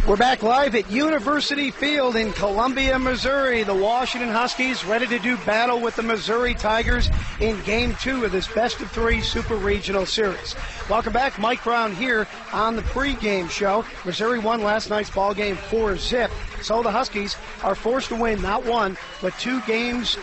We're back live at University Field in Columbia, Missouri. The Washington Huskies ready to do battle with the Missouri Tigers in Game 2 of this best-of-3 Super Regional Series. Welcome back. Mike Brown here on the pregame show. Missouri won last night's ball game 4-0. So the Huskies are forced to win not one, but 2 games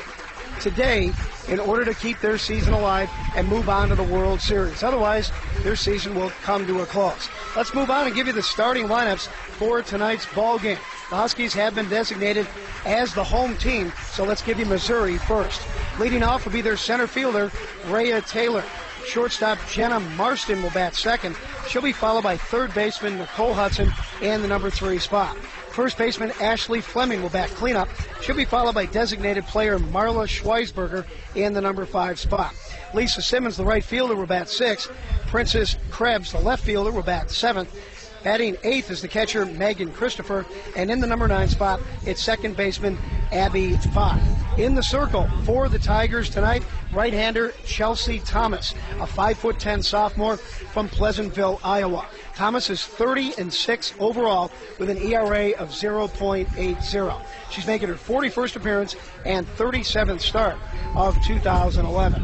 today in order to keep their season alive and move on to the World Series. Otherwise, their season will come to a close. Let's move on and give you the starting lineups for tonight's ball game. The Huskies have been designated as the home team, so let's give you Missouri first. Leading off will be their center fielder, Rhea Taylor. Shortstop Jenna Marston will bat second. She'll be followed by third baseman Nicole Hudson in the number 3 spot. First baseman Ashley Fleming will bat cleanup. She'll be followed by designated player Marla Schweisberger in the number 5 spot. Lisa Simmons, the right fielder, will bat 6th. Princess Krebs, the left fielder, will bat 7th. Batting 8th is the catcher Megan Christopher. And in the number 9 spot, it's second baseman Abby Fott. In the circle for the Tigers tonight, right-hander Chelsea Thomas, a 5'10" sophomore from Pleasantville, Iowa. Thomas is 30-6 overall with an ERA of 0.80. She's making her 41st appearance and 37th start of 2011.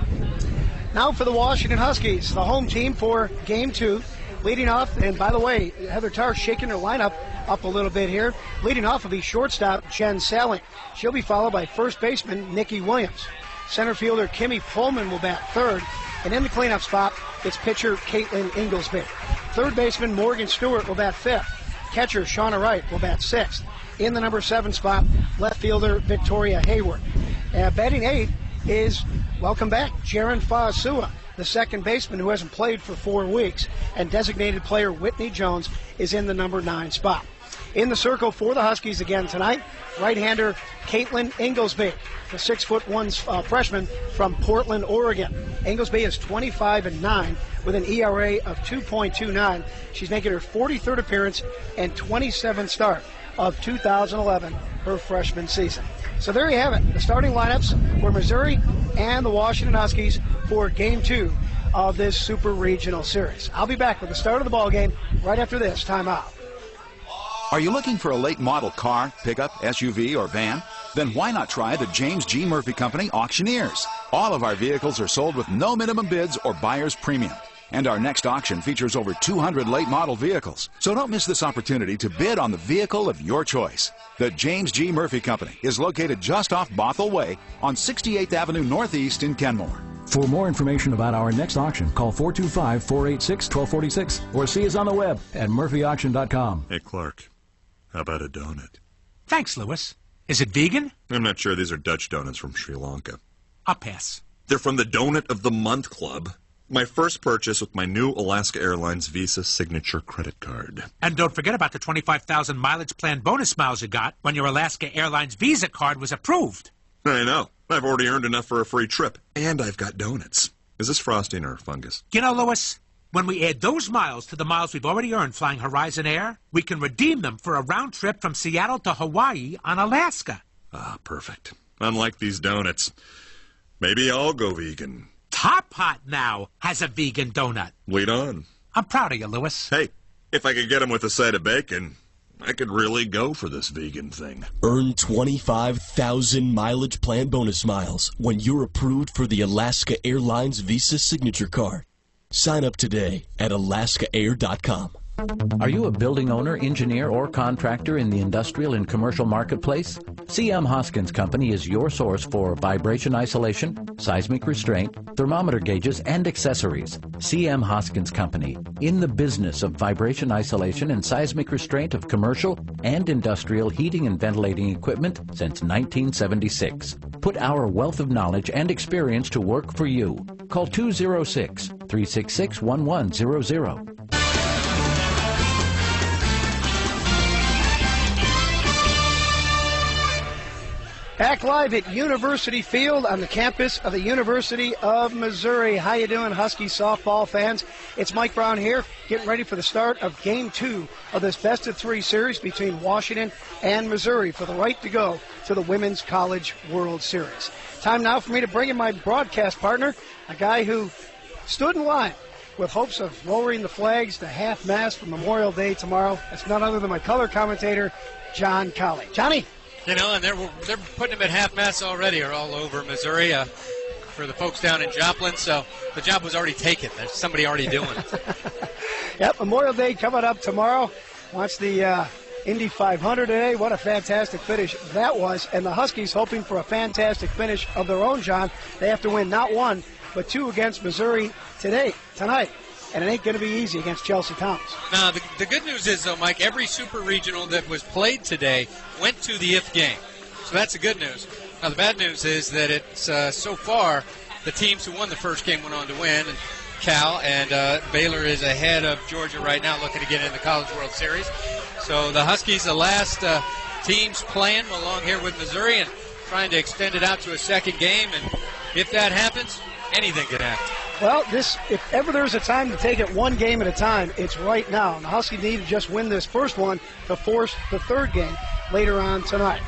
Now for the Washington Huskies, the home team for Game 2. Leading off, and by the way, Heather Tarr shaking her lineup up a little bit here. Leading off will be shortstop Jen Salling. She'll be followed by first baseman Nikki Williams. Center fielder Kimmy Pullman will bat third. And in the cleanup spot, it's pitcher Caitlin Inglesby. Third baseman Morgan Stewart will bat 5th. Catcher Shauna Wright will bat 6th. In the number 7 spot, left fielder Victoria Hayward. Batting 8th is, welcome back, Jaren Faasua, the second baseman who hasn't played for 4 weeks. And designated player Whitney Jones is in the number 9 spot. In the circle for the Huskies again tonight, right-hander Caitlin Inglesby, the 6'1" freshman from Portland, Oregon. Inglesby is 25-9 with an ERA of 2.29. She's making her 43rd appearance and 27th start of 2011, her freshman season. So there you have it, the starting lineups for Missouri and the Washington Huskies for Game 2 of this Super Regional Series. I'll be back with the start of the ball game right after this timeout. Are you looking for a late model car, pickup, SUV, or van? Then why not try the James G. Murphy Company Auctioneers? All of our vehicles are sold with no minimum bids or buyer's premium. And our next auction features over 200 late model vehicles. So don't miss this opportunity to bid on the vehicle of your choice. The James G. Murphy Company is located just off Bothell Way on 68th Avenue Northeast in Kenmore. For more information about our next auction, call 425-486-1246 or see us on the web at murphyauction.com. Hey, Clark, how about a donut? Thanks, Lewis. Is it vegan? I'm not sure. These are Dutch donuts from Sri Lanka. I'll pass. They're from the Donut of the Month Club. My first purchase with my new Alaska Airlines Visa Signature credit card. And don't forget about the 25,000 mileage plan bonus miles you got when your Alaska Airlines Visa card was approved. I know. I've already earned enough for a free trip. And I've got donuts. Is this frosting or fungus? You know, Lewis, when we add those miles to the miles we've already earned flying Horizon Air, we can redeem them for a round trip from Seattle to Hawaii on Alaska. Ah, perfect. Unlike these donuts. Maybe I'll go vegan. Top Hot now has a vegan donut. Lead on. I'm proud of you, Lewis. Hey, if I could get them with a side of bacon, I could really go for this vegan thing. Earn 25,000 mileage plan bonus miles when you're approved for the Alaska Airlines Visa Signature card. Sign up today at alaskaair.com. Are you a building owner, engineer, or contractor in the industrial and commercial marketplace? CM Hoskins Company is your source for vibration isolation, seismic restraint, thermometer gauges, and accessories. CM Hoskins Company, in the business of vibration isolation and seismic restraint of commercial and industrial heating and ventilating equipment since 1976. Put our wealth of knowledge and experience to work for you. Call 206-366-1100. Back live at University Field on the campus of the University of Missouri. How you doing, Husky softball fans? It's Mike Brown here, getting ready for the start of Game 2 of this best-of-3 series between Washington and Missouri for the right to go to the Women's College World Series. Time now for me to bring in my broadcast partner, a guy who stood in line with hopes of lowering the flags to half-mast for Memorial Day tomorrow. That's none other than my color commentator, John Colley. Johnny? You know, and they're putting them at half-mast already, or all over Missouri for the folks down in Joplin. So the job was already taken. There's somebody already doing it. Yep, Memorial Day coming up tomorrow. Watch the Indy 500 today. What a fantastic finish that was. And the Huskies hoping for a fantastic finish of their own, John. They have to win not one, but two against Missouri tonight. And it ain't going to be easy against Chelsea Thomas. Now, the good news is, though, Mike, every super regional that was played today went to the if game. So that's the good news. Now, the bad news is that it's so far the teams who won the first game went on to win. And Cal and Baylor is ahead of Georgia right now, looking to get in the College World Series. So the Huskies, the last teams playing along here with Missouri and trying to extend it out to a second game. And if that happens, anything can happen. Well, if ever there's a time to take it one game at a time, it's right now. And the Huskies need to just win this first one to force the third game later on tonight.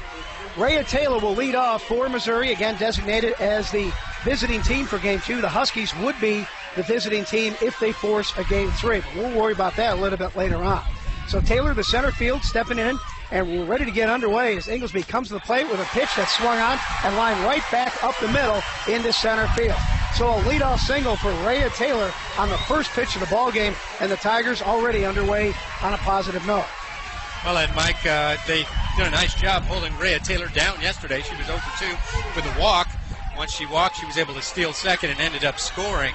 Rhea Taylor will lead off for Missouri, again designated as the visiting team for Game 2. The Huskies would be the visiting team if they force a Game 3. But we'll worry about that a little bit later on. So Taylor, the center field, stepping in, and we're ready to get underway as Inglesby comes to the plate with a pitch that's swung on and lined right back up the middle into center field. So a leadoff single for Rhea Taylor on the first pitch of the ball game, and the Tigers already underway on a positive note. Well, and Mike, they did a nice job holding Rhea Taylor down yesterday. She was 0 for 2 with a walk. Once she walked, she was able to steal second and ended up scoring.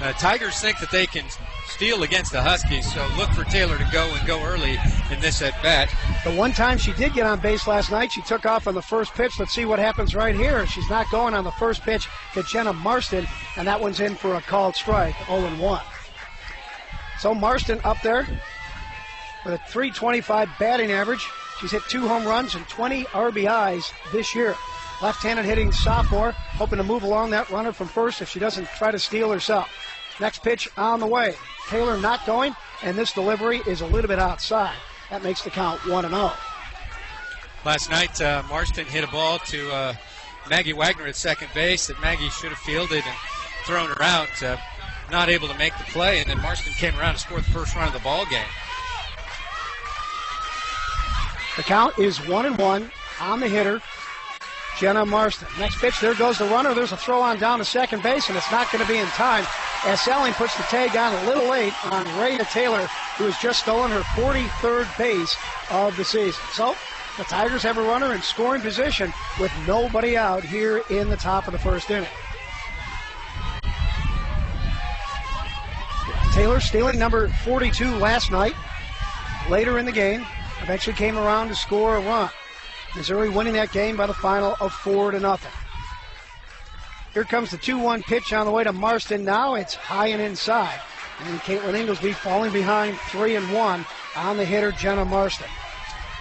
The Tigers think that they can steal against the Huskies, so look for Taylor to go early in this at-bat. The one time she did get on base last night, she took off on the first pitch. Let's see what happens right here. She's not going on the first pitch to Jenna Marston, and that one's in for a called strike, 0-1. So Marston up there with a .325 batting average. She's hit 2 home runs and 20 RBIs this year. Left-handed hitting sophomore, hoping to move along that runner from first if she doesn't try to steal herself. Next pitch on the way. Taylor not going, and this delivery is a little bit outside. That makes the count 1-0. Last night, Marston hit a ball to Maggie Wagner at second base that Maggie should have fielded and thrown her out. Not able to make the play, and then Marston came around to score the first run of the ball game. The count is 1-1 on the hitter, Jenna Marston. Next pitch, there goes the runner. There's a throw on down to second base, and it's not going to be in time as Selling puts the tag on a little late on Rhea Taylor, who has just stolen her 43rd base of the season. So the Tigers have a runner in scoring position with nobody out here in the top of the first inning. Taylor stealing number 42 last night. Later in the game, eventually came around to score a run. Missouri winning that game by the final of 4-0. Here comes the 2-1 pitch on the way to Marston. Now it's high and inside. And Caitlin Inglesby falling behind 3-1 on the hitter, Jenna Marston.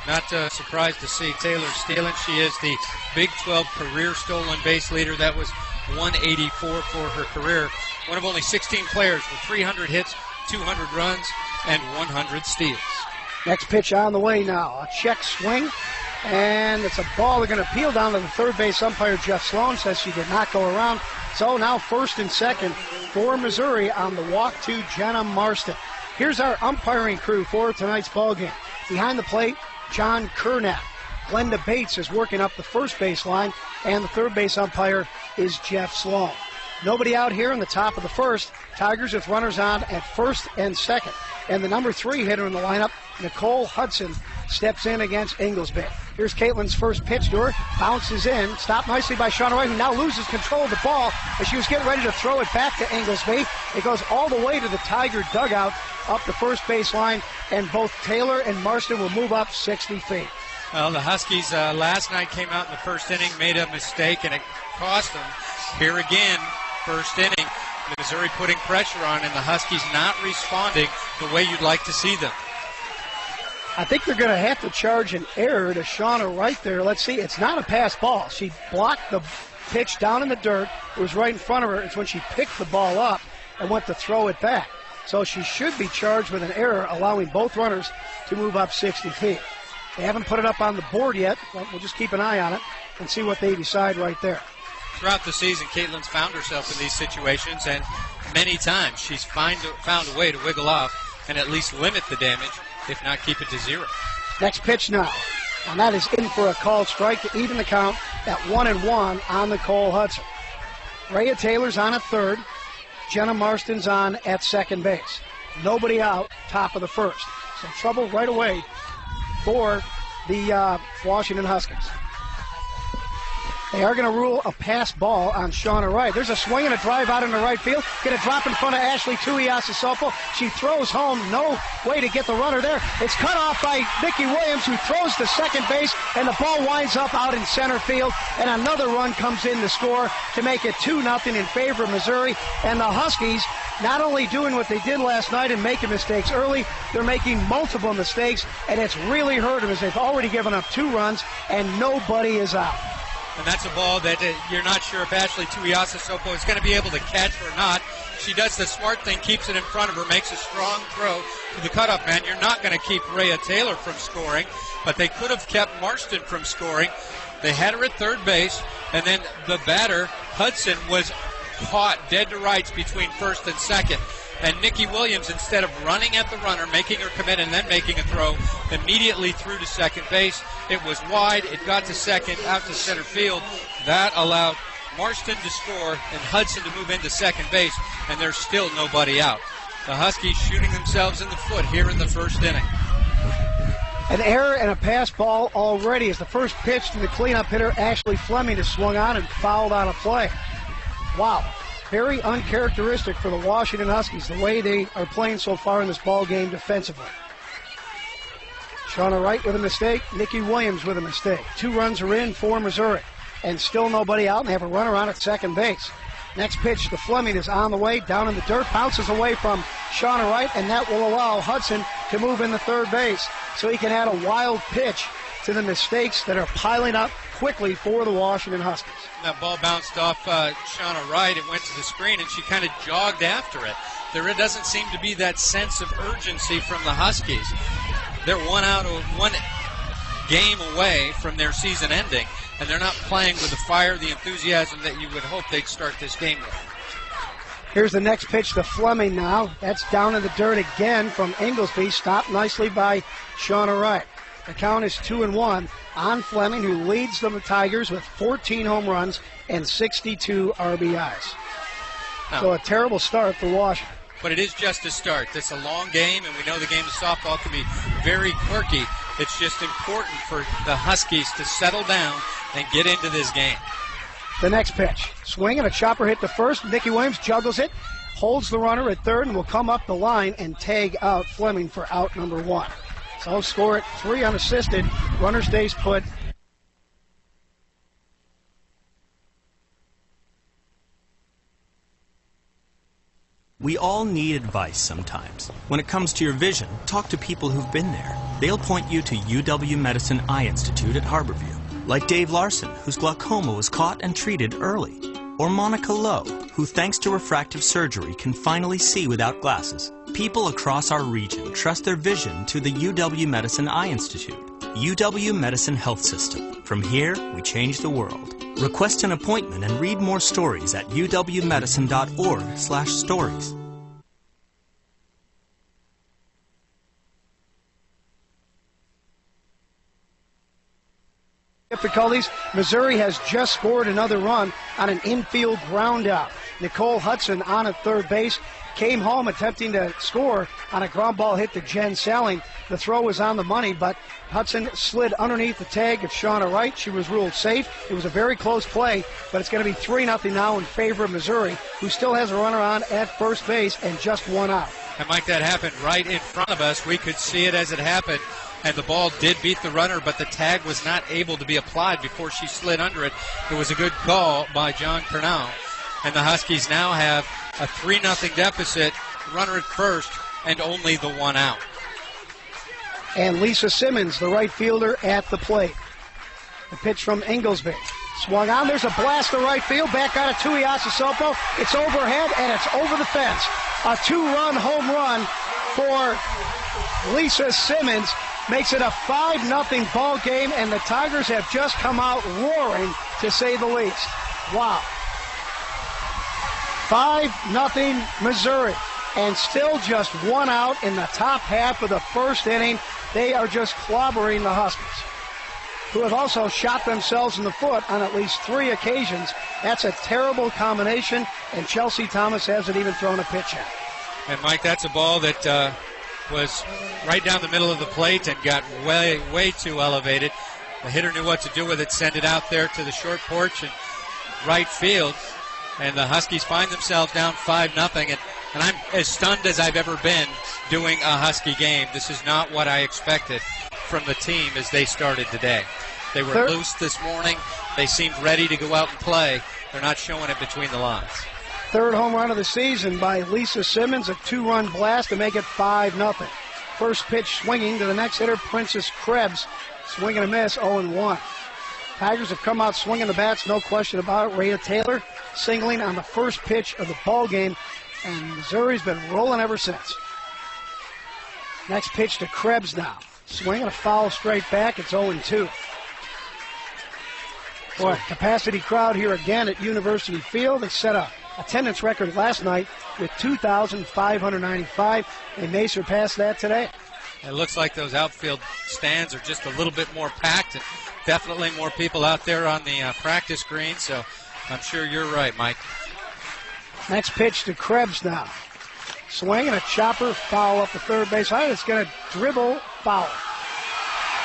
Not surprised to see Taylor stealing. She is the Big 12 career stolen base leader. That was 184 for her career. One of only 16 players with 300 hits, 200 runs, and 100 steals. Next pitch on the way now. A check swing. And it's a ball. They're going to peel down to the third base umpire. Jeff Sloan says she did not go around. So now first and second for Missouri on the walk to Jenna Marston. Here's our umpiring crew for tonight's ball game. Behind the plate, John Kernat. Glenda Bates is working up the first base line, and the third base umpire is Jeff Sloan. Nobody out here in the top of the first. Tigers with runners on at first and second. And the number 3 hitter in the lineup, Nicole Hudson, steps in against Inglesby. Here's Caitlin's first pitch to her. Bounces in. Stopped nicely by Shauna White, who now loses control of the ball as she was getting ready to throw it back to Inglesby. It goes all the way to the Tiger dugout up the first base line, and both Taylor and Marston will move up 60 feet. Well, the Huskies last night came out in the first inning, made a mistake, and it cost them. Here again, first inning, Missouri putting pressure on, and the Huskies not responding the way you'd like to see them. I think they're going to have to charge an error to Shauna right there. Let's see. It's not a pass ball. She blocked the pitch down in the dirt. It was right in front of her. It's when she picked the ball up and went to throw it back. So she should be charged with an error, allowing both runners to move up 60 feet. They haven't put it up on the board yet, but we'll just keep an eye on it and see what they decide right there. Throughout the season, Caitlin's found herself in these situations, and many times. She's found a way to wiggle off and at least limit the damage, if not keep it to 0. Next pitch now. And that is in for a called strike to even the count at 1-1 on Nicole Hudson. Rhea Taylor's on at third. Jenna Marston's on at second base. Nobody out, top of the first. So trouble right away for the Washington Huskies. They are going to rule a pass ball on Shauna Wright. There's a swing and a drive out into right field. Going to drop in front of Ashley Tuiasosopo. She throws home. No way to get the runner there. It's cut off by Nikki Williams, who throws to second base, and the ball winds up out in center field. And another run comes in to score to make it 2-0 in favor of Missouri. And the Huskies not only doing what they did last night and making mistakes early, they're making multiple mistakes, and it's really hurt them as they've already given up 2 runs, and nobody is out. And that's a ball that you're not sure if Ashley Tuiasosopo is going to be able to catch or not. She does the smart thing, keeps it in front of her, makes a strong throw to the cutoff man. You're not going to keep Rhea Taylor from scoring, but they could have kept Marston from scoring. They had her at third base, and then the batter, Hudson, was caught dead to rights between first and second. And Nikki Williams, instead of running at the runner, making her commit and then making a throw, immediately threw to second base. It was wide. It got to second, out to center field. That allowed Marston to score and Hudson to move into second base, and there's still nobody out. The Huskies shooting themselves in the foot here in the first inning. An error and a pass ball already as the first pitch to the cleanup hitter, Ashley Fleming, is swung on and fouled on a play. Wow. Very uncharacteristic for the Washington Huskies, the way they are playing so far in this ball game defensively. Shauna Wright with a mistake, Nikki Williams with a mistake. 2 runs are in for Missouri, and still nobody out, and they have a runner on at second base. Next pitch to Fleming is on the way, down in the dirt, bounces away from Shauna Wright, and that will allow Hudson to move into third base so he can add a wild pitch to the mistakes that are piling up quickly for the Washington Huskies. That ball bounced off Shauna Wright. It went to the screen, and she kind of jogged after it. There doesn't seem to be that sense of urgency from the Huskies. They're one game away from their season ending, and they're not playing with the fire, the enthusiasm that you would hope they'd start this game with. Here's the next pitch to Fleming now. That's down in the dirt again from Inglesby, stopped nicely by Shauna Wright. The count is 2-1 on Fleming, who leads the Tigers with 14 home runs and 62 RBIs. So a terrible start for Washington. But it is just a start. It's a long game, and we know the game of softball can be very quirky. It's just important for the Huskies to settle down and get into this game. The next pitch. Swing and a chopper hit to first. Nikki Williams juggles it, holds the runner at third, and will come up the line and tag out Fleming for out number 1. So score it 3 unassisted. Runner stays put. We all need advice sometimes. When it comes to your vision, talk to people who've been there. They'll point you to UW Medicine Eye Institute at Harborview, like Dave Larson, whose glaucoma was caught and treated early, or Monica Lowe, who thanks to refractive surgery can finally see without glasses. People across our region trust their vision to the UW Medicine Eye Institute. UW Medicine Health System. From here, we change the world. Request an appointment and read more stories at uwmedicine.org/stories. Difficulties. Missouri has just scored another run on an infield ground out. Nicole Hudson on at third base came home attempting to score on a ground ball hit to Jen Salling. The throw was on the money, but Hudson slid underneath the tag of Shauna Wright. She was ruled safe. It was a very close play, but it's going to be 3-0 now in favor of Missouri, who still has a runner on at first base and just 1 out. And Mike, that happened right in front of us. We could see it as it happened. And the ball did beat the runner, but the tag was not able to be applied before she slid under it. It was a good call by John Cornell. And the Huskies now have a 3-0 deficit, runner at first, and only the 1 out. And Lisa Simmons, the right fielder, at the plate. The pitch from Inglesby. Swung on. There's a blast to right field. Back out of Tuiasosopo. It's overhead, and it's over the fence. A 2-run home run for Lisa Simmons. Makes it a 5-0 ball game, and the Tigers have just come out roaring, to say the least. Wow. 5-0 Missouri. And still just one out in the top half of the first inning. They are just clobbering the Huskies, who have also shot themselves in the foot on at least 3 occasions. That's a terrible combination, and Chelsea Thomas hasn't even thrown a pitch yet. And, Mike, that's a ball that was right down the middle of the plate and got way, way too elevated. The hitter knew what to do with it, send it out there to the short porch and right field. And the Huskies find themselves down 5-0. And I'm as stunned as I've ever been doing a Husky game. This is not what I expected from the team as they started today. They were loose this morning. They seemed ready to go out and play. They're not showing it between the lines. Third home run of the season by Lisa Simmons, a 2-run blast to make it 5-0. First pitch swinging to the next hitter, Princess Krebs. Swing and a miss, 0-1. Tigers have come out swinging the bats, no question about it. Rhea Taylor singling on the first pitch of the ball game, and Missouri's been rolling ever since. Next pitch to Krebs now. Swing and a foul straight back. It's 0-2. Boy, capacity crowd here again at University Field. They set a attendance record last night with 2,595. They may surpass that today. It looks like those outfield stands are just a little bit more packed, and definitely more people out there on the practice green, so I'm sure you're right, Mike. Next pitch to Krebs now. Swing and a chopper, foul up the third base line. It's going to dribble, foul.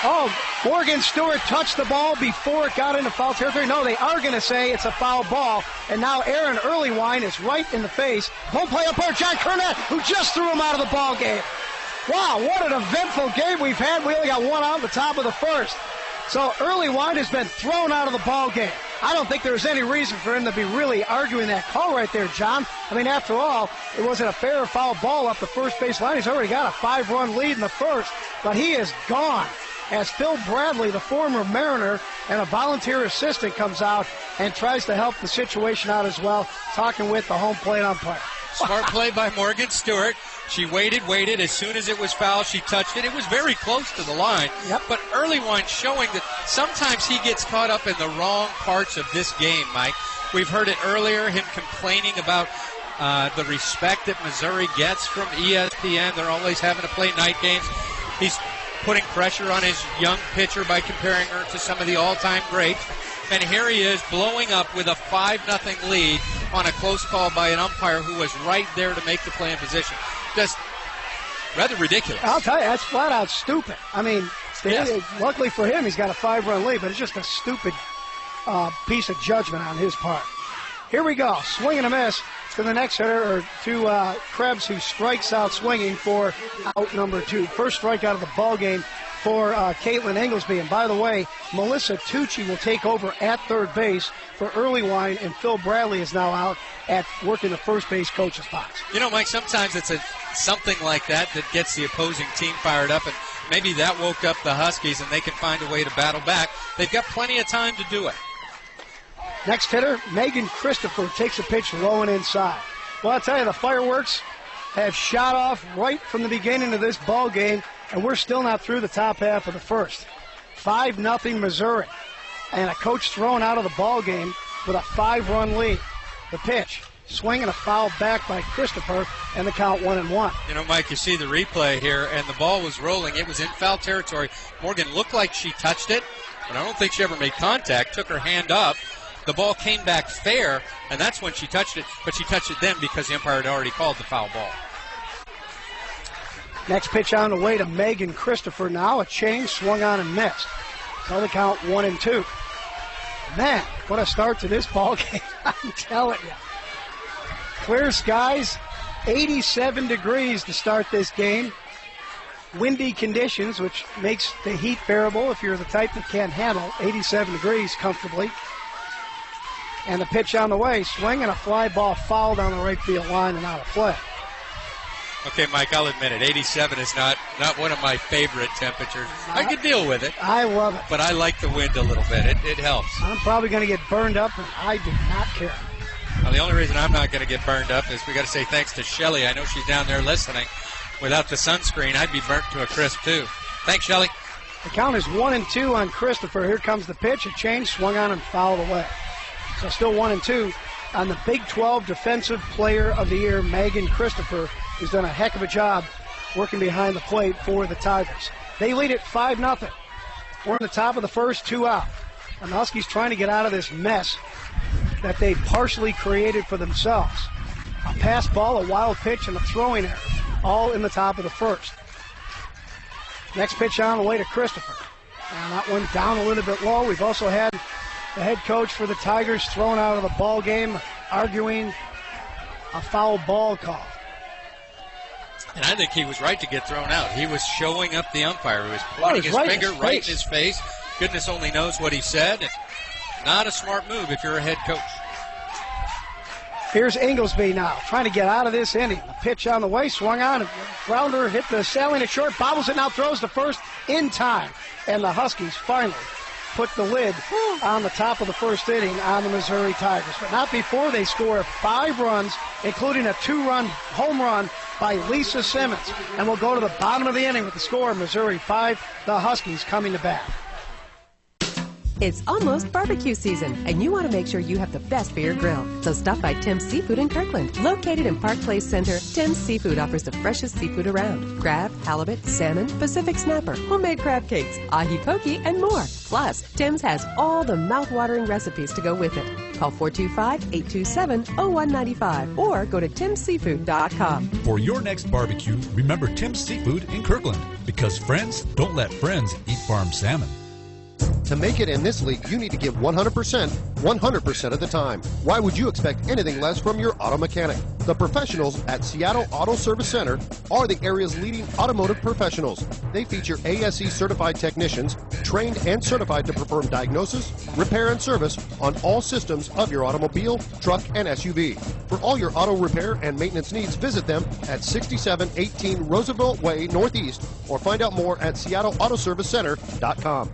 Oh, Morgan Stewart touched the ball before it got into foul territory. No, they are going to say it's a foul ball. And now Aaron Earlywine is right in the face. Home plate umpire John Kernett, who just threw him out of the ball game. Wow, what an eventful game we've had. We only got one out at the top of the first. So Earlywine has been thrown out of the ball game. I don't think there's any reason for him to be really arguing that call right there, John. I mean, after all, it wasn't a fair or foul ball up the first base line. He's already got a 5-run lead in the first, but he is gone as Phil Bradley, the former Mariner and a volunteer assistant, comes out and tries to help the situation out as well, talking with the home plate umpire. Smart play by Morgan Stewart. She waited. As soon as it was foul, she touched it. It was very close to the line. Yep. But Earlywine showing that sometimes he gets caught up in the wrong parts of this game, Mike. We've heard it earlier, him complaining about the respect that Missouri gets from ESPN. They're always having to play night games. He's putting pressure on his young pitcher by comparing her to some of the all-time greats. And here he is blowing up with a 5-0 lead on a close call by an umpire who was right there to make the play in position. Just rather ridiculous. I'll tell you, that's flat out stupid. I mean, yes. Luckily for him, he's got a 5-run lead, but it's just a stupid piece of judgment on his part. Here we go. Swing and a miss to the next hitter, or to Krebs, who strikes out swinging for out number 2. First strikeout of the ball game for Caitlin Inglesby. And by the way, Melissa Tucci will take over at third base for Earlywine, and Phil Bradley is now out at working the first base coach's box. You know, Mike, sometimes it's something like that gets the opposing team fired up, and maybe that woke up the Huskies, and they can find a way to battle back. They've got plenty of time to do it. Next hitter, Megan Christopher, takes a pitch low and inside. Well, I'll tell you, the fireworks have shot off right from the beginning of this ball game, and we're still not through the top half of the first. 5-0 Missouri, and a coach thrown out of the ball game with a 5-run lead. The pitch, swing and a foul back by Christopher, and the count 1-1. You know, Mike, you see the replay here, and the ball was rolling. It was in foul territory. Morgan looked like she touched it, but I don't think she ever made contact. Took her hand up. The ball came back fair, and that's when she touched it, but she touched it then because the umpire had already called the foul ball. Next pitch on the way to Megan Christopher now. A change, swung on and missed. So the count 1-2. Man, what a start to this ball game, I'm telling you. Clear skies, 87 degrees to start this game. Windy conditions, which makes the heat bearable if you're the type that can't handle 87 degrees comfortably. And the pitch on the way, swing and a fly ball foul down the right field line and out of play. Okay, Mike, I'll admit it. 87 is not one of my favorite temperatures. I can deal with it. I love it. But I like the wind a little bit. It helps. I'm probably going to get burned up, and I do not care. Well, the only reason I'm not going to get burned up is we got to say thanks to Shelly. I know she's down there listening. Without the sunscreen, I'd be burnt to a crisp, too. Thanks, Shelly. The count is 1-2 on Christopher. Here comes the pitch. A change, swung on and fouled away. So still 1-2 on the Big 12 Defensive Player of the Year, Megan Christopher, who's done a heck of a job working behind the plate for the Tigers. They lead it 5-0. We're in the top of the first, 2 out. And the Huskies trying to get out of this mess that they partially created for themselves. A pass ball, a wild pitch, and a throwing error, all in the top of the first. Next pitch on the way to Christopher. And that one down a little bit low. We've also had the head coach for the Tigers thrown out of the ball game, arguing a foul ball call. And I think he was right to get thrown out. He was showing up the umpire. He was pointing his finger right in his face. Goodness only knows what he said. And not a smart move if you're a head coach. Here's Inglesby now, trying to get out of this inning. A pitch on the way, swung on, a grounder hit the ceiling at short, bobbles it now, throws to first in time. And the Huskies finally put the lid on the top of the first inning on the Missouri Tigers. But not before they score 5 runs, including a 2-run home run by Lisa Simmons. And we'll go to the bottom of the inning with the score, Missouri 5, the Huskies coming to bat. It's almost barbecue season, and you want to make sure you have the best for your grill. So stop by Tim's Seafood in Kirkland. Located in Park Place Center, Tim's Seafood offers the freshest seafood around. Crab, halibut, salmon, Pacific snapper, homemade crab cakes, ahi poke, and more. Plus, Tim's has all the mouth-watering recipes to go with it. Call 425-827-0195 or go to timseafood.com. For your next barbecue, remember Tim's Seafood in Kirkland, because friends don't let friends eat farm salmon. To make it in this league, you need to give 100% of the time. Why would you expect anything less from your auto mechanic? The professionals at Seattle Auto Service Center are the area's leading automotive professionals. They feature ASE certified technicians, trained and certified to perform diagnosis, repair, and service on all systems of your automobile, truck, and SUV. For all your auto repair and maintenance needs, visit them at 6718 Roosevelt Way Northeast or find out more at SeattleAutoServiceCenter.com.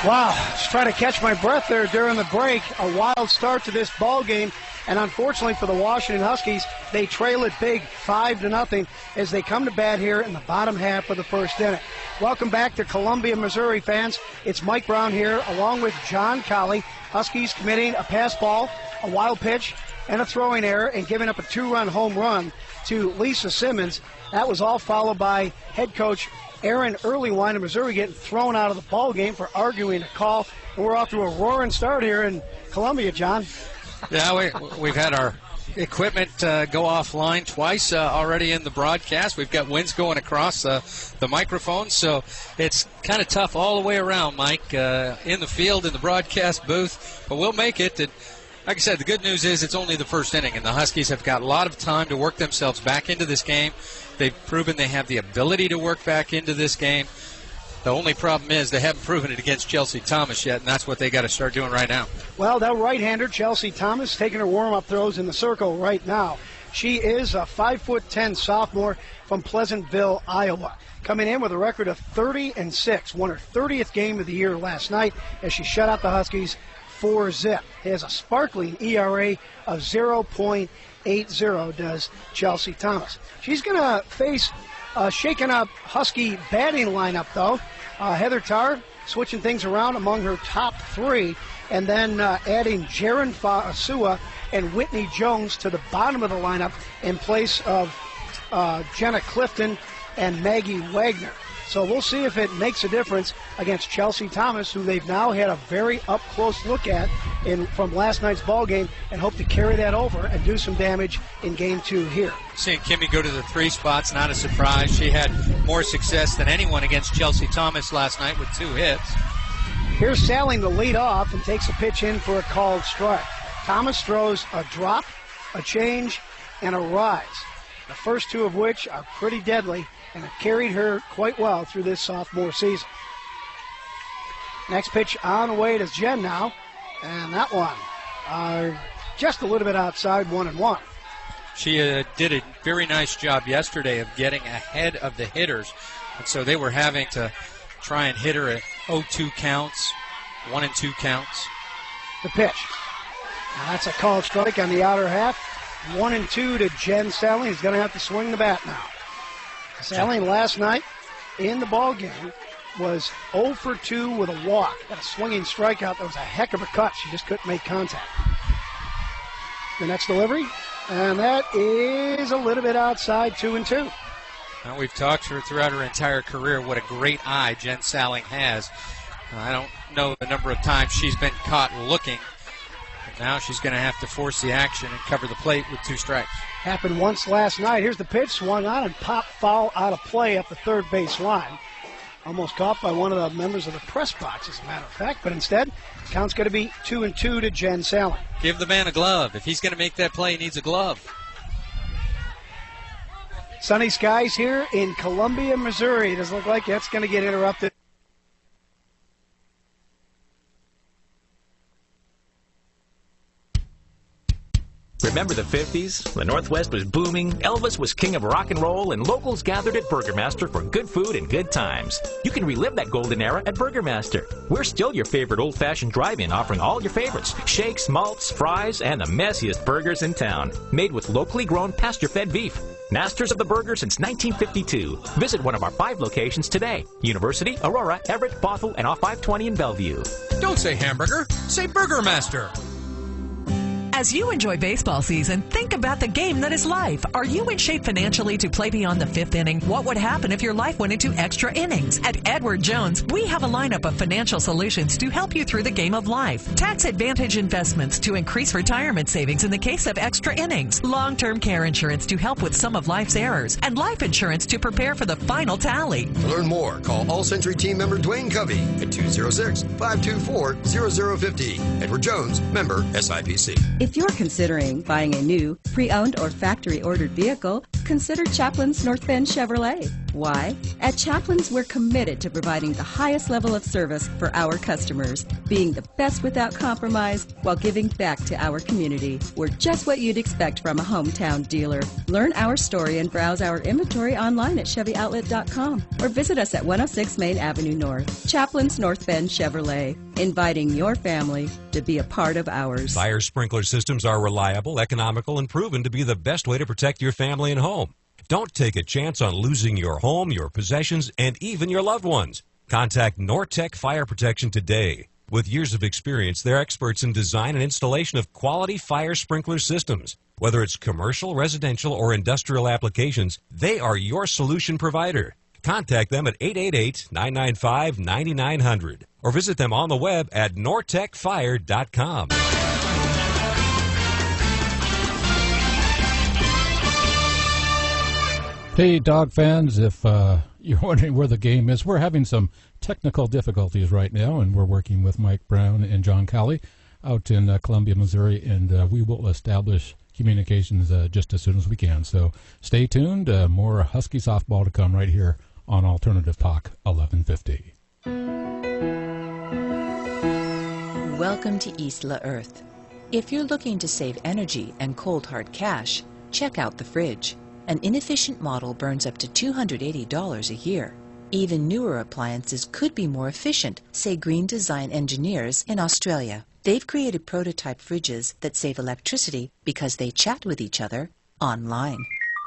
Wow, just trying to catch my breath there during the break. A wild start to this ball game, and unfortunately for the Washington Huskies, they trail it big, 5-0, as they come to bat here in the bottom half of the first inning. Welcome back to Columbia, Missouri fans. It's Mike Brown here, along with John Colley. Huskies committing a pass ball, a wild pitch, and a throwing error, and giving up a 2-run home run to Lisa Simmons. That was all followed by head coach Aaron Earlywine of Missouri getting thrown out of the ball game for arguing a call. And we're off to a roaring start here in Columbia, John. Yeah, we've had our equipment go offline twice already in the broadcast. We've got winds going across the microphone, so it's kind of tough all the way around, Mike, in the field, in the broadcast booth. But we'll make it. And like I said, the good news is it's only the first inning, and the Huskies have got a lot of time to work themselves back into this game. They've proven they have the ability to work back into this game. The only problem is they haven't proven it against Chelsea Thomas yet, and that's what they got to start doing right now. Well, that right-hander, Chelsea Thomas, taking her warm-up throws in the circle right now. She is a 5'10" sophomore from Pleasantville, Iowa, coming in with a record of 30-6. Won her 30th game of the year last night as she shut out the Huskies 4-0. Has a sparkling ERA of 0.80, does Chelsea Thomas. She's going to face a shaken-up Husky batting lineup, though. Heather Tarr switching things around among her top 3, and then adding Jaron Fasua and Whitney Jones to the bottom of the lineup in place of Jenna Clifton and Maggie Wagner. So we'll see if it makes a difference against Chelsea Thomas, who they've now had a very up-close look at from last night's ball game, and hope to carry that over and do some damage in Game 2 here. Seeing Kimmy go to the 3 spots, not a surprise. She had more success than anyone against Chelsea Thomas last night with 2 hits. Here's Salling the lead off and takes a pitch in for a called strike. Thomas throws a drop, a change, and a rise, the first 2 of which are pretty deadly and have carried her quite well through this sophomore season. Next pitch on the way to Jen now, and that one just a little bit outside, 1-1. She did a very nice job yesterday of getting ahead of the hitters, and so they were having to try and hit her at 0-2 counts, 1-2 counts. The pitch. Now that's a called strike on the outer half. 1-2 to Jen Salling. He's going to have to swing the bat now. Salling last night in the ballgame, was 0 for 2 with a walk. Got a swinging strikeout. That was a heck of a cut. She just couldn't make contact. The next delivery, and that is a little bit outside, 2-2. Well, we've talked to her throughout her entire career what a great eye Jen Salling has. I don't know the number of times she's been caught looking. But now she's going to have to force the action and cover the plate with 2 strikes. Happened once last night. Here's the pitch, swung on and popped foul out of play up the third base line. Almost caught by one of the members of the press box, as a matter of fact, but instead, count's going to be 2-2 to Jen Salling. Give the man a glove. If he's going to make that play, he needs a glove. Sunny skies here in Columbia, Missouri. It doesn't look like that's going to get interrupted. Remember the 50s? The Northwest was booming, Elvis was king of rock and roll, and locals gathered at Burgermaster for good food and good times. You can relive that golden era at Burgermaster. We're still your favorite old-fashioned drive-in, offering all your favorites: shakes, malts, fries, and the messiest burgers in town. Made with locally grown pasture-fed beef. Masters of the burger since 1952. Visit one of our 5 locations today: University, Aurora, Everett, Bothell, and off 520 in Bellevue. Don't say hamburger, say Burgermaster. As you enjoy baseball season, think about the game that is life. Are you in shape financially to play beyond the 5th inning? What would happen if your life went into extra innings? At Edward Jones, we have a lineup of financial solutions to help you through the game of life. Tax advantage investments to increase retirement savings in the case of extra innings. Long-term care insurance to help with some of life's errors. And life insurance to prepare for the final tally. To learn more, call All Century team member Dwayne Covey at 206-524-0050. Edward Jones, member SIPC. If you're considering buying a new, pre-owned or factory-ordered vehicle, consider Chaplin's North Bend Chevrolet. Why? At Chaplin's, we're committed to providing the highest level of service for our customers, being the best without compromise while giving back to our community. We're just what you'd expect from a hometown dealer. Learn our story and browse our inventory online at ChevyOutlet.com or visit us at 106 Main Avenue North. Chaplin's North Bend Chevrolet, inviting your family to be a part of ours. Fire sprinkler systems are reliable, economical, and proven to be the best way to protect your family and home. Don't take a chance on losing your home, your possessions, and even your loved ones. Contact Nortec Fire Protection today. With years of experience, they're experts in design and installation of quality fire sprinkler systems. Whether it's commercial, residential, or industrial applications, they are your solution provider. Contact them at 888-995-9900 or visit them on the web at nortecfire.com. Hey, dog fans, if you're wondering where the game is, we're having some technical difficulties right now, and we're working with Mike Brown and John Cowley out in Columbia, Missouri, and we will establish communications just as soon as we can. So stay tuned. More Husky softball to come right here on Alternative Talk 1150. Welcome to Isla Earth. If you're looking to save energy and cold hard cash, check out the fridge. An inefficient model burns up to $280 a year. Even newer appliances could be more efficient, say Green Design engineers in Australia. They've created prototype fridges that save electricity because they chat with each other online.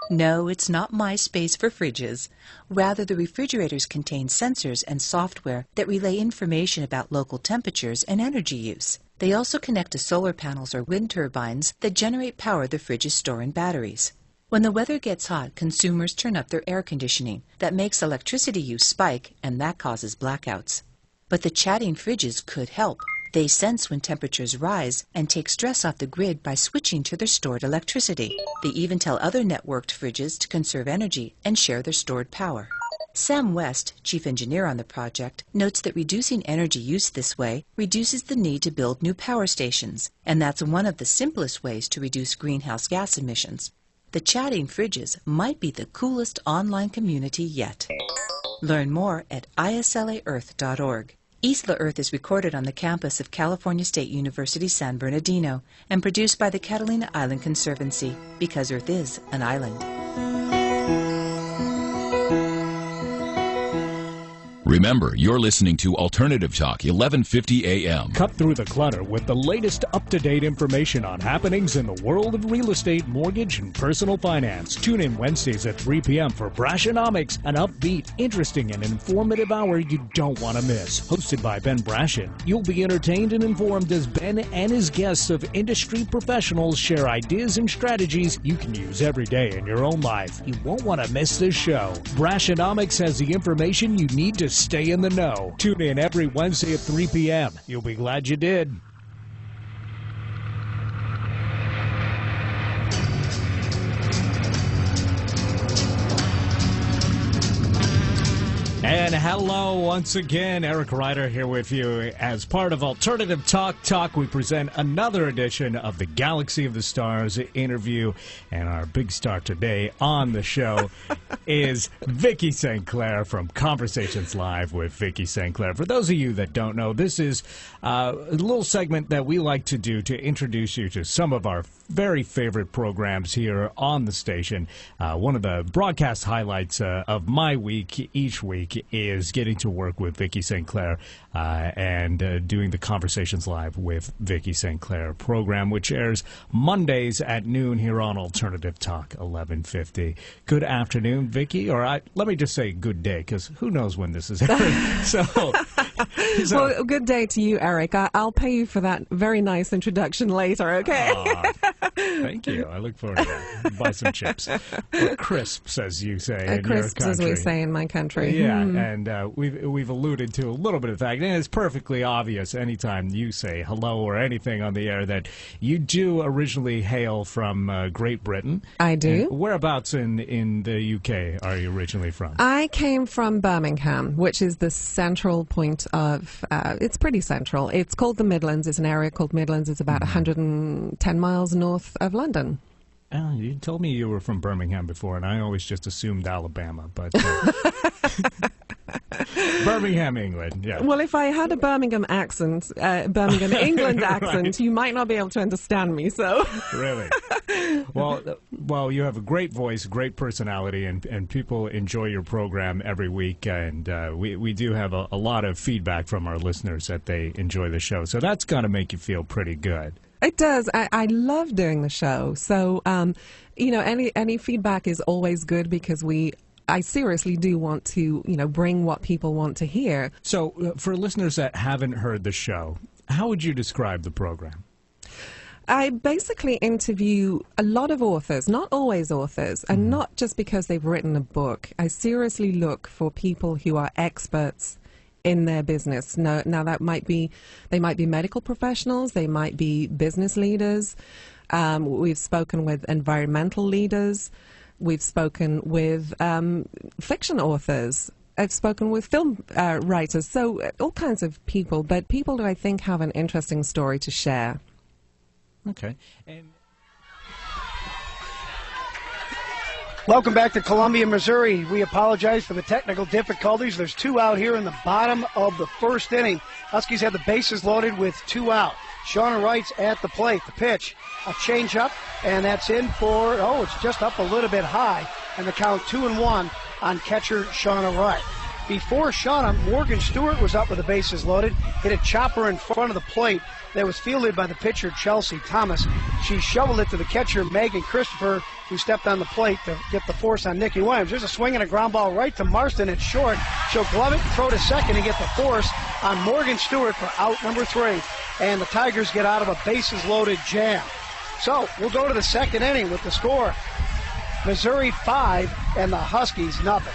No, it's not MySpace for fridges. Rather, the refrigerators contain sensors and software that relay information about local temperatures and energy use. They also connect to solar panels or wind turbines that generate power the fridges store in batteries. When the weather gets hot, consumers turn up their air conditioning. That makes electricity use spike, and that causes blackouts. But the chatting fridges could help. They sense when temperatures rise and take stress off the grid by switching to their stored electricity. They even tell other networked fridges to conserve energy and share their stored power. Sam West, chief engineer on the project, notes that reducing energy use this way reduces the need to build new power stations, and that's one of the simplest ways to reduce greenhouse gas emissions. The chatting fridges might be the coolest online community yet. Learn more at islaearth.org. Isla Earth is recorded on the campus of California State University San Bernardino and produced by the Catalina Island Conservancy, because Earth is an island. Remember, you're listening to Alternative Talk, 1150 AM. Cut through the clutter with the latest up-to-date information on happenings in the world of real estate, mortgage, and personal finance. Tune in Wednesdays at 3 p.m. for Brassionomics, an upbeat, interesting, and informative hour you don't want to miss. Hosted by Ben Brashen, you'll be entertained and informed as Ben and his guests of industry professionals share ideas and strategies you can use every day in your own life. You won't want to miss this show. Brassionomics has the information you need to stay in the know. Tune in every Wednesday at 3 p.m. You'll be glad you did. And hello once again, Eric Ryder here with you. As part of Alternative Talk, we present another edition of the Galaxy of the Stars interview. And our big star today on the show is Vicki St. Clair from Conversations Live with Vicki St. Clair. For those of you that don't know, this is a little segment that we like to do to introduce you to some of our very favorite programs here on the station. One of the broadcast highlights of my week each week is getting to work with Vicki St. Clair and doing the Conversations Live with Vicki St. Clair program, which airs Mondays at noon here on Alternative Talk 1150. Good afternoon, Vicki, or let me just say good day, because who knows when this is airing. Well, good day to you, Eric. I'll pay you for that very nice introduction later, okay? Thank you. I look forward to that. Buy some chips. Or crisps, as you say in your country. Crisps, as we say in my country. Yeah, and we've alluded to a little bit of the fact, and it's perfectly obvious anytime you say hello or anything on the air that you do originally hail from Great Britain. I do. And whereabouts in the UK are you originally from? I came from Birmingham, which is the central point of, it's pretty central. It's called the Midlands. It's an area called Midlands. It's about 110 miles north of London. You told me you were from Birmingham before, and I always just assumed Alabama, but Birmingham, England, yeah. Well, if I had a Birmingham accent, Birmingham, England accent, right, you might not be able to understand me, so. Really? Well, you have a great voice, great personality, and people enjoy your program every week, and we do have a lot of feedback from our listeners that they enjoy the show, so that's got to make you feel pretty good. It does. I love doing the show. So, any feedback is always good because I seriously do want to, bring what people want to hear. So, for listeners that haven't heard the show, how would you describe the program? I basically interview a lot of authors, not always authors, and not just because they've written a book. I seriously look for people who are experts in their business. Now they might be medical professionals, they might be business leaders. We've spoken with environmental leaders. We've spoken with fiction authors. I've spoken with film writers. So all kinds of people, but people that I think have an interesting story to share. Okay. Welcome back to Columbia, Missouri. We apologize for the technical difficulties. There's 2 out here in the bottom of the first inning. Huskies have the bases loaded with 2 out. Shauna Wright's at the plate. The pitch, a changeup, and that's in for, it's just up a little bit high. And the count 2-1 on catcher Shauna Wright. Before Shauna, Morgan Stewart was up with the bases loaded, hit a chopper in front of the plate that was fielded by the pitcher Chelsea Thomas. She shoveled it to the catcher Megan Christopher, who stepped on the plate to get the force on Nikki Williams. There's a swing and a ground ball right to Marston at short. She'll glove it, throw to second, and get the force on Morgan Stewart for out number 3. And the Tigers get out of a bases-loaded jam. So we'll go to the second inning with the score. Missouri 5 and the Huskies nothing.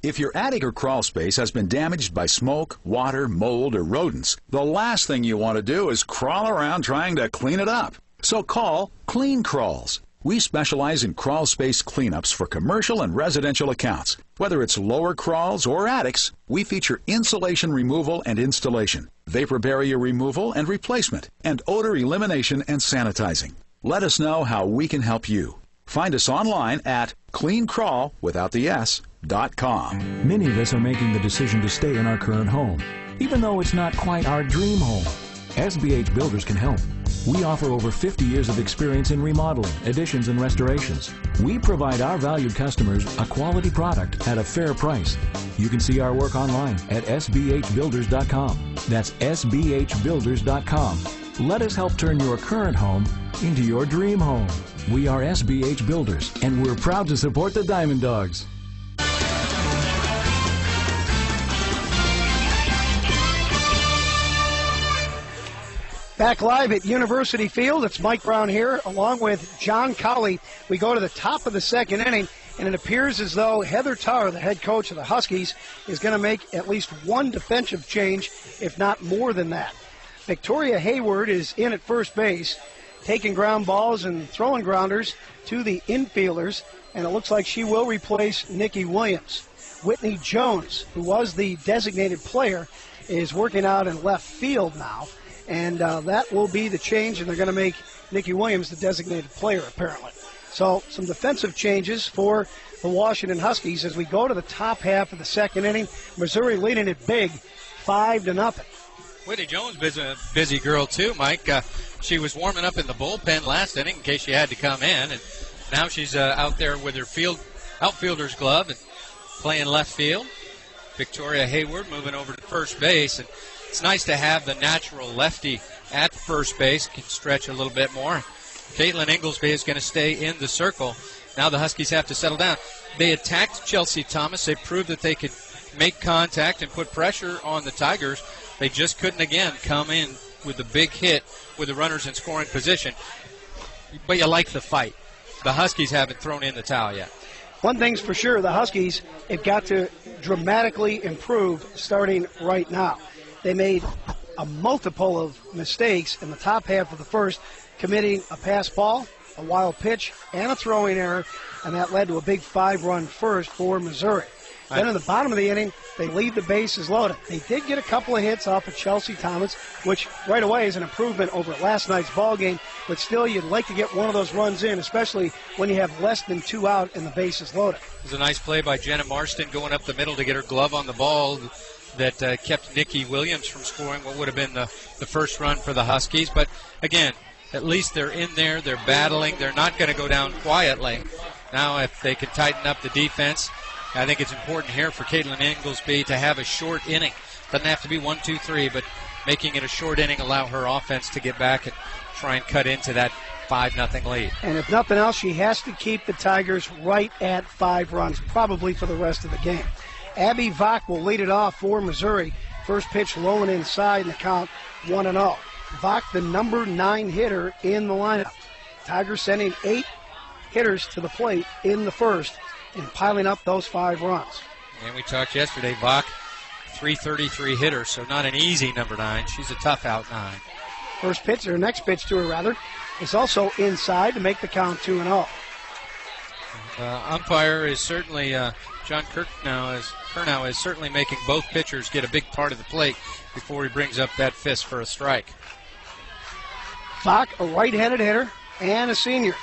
If your attic or crawl space has been damaged by smoke, water, mold, or rodents, the last thing you want to do is crawl around trying to clean it up. So call Clean Crawls. We specialize in crawl space cleanups for commercial and residential accounts. Whether it's lower crawls or attics, we feature insulation removal and installation, vapor barrier removal and replacement, and odor elimination and sanitizing. Let us know how we can help you. Find us online at cleancrawl.com. Many of us are making the decision to stay in our current home, even though it's not quite our dream home. SBH Builders can help. We offer over 50 years of experience in remodeling, additions, and restorations. We provide our valued customers a quality product at a fair price. You can see our work online at sbhbuilders.com. That's sbhbuilders.com. Let us help turn your current home into your dream home. We are SBH Builders, and we're proud to support the Diamond Dogs. Back live at University Field, it's Mike Brown here, along with John Colley. We go to the top of the second inning, and it appears as though Heather Tarr, the head coach of the Huskies, is going to make at least one defensive change, if not more than that. Victoria Hayward is in at first base, taking ground balls and throwing grounders to the infielders, and it looks like she will replace Nikki Williams. Whitney Jones, who was the designated player, is working out in left field now. And that will be the change, and they're going to make Nikki Williams the designated player, apparently. So some defensive changes for the Washington Huskies as we go to the top half of the second inning. Missouri leading it big, 5-0. Whitney Jones is a busy girl, too, Mike. She was warming up in the bullpen last inning in case she had to come in, and now she's out there with her outfielder's glove and playing left field. Victoria Hayward moving over to first base, and it's nice to have the natural lefty at first base, can stretch a little bit more. Caitlin Inglesby is going to stay in the circle. Now the Huskies have to settle down. They attacked Chelsea Thomas. They proved that they could make contact and put pressure on the Tigers. They just couldn't, again, come in with a big hit with the runners in scoring position. But you like the fight. The Huskies haven't thrown in the towel yet. One thing's for sure, the Huskies have got to dramatically improve starting right now. They made a multiple of mistakes in the top half of the first, committing a pass ball, a wild pitch, and a throwing error, and that led to a big 5-run first for Missouri. Then in the bottom of the inning, they leave the bases loaded. They did get a couple of hits off of Chelsea Thomas, which right away is an improvement over last night's ball game, but still you'd like to get one of those runs in, especially when you have less than 2 out and the bases loaded. It was a nice play by Jenna Marston going up the middle to get her glove on the ball that kept Nikki Williams from scoring what would have been the first run for the Huskies. But, again, at least they're in there. They're battling. They're not going to go down quietly. Now, if they can tighten up the defense, I think it's important here for Caitlin Inglesby to have a short inning. Doesn't have to be 1, 2, 3, but making it a short inning, allow her offense to get back and try and cut into that 5-0 lead. And if nothing else, she has to keep the Tigers right at 5 runs, probably for the rest of the game. Abby Vach will lead it off for Missouri. First pitch rolling inside in the count, 1-0. Vach, the number 9 hitter in the lineup. Tigers sending 8 hitters to the plate in the first and piling up those 5 runs. And we talked yesterday, Vach, 333 hitter, so not an easy number 9. She's a tough out 9. First pitch, or next pitch to her rather, is also inside to make the count 2-0. Umpire is certainly, John Curnow is certainly making both pitchers get a big part of the plate before he brings up that fist for a strike. Vach, a right-handed hitter and a senior.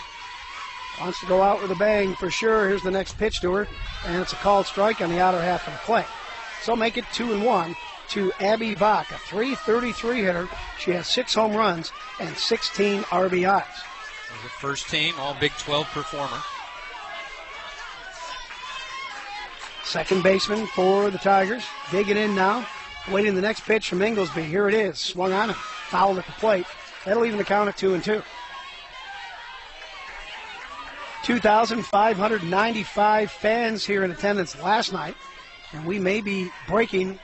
Wants to go out with a bang for sure. Here's the next pitch to her, and it's a called strike on the outer half of the plate. So make it 2-1 to Abby Vach, a 333 hitter. She has 6 home runs and 16 RBIs. The first team, all Big 12 performer. Second baseman for the Tigers. Digging in now, waiting the next pitch from Inglesby. Here it is. Swung on and fouled at the plate. That'll even the count at 2-2. 2,595 fans here in attendance last night, and we may be breaking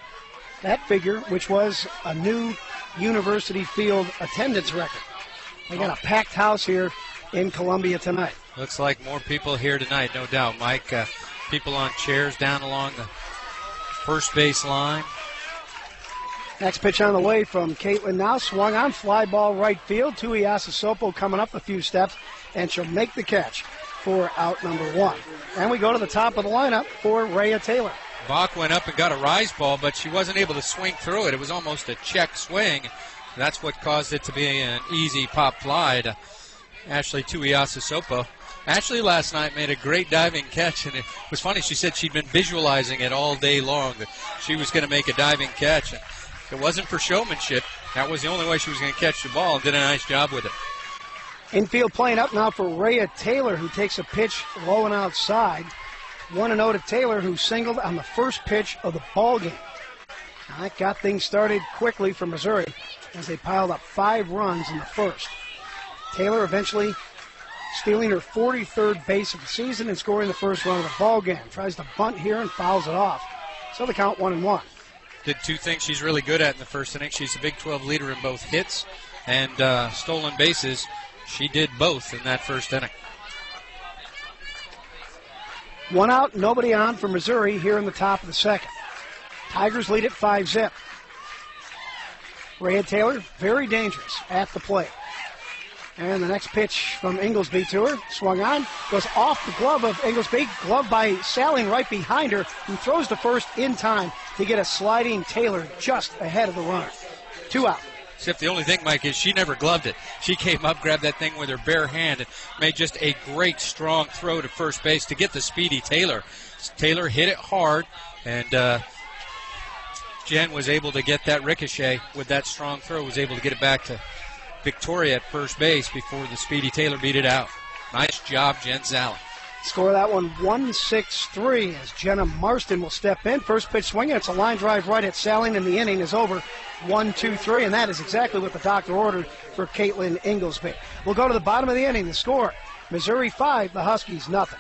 that figure, which was a new University Field attendance record. We got a packed house here in Columbia tonight. Looks like more people here tonight, no doubt, Mike. People on chairs down along the first base line. Next pitch on the way from Caitlin now. Swung on, fly ball right field. Tui Asasopo coming up a few steps, and she'll make the catch for out number 1. And we go to the top of the lineup for Rhea Taylor. Vach went up and got a rise ball, but she wasn't able to swing through it. It was almost a check swing. That's what caused it to be an easy pop fly to Ashley Tui Asasopo. Ashley last night made a great diving catch, and it was funny. She said she'd been visualizing it all day long, that she was going to make a diving catch. And if it wasn't for showmanship, That was the only way she was going to catch the ball, and did a nice job with it. Infield playing up now for Rhea Taylor, who takes a pitch low and outside. 1-0 to Taylor, who singled on the first pitch of the ball game. Now that got things started quickly for Missouri as they piled up 5 runs in the first. Taylor eventually stealing her 43rd base of the season and scoring the first run of the ball game. Tries to bunt here and fouls it off. So the count 1-1. Did 2 things she's really good at in the first inning. She's a Big 12 leader in both hits and stolen bases. She did both in that first inning. 1 out, nobody on for Missouri here in the top of the second. Tigers lead at 5-0. Rhea Taylor, very dangerous at the plate. And the next pitch from Inglesby to her, swung on, goes off the glove of Inglesby, gloved by Salling right behind her, who throws the first in time to get a sliding Taylor just ahead of the runner. 2 out. Except the only thing, Mike, is she never gloved it. She came up, grabbed that thing with her bare hand, and made just a great, strong throw to first base to get the speedy Taylor. Taylor hit it hard, and Jen was able to get that ricochet with that strong throw, was able to get it back to Victoria at first base before the speedy Taylor beat it out. Nice job, Jen Salling. Score that one 1-6-3 as Jenna Marston will step in. First pitch swinging. It's a line drive right at Salling, and the inning is over 1-2-3, and that is exactly what the doctor ordered for Caitlin Inglesby. We'll go to the bottom of the inning. The score, Missouri 5, the Huskies nothing.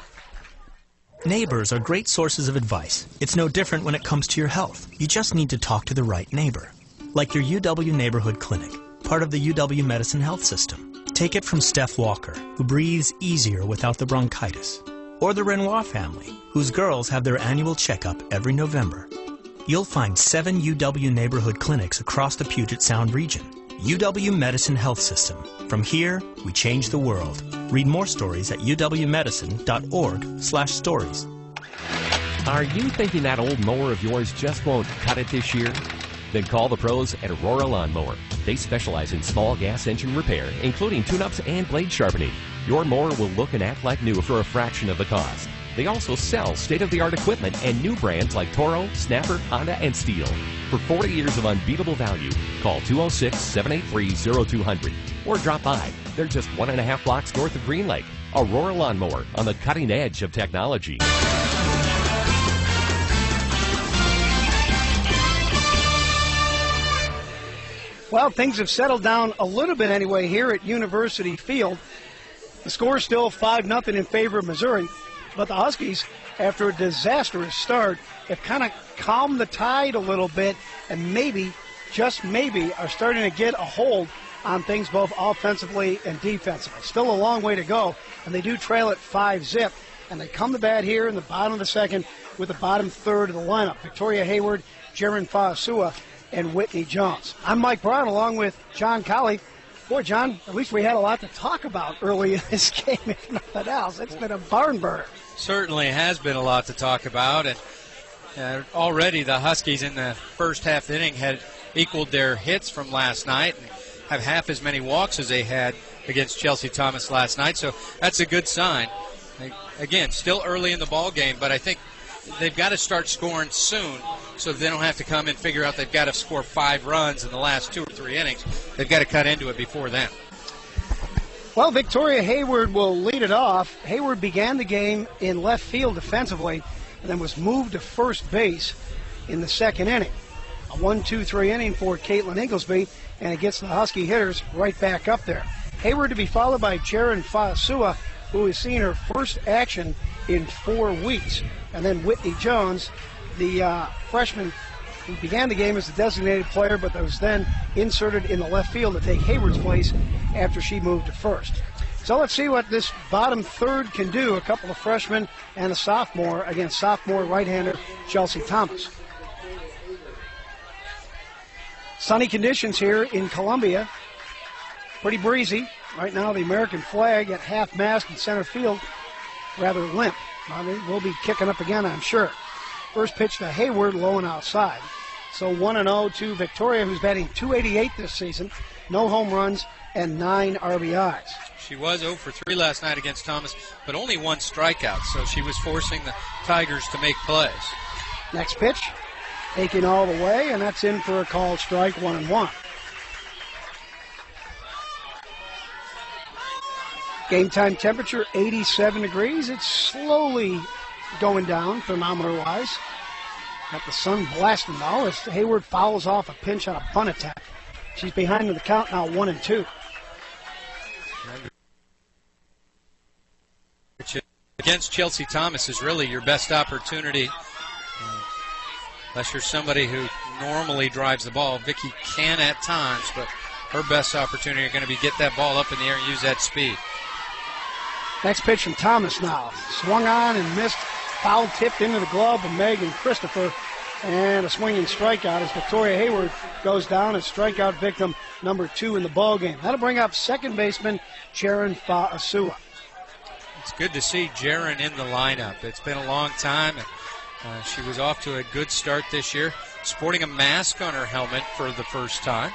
Neighbors are great sources of advice. It's no different when it comes to your health. You just need to talk to the right neighbor. Like your UW Neighborhood Clinic, part of the UW Medicine Health System. Take it from Steph Walker, who breathes easier without the bronchitis. Or the Renoir family, whose girls have their annual checkup every November. You'll find 7 UW neighborhood clinics across the Puget Sound region. UW Medicine Health System. From here, we change the world. Read more stories at uwmedicine.org/stories. Are you thinking that old mower of yours just won't cut it this year? Then call the pros at Aurora Lawnmower. They specialize in small gas engine repair, including tune-ups and blade sharpening. Your mower will look and act like new for a fraction of the cost. They also sell state-of-the-art equipment and new brands like Toro, Snapper, Honda, and Steel. For 40 years of unbeatable value, call 206-783-0200 or drop by. They're just 1.5 blocks north of Green Lake. Aurora Lawnmower, on the cutting edge of technology. Well, things have settled down a little bit anyway here at University Field. The score is still 5-0 in favor of Missouri, but the Huskies, after a disastrous start, have kind of calmed the tide a little bit and maybe, just maybe, are starting to get a hold on things both offensively and defensively. Still a long way to go, and they do trail at 5-0, and they come to bat here in the bottom of the second with the bottom third of the lineup. Victoria Hayward, Jaren Fa'asua, and Whitney Jones. I'm Mike Brown along with John Colley. Boy, John, at least we had a lot to talk about early in this game, if nothing else. It's been a barn burner. Certainly has been a lot to talk about. And already the Huskies in the first half inning had equaled their hits from last night and have half as many walks as they had against Chelsea Thomas last night. So that's a good sign. Again, still early in the ball game, but I think they've got to start scoring soon so they don't have to come and figure out they've got to score 5 runs in the last 2 or 3 innings. They've got to cut into it before then. Well, Victoria Hayward will lead it off. Hayward began the game in left field defensively and then was moved to first base in the second inning. A 1-2-3 inning for Caitlin Inglesby, and it gets the Husky hitters right back up there. Hayward to be followed by Jaren Fa'asua, who has seen her first action in 4 weeks. And then Whitney Jones, the freshman who began the game as a designated player, but that was then inserted in the left field to take Hayward's place after she moved to first. So let's see what this bottom third can do. A couple of freshmen and a sophomore against sophomore right-hander Chelsea Thomas. Sunny conditions here in Columbia. Pretty breezy. Right now the American flag at half-mast in center field, rather limp. We'll be kicking up again, I'm sure. First pitch to Hayward, low and outside. So 1-0 to Victoria, who's batting .288 this season. No home runs and 9 RBIs. She was 0 for 3 last night against Thomas, but only 1 strikeout, so she was forcing the Tigers to make plays. Next pitch, taken all the way, and that's in for a called strike, 1-1. Game time temperature 87 degrees. It's slowly going down thermometer-wise. Got the sun blasting now as Hayward fouls off a pinch on a bunt attack. She's behind in the count now, 1-2. Against Chelsea Thomas is really your best opportunity. Unless you're somebody who normally drives the ball. Vicky can at times, but her best opportunity are going to be get that ball up in the air and use that speed. Next pitch from Thomas now. Swung on and missed. Foul tipped into the glove of Megan Christopher. And a swinging strikeout as Victoria Hayward goes down as strikeout victim number 2 in the ballgame. That'll bring up second baseman Jaron Fa'asua. It's good to see Jaron in the lineup. It's been a long time, and she was off to a good start this year, sporting a mask on her helmet for the first time.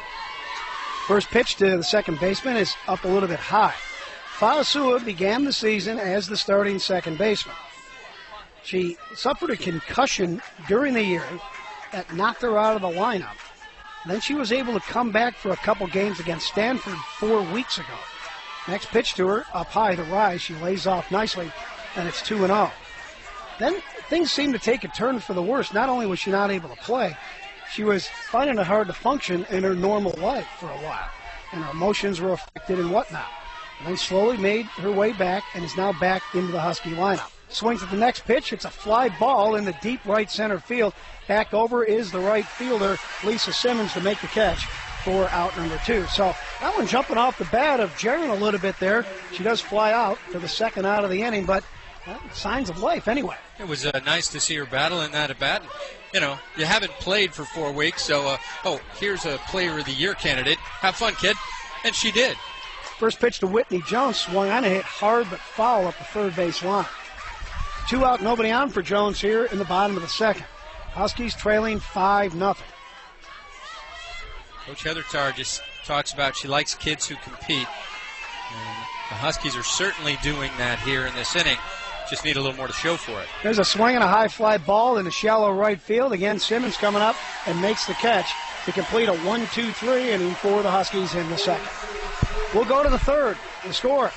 First pitch to the second baseman is up a little bit high. Fa'asua began the season as the starting second baseman. She suffered a concussion during the year that knocked her out of the lineup. Then she was able to come back for a couple games against Stanford 4 weeks ago. Next pitch to her, up high to rise. She lays off nicely, and it's 2-0. Then things seemed to take a turn for the worse. Not only was she not able to play, she was finding it hard to function in her normal life for a while, and her emotions were affected and whatnot. And then slowly made her way back and is now back into the Husky lineup. Swings at the next pitch. It's a fly ball in the deep right center field. Back over is the right fielder, Lisa Simmons, to make the catch for out number 2. So that one jumping off the bat of Jaron a little bit there. She does fly out for the second out of the inning, but signs of life anyway. It was nice to see her battle in that at bat. You know, you haven't played for 4 weeks, so, here's a Player of the Year candidate. Have fun, kid. And she did. First pitch to Whitney Jones. Swung on and hit hard but foul up the third base line. 2 out, nobody on for Jones here in the bottom of the second. Huskies trailing 5-0. Coach Heather Tarr just talks about she likes kids who compete. And the Huskies are certainly doing that here in this inning. Just need a little more to show for it. There's a swing and a high fly ball in the shallow right field. Again, Simmons coming up and makes the catch to complete a 1-2-3 inning for the Huskies in the second. We'll go to the third. The score: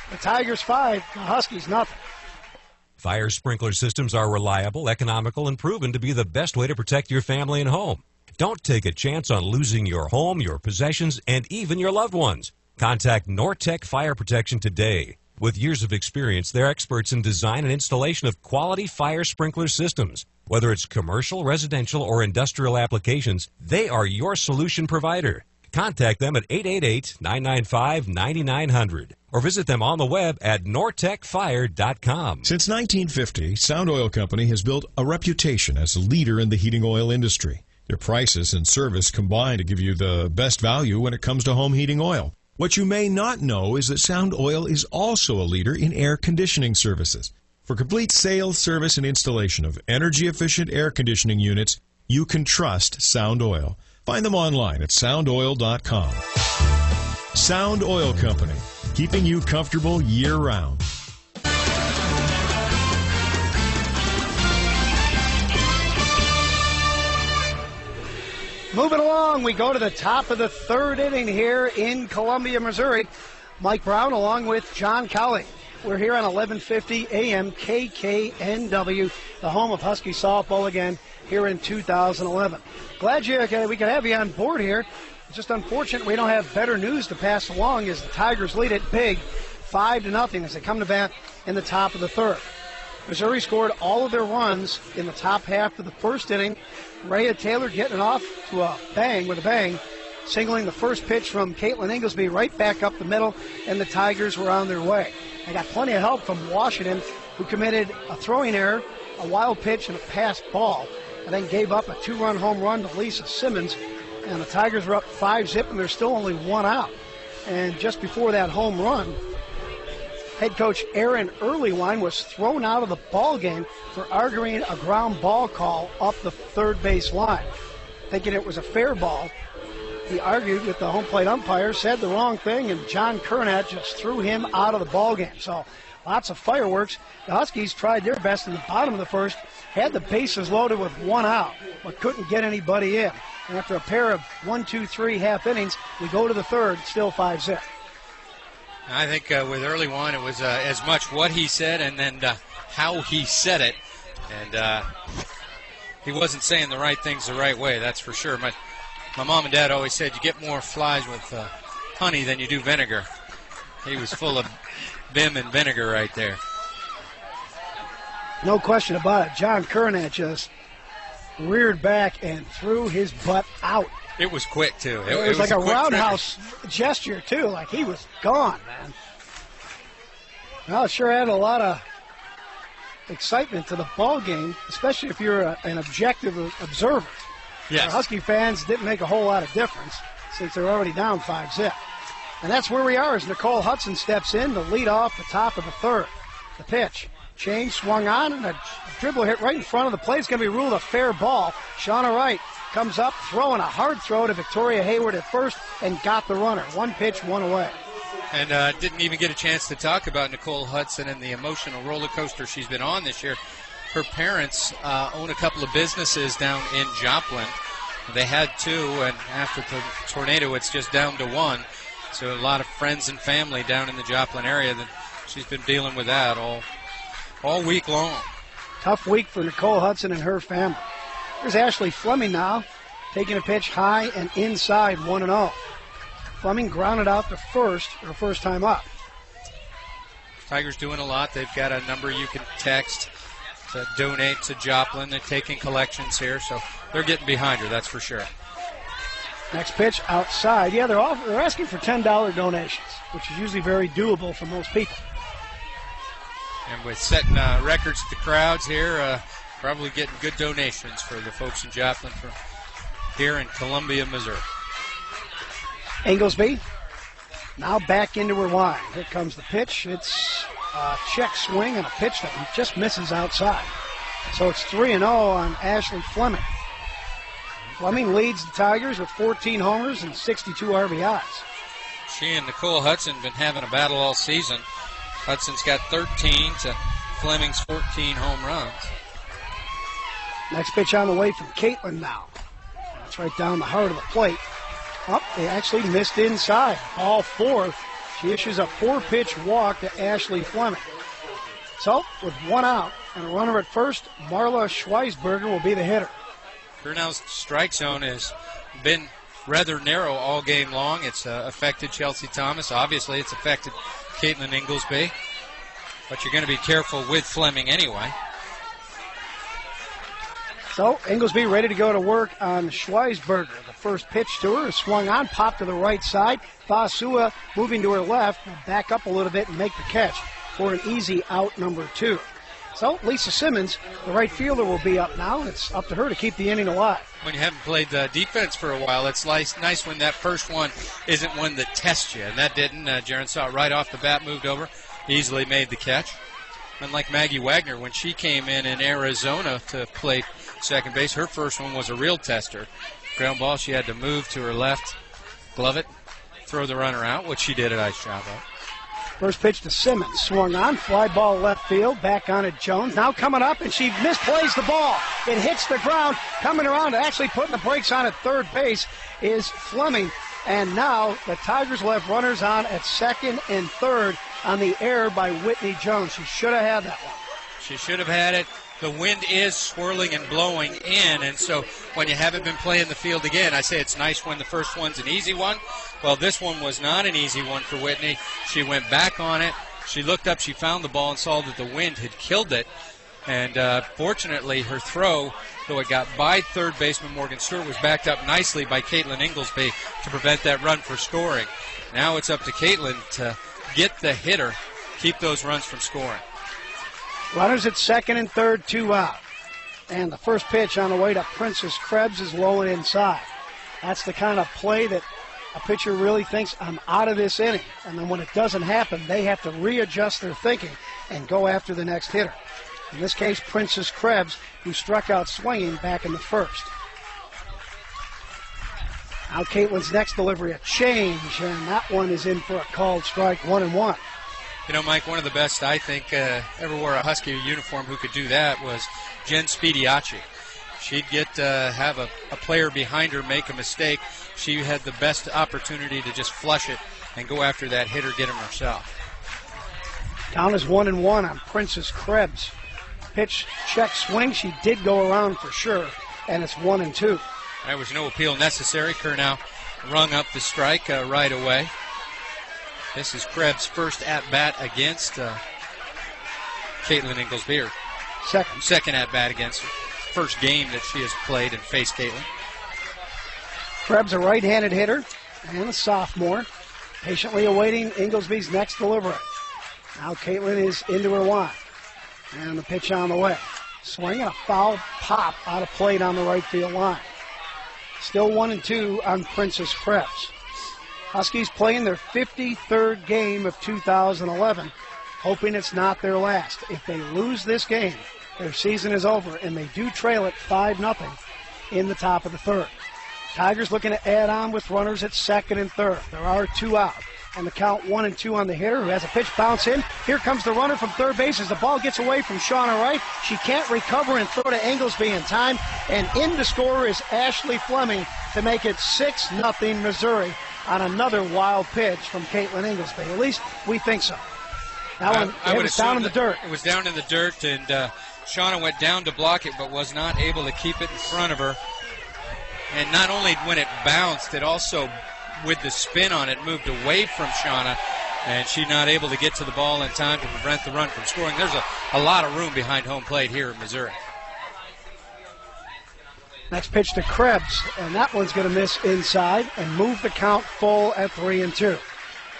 the Tigers 5, the Huskies nothing. Fire sprinkler systems are reliable, economical, and proven to be the best way to protect your family and home. Don't take a chance on losing your home, your possessions, and even your loved ones. Contact Nortec Fire Protection today. With years of experience, they're experts in design and installation of quality fire sprinkler systems. Whether it's commercial, residential, or industrial applications, they are your solution provider. Contact them at 888-995-9900 or visit them on the web at nortecfire.com. Since 1950, Sound Oil Company has built a reputation as a leader in the heating oil industry. Their prices and service combine to give you the best value when it comes to home heating oil. What you may not know is that Sound Oil is also a leader in air conditioning services. For complete sales, service, and installation of energy-efficient air conditioning units, you can trust Sound Oil. Find them online at soundoil.com. Sound Oil Company, keeping you comfortable year-round. Moving along, we go to the top of the third inning here in Columbia, Missouri. Mike Brown along with John Colley. We're here on 1150 AM KKNW, the home of Husky softball again here in 2011. Glad we could have you on board here. It's just unfortunate we don't have better news to pass along as the Tigers lead it big 5-0 as they come to bat in the top of the third. Missouri scored all of their runs in the top half of the first inning. Rhea Taylor getting it off to a bang, singling the first pitch from Caitlin Inglesby right back up the middle, and the Tigers were on their way. They got plenty of help from Washington, who committed a throwing error, a wild pitch, and a passed ball, and then gave up a 2-run home run to Lisa Simmons, and the Tigers were up 5-0, and there's still only 1 out. And just before that home run, head coach Aaron Earlywine was thrown out of the ball game for arguing a ground ball call up the third base line. Thinking it was a fair ball, he argued with the home plate umpire, said the wrong thing, and John Kernat just threw him out of the ball game. So lots of fireworks. The Huskies tried their best in the bottom of the first, had the bases loaded with 1 out, but couldn't get anybody in. And after a pair of 1, 2, 3 half innings, we go to the third, still 5-0. I think with early one, it was as much what he said and then how he said it. And he wasn't saying the right things the right way, that's for sure. My mom and dad always said you get more flies with honey than you do vinegar. He was full of vim and vinegar right there. No question about it. John Kernat just reared back and threw his butt out. It was quick, too. It was like a roundhouse gesture, too, like he was gone, man. Well, it sure added a lot of excitement to the ball game, especially if you're an objective observer. Yes. The Husky fans didn't make a whole lot of difference since they're already down 5-0. And that's where we are as Nicole Hudson steps in to lead off the top of the third. The pitch. Change swung on, and a dribble hit right in front of the plate. It's going to be ruled a fair ball. Shauna Wright comes up, throwing a hard throw to Victoria Hayward at first, and got the runner. One pitch, one away. And didn't even get a chance to talk about Nicole Hudson and the emotional roller coaster she's been on this year. Her parents own a couple of businesses down in Joplin. They had two, and after the tornado, it's just down to one. So a lot of friends and family down in the Joplin area. That she's been dealing with that all week long. Tough week for Nicole Hudson and her family. Here's Ashley Fleming now, taking a pitch high and inside, 1-0. Fleming grounded out to first, her first time up. Tigers doing a lot. They've got a number you can text to donate to Joplin. They're taking collections here, so they're getting behind her, that's for sure. Next pitch outside. Yeah, they're asking for $10 donations, which is usually very doable for most people. And with setting records to the crowds here, probably getting good donations for the folks in Joplin from here in Columbia, Missouri. Inglesby now back into her line. Here comes the pitch. It's a check swing and a pitch that just misses outside. So it's 3-0 on Ashley Fleming. Fleming leads the Tigers with 14 homers and 62 RBIs. She and Nicole Hudson been having a battle all season. Hudson's got 13 to Fleming's 14 home runs. Next pitch on the way from Caitlin now. That's right down the heart of the plate. Oh, they actually missed inside. Ball fourth. She issues a 4-pitch walk to Ashley Fleming. So, with one out and a runner at first, Marla Schweisberger will be the hitter. Kernow's strike zone has been rather narrow all game long. It's affected Chelsea Thomas. Obviously, it's affected Caitlin Inglesby. But you're going to be careful with Fleming anyway. So, Inglesby ready to go to work on Schweisberger. The first pitch to her is swung on, popped to the right side. Fasua moving to her left, will back up a little bit and make the catch for an easy out number 2. So, Lisa Simmons, the right fielder, will be up now. It's up to her to keep the inning alive. When you haven't played defense for a while, it's nice when that first one isn't one that tests you. And that didn't. Jaron saw it right off the bat, moved over, easily made the catch. Unlike Maggie Wagner, when she came in Arizona to play second base, her first one was a real tester. Ground ball, she had to move to her left, glove it, throw the runner out, which she did a nice job of. First pitch to Simmons, swung on, fly ball left field, back on it Jones. Now coming up, and she misplays the ball. It hits the ground, coming around, actually putting the brakes on at third base is Fleming. And now the Tigers will have runners on at second and third on the error by Whitney Jones. She should have had that one. She should have had it. The wind is swirling and blowing in, and so when you haven't been playing the field again, I say it's nice when the first one's an easy one. Well, this one was not an easy one for Whitney. She went back on it. She looked up, she found the ball and saw that the wind had killed it. And fortunately, her throw, though it got by third baseman Morgan Stewart, was backed up nicely by Caitlin Inglesby to prevent that run for scoring. Now it's up to Caitlin to get the hitter, keep those runs from scoring. Runners at second and third, 2 out. And the first pitch on the way to Princess Krebs is low and inside. That's the kind of play that a pitcher really thinks, I'm out of this inning. And then when it doesn't happen, they have to readjust their thinking and go after the next hitter. In this case, Princess Krebs, who struck out swinging back in the first. Now Caitlin's next delivery, a change, and that one is in for a called strike, 1-1. You know, Mike, one of the best, I think, ever wore a Husky uniform who could do that was Jen Spediacci. she'd get have a player behind her make a mistake. She had the best opportunity to just flush it and go after that hitter, get him herself. Count is 1-1 on Princess Krebs. Pitch, check, swing. She did go around for sure, and it's 1-2. There was no appeal necessary. Curnow rung up the strike right away. This is Krebs' first at-bat against Caitlin Inglesby, or second at-bat against her. First game that she has played and faced Caitlin. Krebs, a right-handed hitter and a sophomore, patiently awaiting Inglesby's next delivery. Now Caitlin is into her line. And the pitch on the way. Swing and a foul pop out of plate on the right field line. Still 1-2 on Princess Krebs. Huskies playing their 53rd game of 2011, hoping it's not their last. If they lose this game, their season is over, and they do trail it 5-0 in the top of the third. Tigers looking to add on with runners at second and third. There are 2 out. And the count 1-2 on the hitter, who has a pitch bounce in. Here comes the runner from third base as the ball gets away from Shauna Wright. She can't recover and throw to Inglesby in time. And in to score is Ashley Fleming to make it 6-0 Missouri on another wild pitch from Caitlin Inglesby. At least we think so. That one, it was down in the dirt. It was down in the dirt, and Shauna went down to block it, but was not able to keep it in front of her. And not only when it bounced, it also, with the spin on it, moved away from Shauna, and she's not able to get to the ball in time to prevent the run from scoring. There's a lot of room behind home plate here in Missouri. Next pitch to Krebs, and that one's going to miss inside and move the count full at 3-2.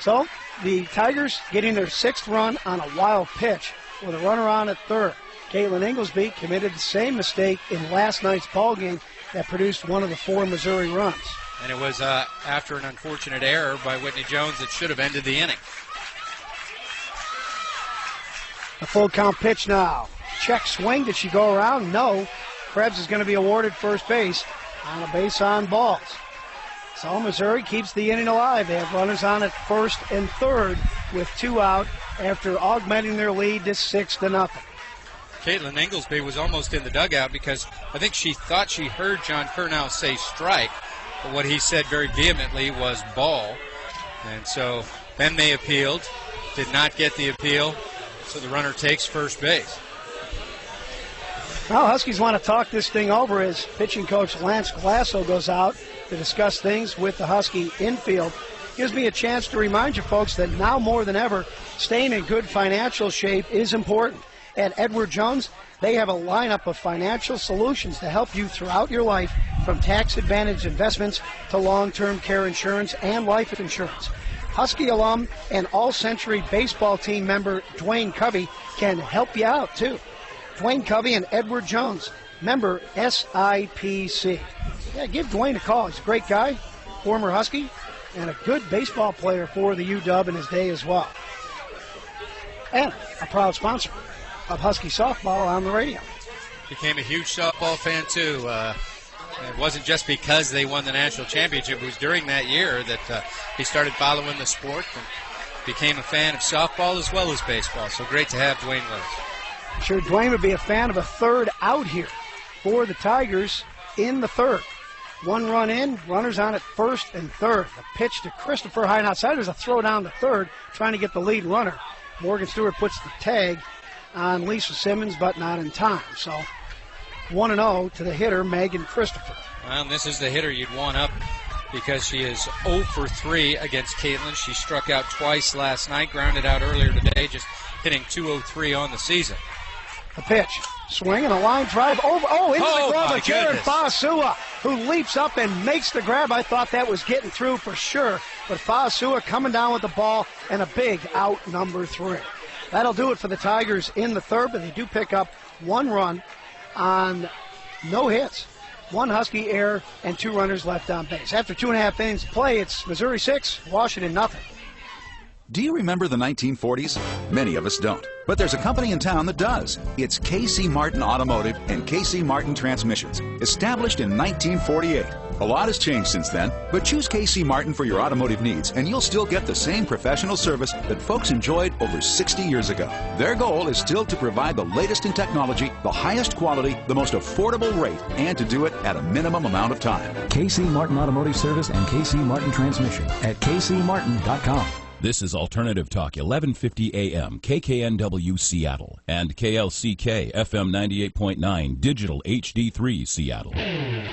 So the Tigers getting their 6th run on a wild pitch with a runner on at third. Caitlin Inglesby committed the same mistake in last night's ball game that produced one of the 4 Missouri runs. And it was after an unfortunate error by Whitney Jones that should have ended the inning. A full count pitch now. Check swing. Did she go around? No. Krebs is going to be awarded first base on a base on balls. So Missouri keeps the inning alive. They have runners on at first and third with 2 out after augmenting their lead to 6-0. Caitlin Inglesby was almost in the dugout because I think she thought she heard John Curnow say strike. But what he said very vehemently was ball. And so then they appealed, did not get the appeal, so the runner takes first base. Now Huskies want to talk this thing over as pitching coach Lance Glasso goes out to discuss things with the Husky infield. Gives me a chance to remind you folks that now more than ever, staying in good financial shape is important. At Edward Jones, they have a lineup of financial solutions to help you throughout your life, from tax-advantaged investments to long-term care insurance and life insurance. Husky alum and All-Century baseball team member Dwayne Covey can help you out, too. Dwayne Covey and Edward Jones, member SIPC. Yeah, give Dwayne a call. He's a great guy, former Husky, and a good baseball player for the UW in his day as well. And a proud sponsor of Husky softball on the radio. Became a huge softball fan, too. It wasn't just because they won the national championship. It was during that year that he started following the sport and became a fan of softball as well as baseball. So great to have Dwayne with us. I'm sure Dwayne would be a fan of a third out here for the Tigers in the third. 1 run in, runners on at first and third. The pitch to Christopher Hine outside. There's a throw down to third, trying to get the lead runner. Morgan Stewart puts the tag on Lisa Simmons, but not in time. So 1-0 to the hitter, Megan Christopher. Well, this is the hitter you'd want up because she is 0 for 3 against Caitlin. She struck out twice last night, grounded out earlier today, just hitting .203 on the season. The pitch, swing and a line drive over, into the glove of Jared Faasua, who leaps up and makes the grab. I thought that was getting through for sure, but Faasua coming down with the ball and a big out, number 3. That'll do it for the Tigers in the third, but they do pick up 1 run on no hits, 1 Husky error, and 2 runners left on base. After 2.5 innings of play, it's Missouri 6, Washington nothing. Do you remember the 1940s? Many of us don't. But there's a company in town that does. It's KC Martin Automotive and KC Martin Transmissions, established in 1948. A lot has changed since then, but choose KC Martin for your automotive needs and you'll still get the same professional service that folks enjoyed over 60 years ago. Their goal is still to provide the latest in technology, the highest quality, the most affordable rate, and to do it at a minimum amount of time. KC Martin Automotive Service and KC Martin Transmission at kcmartin.com. This is Alternative Talk, 1150 AM, KKNW Seattle, and KLCK FM 98.9, Digital HD3 Seattle.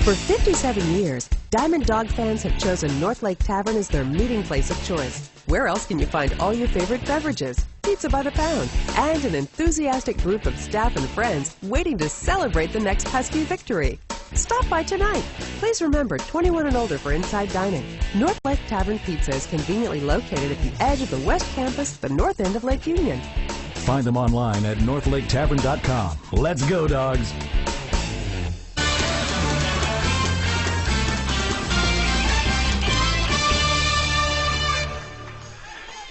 For 57 years, Diamond Dog fans have chosen North Lake Tavern as their meeting place of choice. Where else can you find all your favorite beverages, pizza by the pound, and an enthusiastic group of staff and friends waiting to celebrate the next Husky victory? Stop by tonight. Please remember, 21 and older for inside dining. North Lake Tavern Pizza is conveniently located at the edge of the West Campus, the north end of Lake Union. Find them online at northlaketavern.com. Let's go, dogs.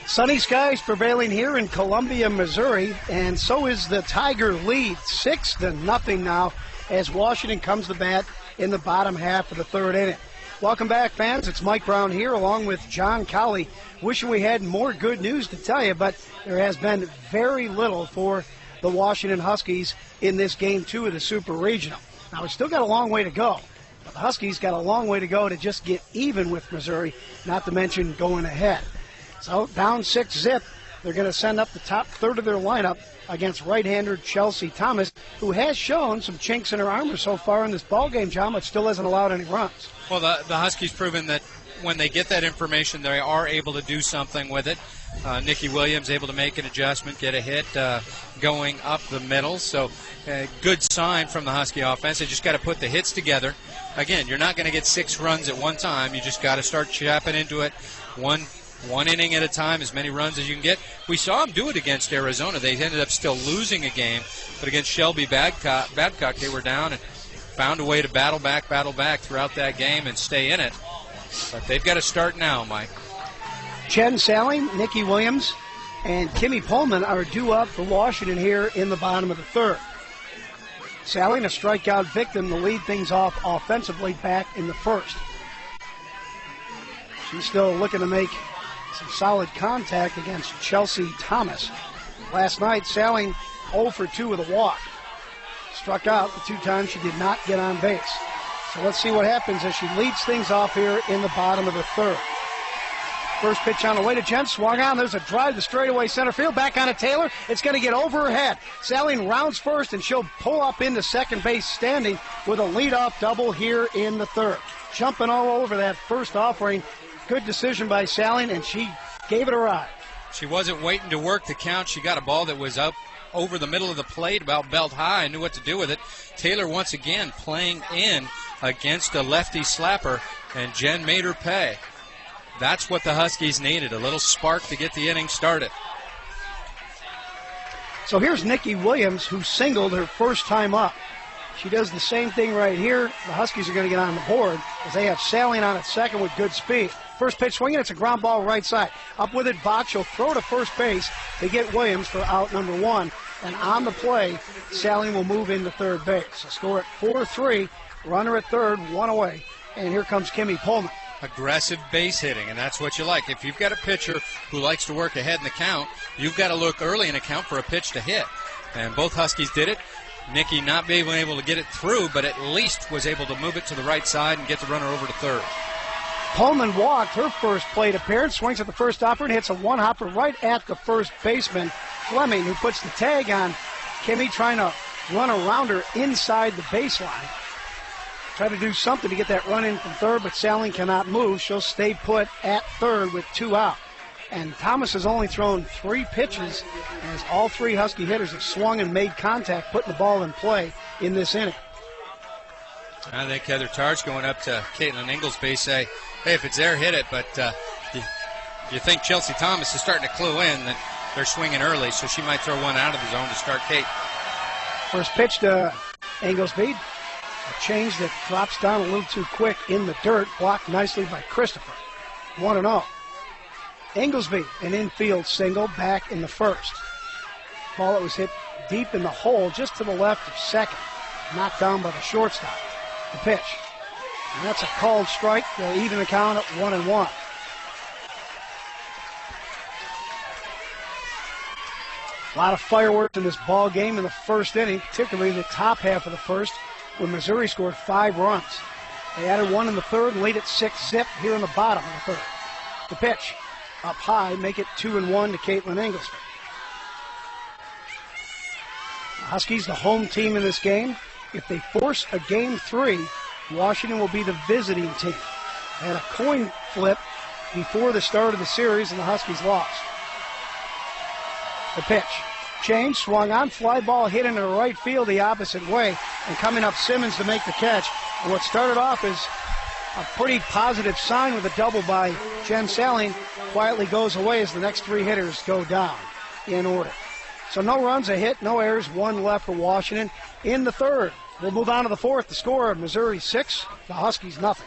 Sunny skies prevailing here in Columbia, Missouri, and so is the Tiger lead, 6-0 now, as Washington comes to bat in the bottom half of the third inning. Welcome back, fans. It's Mike Brown here along with John Colley. Wishing we had more good news to tell you, but there has been very little for the Washington Huskies in this Game 2 of the Super Regional. Now, we've still got a long way to go, but the Huskies got a long way to go to just get even with Missouri, not to mention going ahead. So down 6-0, they're going to send up the top third of their lineup against right-hander Chelsea Thomas, who has shown some chinks in her armor so far in this ballgame, John, but still hasn't allowed any runs. Well, the Huskies proven that when they get that information, they are able to do something with it. Nikki Williams able to make an adjustment, get a hit going up the middle. So a good sign from the Husky offense. They just got to put the hits together. Again, you're not going to get 6 runs at one time. You just got to start chapping into it one inning at a time, as many runs as you can get. We saw them do it against Arizona. They ended up still losing a game, but against Shelby Babcock, they were down and found a way to battle back throughout that game and stay in it. But they've got to start now, Mike. Jen Saling, Nikki Williams, and Kimmy Pullman are due up for Washington here in the bottom of the third. Saling, a strikeout victim, to lead things off offensively back in the first. She's still looking to make some solid contact against Chelsea Thomas. Last night, Saling 0 for 2 with a walk. Struck out the 2 times she did not get on base. So let's see what happens as she leads things off here in the bottom of the third. First pitch on the way to Jen, swung on. There's a drive to straightaway center field. Back on to Taylor. It's going to get over her head. Saling rounds first, and she'll pull up into second base standing with a leadoff double here in the third. Jumping all over that first offering. Good decision by Saling, and she gave it a ride. She wasn't waiting to work the count. She got a ball that was up over the middle of the plate, about belt high, and knew what to do with it. Taylor once again playing in against a lefty slapper, and Jen made her pay. That's what the Huskies needed, a little spark to get the inning started. So here's Nikki Williams, who singled her first time up. She does the same thing right here. The Huskies are going to get on the board as they have Saling on at second with good speed. First pitch swinging, it's a ground ball right side. Up with it, Bach. She'll throw to first base to get Williams for out number 1. And on the play, Saling will move into third base. So score at 4-3, runner at third, 1 away. And here comes Kimmy Pullman. Aggressive base hitting, and that's what you like. If you've got a pitcher who likes to work ahead in the count, you've got to look early in the count for a pitch to hit. And both Huskies did it. Nikki not being able to get it through, but at least was able to move it to the right side and get the runner over to third. Pullman walked her first plate appearance, swings at the first hopper and hits a one-hopper right at the first baseman, Fleming, who puts the tag on Kimmy, trying to run around her inside the baseline. Try to do something to get that run in from third, but Saling cannot move. She'll stay put at third with 2 out. And Thomas has only thrown 3 pitches, as all 3 Husky hitters have swung and made contact, putting the ball in play in this inning. I think Heather Targe going up to Caitlin Inglesby, say, hey, if it's there, hit it. But you think Chelsea Thomas is starting to clue in that they're swinging early, so she might throw one out of the zone to start Kate. First pitch to Inglesby. A change that drops down a little too quick in the dirt, blocked nicely by Christopher. 1-0. Inglesby, an infield single back in the first. Ball that was hit deep in the hole just to the left of second. Knocked down by the shortstop. The pitch. And that's a called strike. They'll even the count at 1-1. A lot of fireworks in this ball game in the first inning, particularly the top half of the first, when Missouri scored 5 runs. They added 1 in the third and lead at 6-zip here in the bottom of the third. The pitch. Up high, make it 2-1 to Caitlin Inglesby. The Huskies, the home team in this game. If they force a game 3, Washington will be the visiting team. They had a coin flip before the start of the series, and the Huskies lost. The pitch. Change, swung on, fly ball hit into the right field the opposite way, and coming up Simmons to make the catch. And what started off as a pretty positive sign with a double by Jen Saling quietly goes away as the next 3 hitters go down in order. So no runs, a hit, no errors, 1 left for Washington in the third. We'll move on to the fourth. The score of Missouri 6, the Huskies nothing.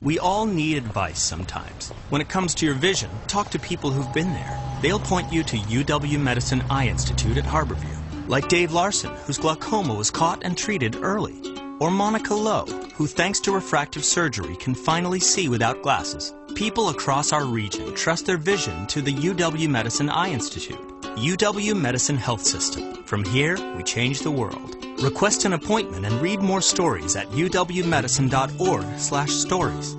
We all need advice sometimes. When it comes to your vision, talk to people who've been there. They'll point you to UW Medicine Eye Institute at Harborview, like Dave Larson, whose glaucoma was caught and treated early, or Monica Lowe, who thanks to refractive surgery can finally see without glasses. People across our region trust their vision to the UW Medicine Eye Institute. UW Medicine Health System. From here, we change the world. Request an appointment and read more stories at uwmedicine.org/stories.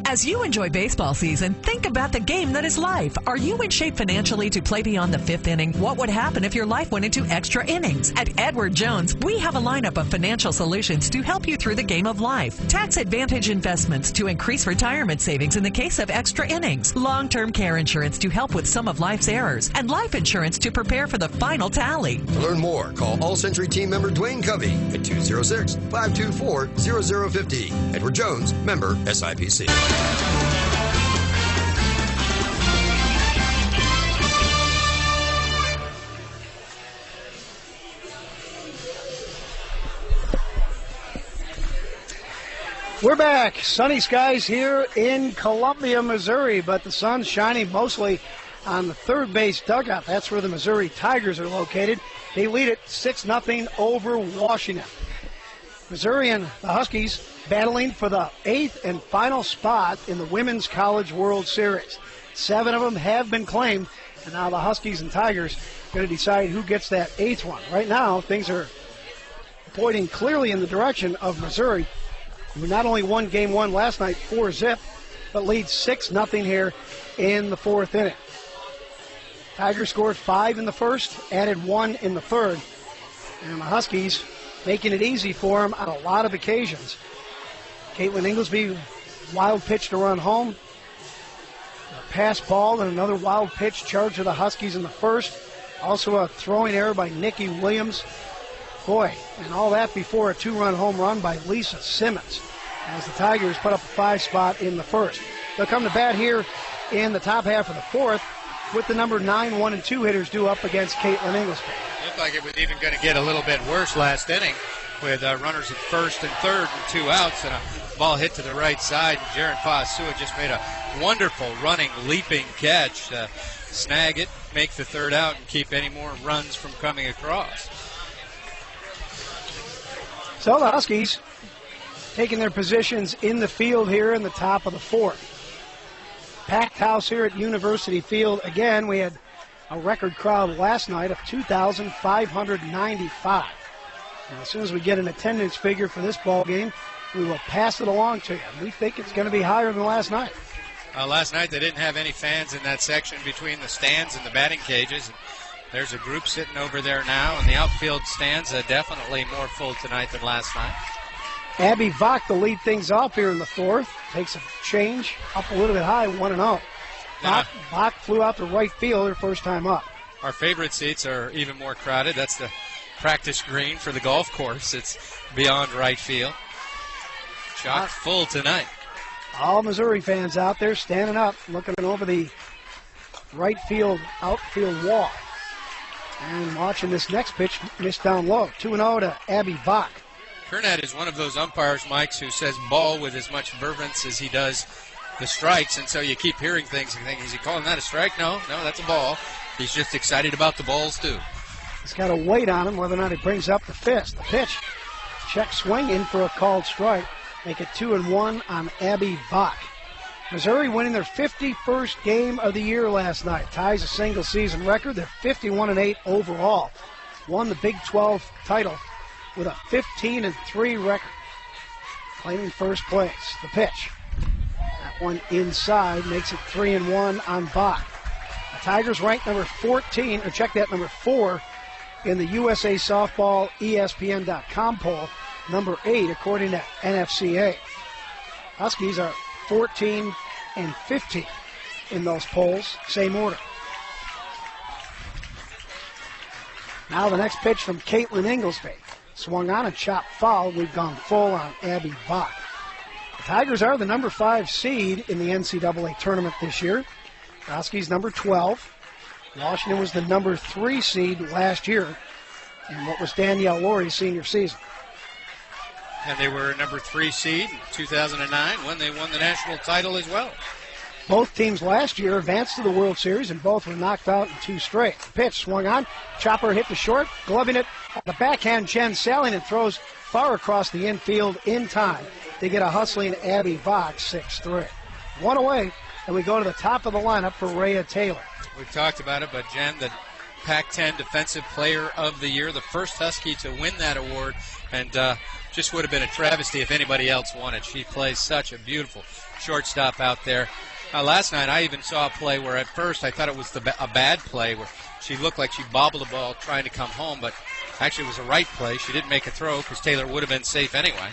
As you enjoy baseball season, think about the game that is life. Are you in shape financially to play beyond the 5th inning? What would happen if your life went into extra innings? At Edward Jones, we have a lineup of financial solutions to help you through the game of life. Tax advantage investments to increase retirement savings in the case of extra innings. Long-term care insurance to help with some of life's errors. And life insurance to prepare for the final tally. To learn more, call All Century team member Dwayne Covey at 206-524-0050. Edward Jones, member SIPC. We're back. Sunny skies here in Columbia, Missouri, but the sun's shining mostly on the third base dugout. That's where the Missouri Tigers are located. They lead it 6-0 over Washington. Missouri and the Huskies battling for the 8th and final spot in the Women's College World Series. 7 of them have been claimed, and now the Huskies and Tigers are going to decide who gets that 8th one. Right now, things are pointing clearly in the direction of Missouri, who not only won Game 1 last night 4-zip, but leads 6-0 here in the 4th inning. Tigers scored 5 in the first, added 1 in the third, and the Huskies making it easy for them on a lot of occasions. Caitlin Inglesby, wild pitch to run home. A pass ball and another wild pitch charge of the Huskies in the first. Also a throwing error by Nikki Williams. Boy, and all that before a 2-run home run by Lisa Simmons as the Tigers put up a 5 spot in the first. They'll come to bat here in the top half of the fourth with the number 9, 1, and 2 hitters due up against Caitlin Inglesby. Looked like it was even going to get a little bit worse last inning with runners at first and third and 2 outs and a ball hit to the right side. And Jaren Pasua just made a wonderful running, leaping catch. Snag it, make the third out, and keep any more runs from coming across. So the Huskies taking their positions in the field here in the top of the fourth. Packed house here at University Field. Again, we had a record crowd last night of 2,595. Now, as soon as we get an attendance figure for this ball game, we will pass it along to you. We think it's going to be higher than last night. Last night they didn't have any fans in that section between the stands and the batting cages. And there's a group sitting over there now, and the outfield stands are definitely more full tonight than last night. Abby Vach to lead things off here in the fourth. Takes a change up a little bit high, 1-0. Vach flew out to right field her first time up. Our favorite seats are even more crowded. That's the practice green for the golf course. It's beyond right field. Chock full tonight. All Missouri fans out there standing up, looking over the right field, outfield wall. And watching this next pitch miss down low. 2-0 to Abby Vach. Kernat is one of those umpires, Mike, who says ball with as much fervence as he does the strikes, and so you keep hearing things and thinking, is he calling that a strike? No, that's a ball. He's just excited about the balls, too. He's got a weight on him whether or not he brings up the fist. The pitch, check swing in for a called strike. Make it 2-1 on Abby Bach. Missouri winning their 51st game of the year last night. Ties a single-season record. They're 51-8 overall. Won the Big 12 title with a 15-3 record. Claiming first place. The pitch. That one inside makes it 3-1 on Bach. The Tigers ranked number 14, or check that, number 4 in the USA Softball ESPN.com poll. Number 8 according to NFCA. Huskies are 14 and 15 in those polls, same order. Now the next pitch from Caitlin Inglesby. Swung on and chopped foul. We've gone full on Abby Bach. The Tigers are the number 5 seed in the NCAA tournament this year. The Huskies number 12. Washington was the number 3 seed last year in what was Danielle Laurie's senior season. And they were number 3 seed in 2009 when they won the national title as well. Both teams last year advanced to the World Series, and both were knocked out in 2 straight. The pitch swung on. Chopper hit the short, gloving it. The backhand, Jen Salinan throws far across the infield in time to get a hustling Abby Bach 6-3. One away, and we go to the top of the lineup for Rhea Taylor. We've talked about it, but Jen, the Pac-10 Defensive Player of the Year, the first Husky to win that award, and just would have been a travesty if anybody else won it. She plays such a beautiful shortstop out there. Last night I even saw a play where at first I thought it was a bad play where she looked like she bobbled the ball trying to come home, but actually it was a right play. She didn't make a throw because Taylor would have been safe anyway.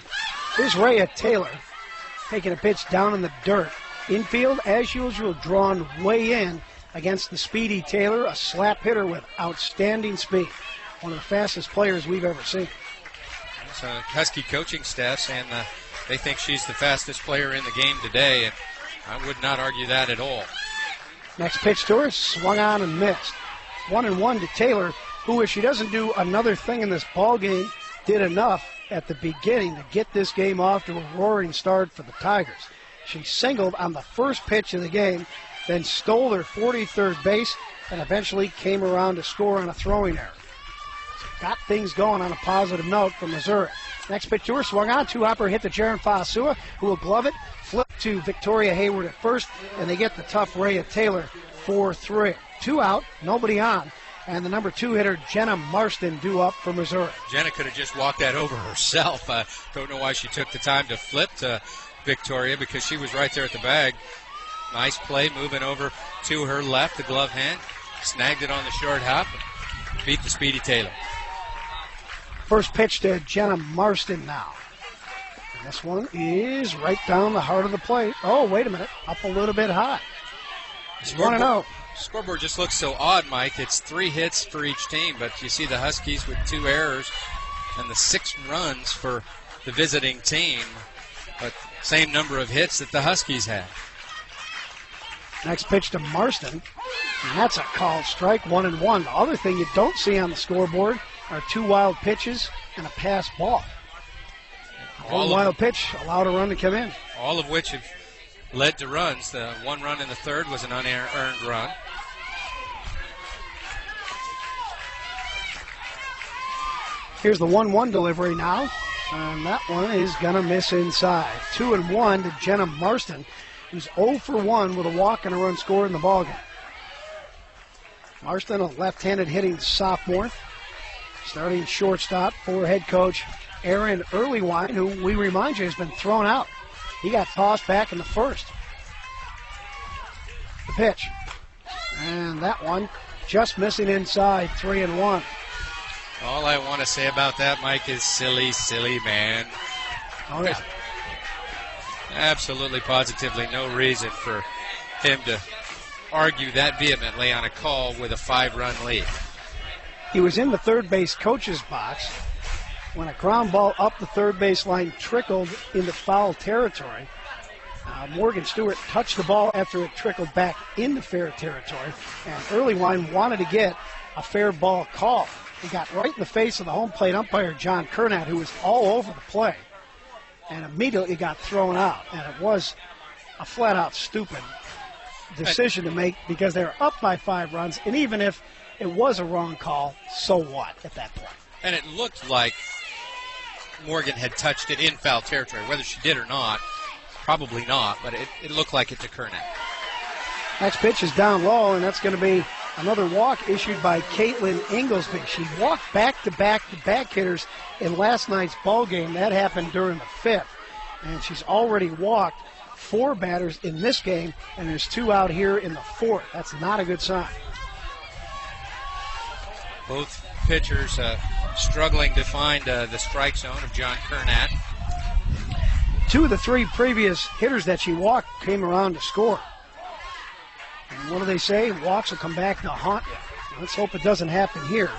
Here's Rhea Taylor taking a pitch down in the dirt. Infield, as usual, drawn way in against the speedy Taylor, a slap hitter with outstanding speed. One of the fastest players we've ever seen. So Husky coaching staff saying they think she's the fastest player in the game today, and I would not argue that at all. Next pitch to her, swung on and missed. 1-1 to Taylor, who, if she doesn't do another thing in this ball game, did enough at the beginning to get this game off to a roaring start for the Tigers. She singled on the first pitch of the game, then stole her 43rd base, and eventually came around to score on a throwing error. So got things going on a positive note for Missouri. Next pitch to her, swung on, 2-hopper hit to Jaren Fasua, who will glove it, flip to Victoria Hayward at first, and they get the tough Rhea Taylor 4-3. 2 out, nobody on, and the number 2 hitter, Jenna Marston, due up for Missouri. Jenna could have just walked that over herself. Don't know why she took the time to flip to Victoria, because she was right there at the bag. Nice play, moving over to her left, the glove hand, snagged it on the short hop, beat the speedy Taylor. First pitch to Jenna Marston now. And this one is right down the heart of the plate. Oh, wait a minute, up a little bit high. 1-0. Scoreboard just looks so odd, Mike. It's 3 hits for each team, but you see the Huskies with 2 errors and the 6 runs for the visiting team, but same number of hits that the Huskies had. Next pitch to Marston, and that's a called strike, 1-1. The other thing you don't see on the scoreboard are 2 wild pitches and a pass ball. One wild pitch allowed a run to come in. All of which have led to runs. The 1 run in the third was an unearned run. Here's the 1-1 delivery now, and that one is going to miss inside. 2-1 to Jenna Marston, who's 0 for 1 with a walk and a run scored in the ballgame. Marston, a left-handed hitting sophomore, starting shortstop for head coach Aaron Earlywine, who we remind you has been thrown out. He got tossed back in the first. The pitch, and that one just missing inside, 3-1. All I want to say about that, Mike, is silly, silly man. Oh, yeah. Absolutely, positively no reason for him to argue that vehemently on a call with a 5-run lead. He was in the third base coach's box when a ground ball up the third base line trickled into foul territory. Morgan Stewart touched the ball after it trickled back into fair territory, and Earlywine wanted to get a fair ball call. He got right in the face of the home plate umpire, John Kernat, who was all over the play, and immediately got thrown out. And it was a flat-out stupid decision to make because they're up by 5 runs, and even if it was a wrong call, so what at that point? And it looked like Morgan had touched it in foul territory. Whether she did or not, probably not, but it looked like it to Kernat. Next pitch is down low, and that's going to be another walk issued by Caitlin Inglesby. She walked back-to-back hitters in last night's ball game. That happened during the 5th, and she's already walked 4 batters in this game, and there's 2 out here in the 4th. That's not a good sign. Both pitchers struggling to find the strike zone of John Kernat. 2 of the 3 previous hitters that she walked came around to score. And what do they say? Walks will come back to haunt you. Let's hope it doesn't happen here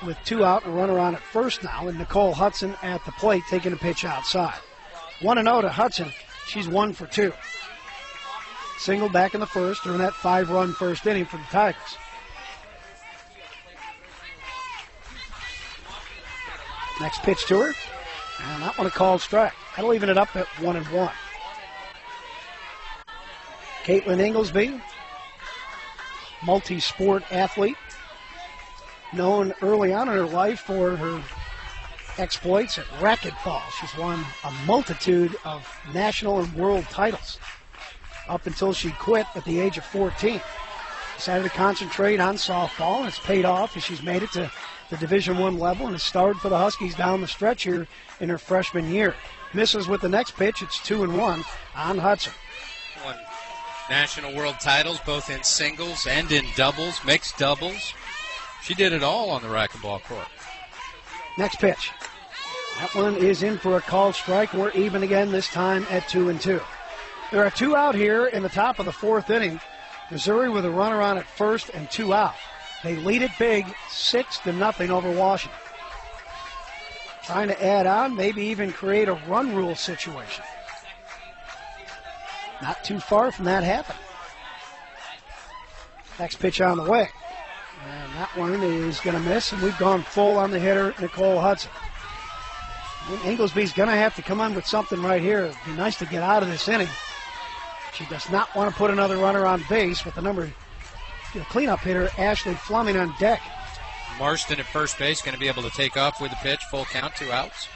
with 2 out and a runner on at first now, and Nicole Hudson at the plate taking a pitch outside. 1-0 to Hudson. She's 1 for 2. Single back in the first during that 5-run first inning for the Tigers. Next pitch to her, and that one a called strike. That'll even it up at 1-1. Caitlin Inglesby, multi-sport athlete, known early on in her life for her exploits at racquetball. She's won a multitude of national and world titles up until she quit at the age of 14. Decided to concentrate on softball, and it's paid off as she's made it to the Division I level and has starred for the Huskies down the stretch here in her freshman year. Misses with the next pitch. It's 2-1 on Hudson. Won national world titles both in singles and in doubles, mixed doubles. She did it all on the racquetball court. Next pitch. That one is in for a called strike. We're even again this time at 2-2. There are 2 out here in the top of the 4th inning. Missouri with a runner on at first and 2 out. They lead it big, 6-0 over Washington. Trying to add on, maybe even create a run rule situation. Not too far from that happening. Next pitch on the way. And that one is going to miss, and we've gone full on the hitter, Nicole Hudson. Inglesby's going to have to come in with something right here. It'd be nice to get out of this inning. She does not want to put another runner on base with the cleanup hitter, Ashley Fleming, on deck. Marston at first base, going to be able to take off with the pitch. Full count, 2 outs.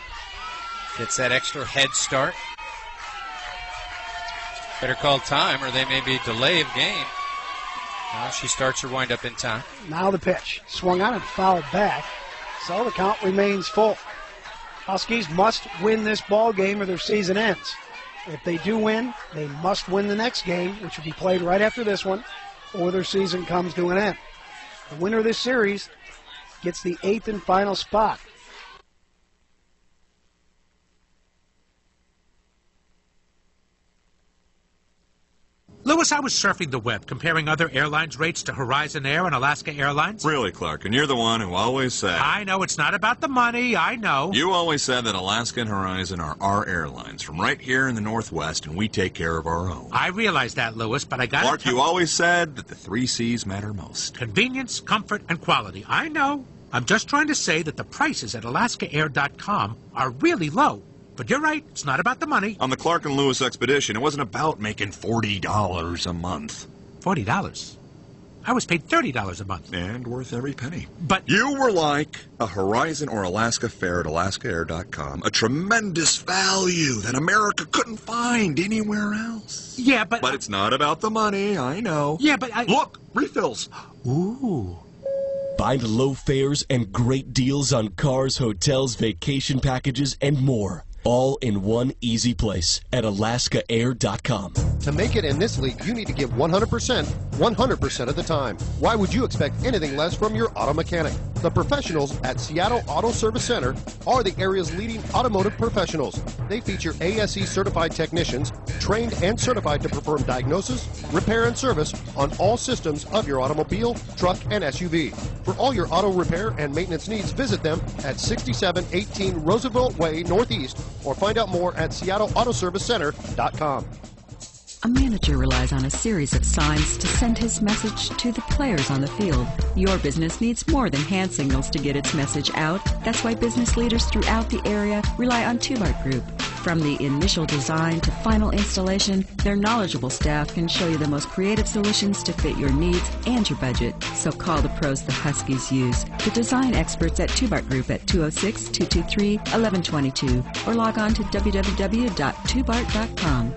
Gets that extra head start. Better call time, or they may be delay of game. Now she starts her windup in time. Now the pitch. Swung on and fouled back. So the count remains full. Huskies must win this ball game or their season ends. If they do win, they must win the next game, which will be played right after this one, or their season comes to an end. The winner of this series gets the 8th and final spot. Lewis, I was surfing the web, comparing other airlines' rates to Horizon Air and Alaska Airlines. Really, Clark, and you're the one who always said... I know, it's not about the money, I know. You always said that Alaska and Horizon are our airlines from right here in the Northwest, and we take care of our own. I realize that, Lewis, but I got Clark, you always said that the 3 C's matter most. Convenience, comfort, and quality. I know. I'm just trying to say that the prices at AlaskaAir.com are really low. But you're right, it's not about the money. On the Clark and Lewis expedition, it wasn't about making $40 a month. $40? I was paid $30 a month. And worth every penny. But you were like a Horizon or Alaska fare at AlaskaAir.com, a tremendous value that America couldn't find anywhere else. Yeah, but... But it's not about the money, I know. Yeah, but I... Look, refills. Ooh. Find low fares and great deals on cars, hotels, vacation packages, and more. All in one easy place at AlaskaAir.com. To make it in this league, you need to give 100% of the time. Why would you expect anything less from your auto mechanic? The professionals at Seattle Auto Service Center are the area's leading automotive professionals. They feature ASE certified technicians, trained and certified to perform diagnosis, repair, and service on all systems of your automobile, truck, and SUV. For all your auto repair and maintenance needs, visit them at 6718 Roosevelt Way Northeast, or find out more at SeattleAutoServiceCenter.com. A manager relies on a series of signs to send his message to the players on the field. Your business needs more than hand signals to get its message out. That's why business leaders throughout the area rely on 2Bart Group. From the initial design to final installation, their knowledgeable staff can show you the most creative solutions to fit your needs and your budget. So call the pros the Huskies use, the design experts at Tubart Group at 206-223-1122, or log on to www.tubart.com.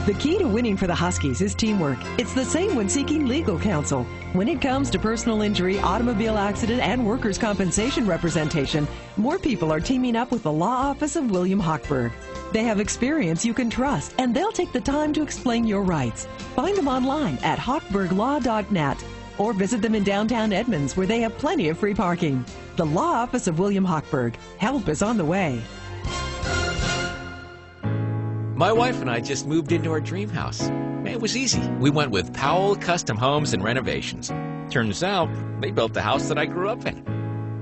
The key to winning for the Huskies is teamwork. It's the same when seeking legal counsel. When it comes to personal injury, automobile accident, and workers' compensation representation, more people are teaming up with the law office of William Hochberg. They have experience you can trust, and they'll take the time to explain your rights. Find them online at hochberglaw.net or visit them in downtown Edmonds, where they have plenty of free parking. The law office of William Hochberg. Help is on the way. My wife and I just moved into our dream house. It was easy. We went with Powell Custom Homes and Renovations. Turns out, they built the house that I grew up in.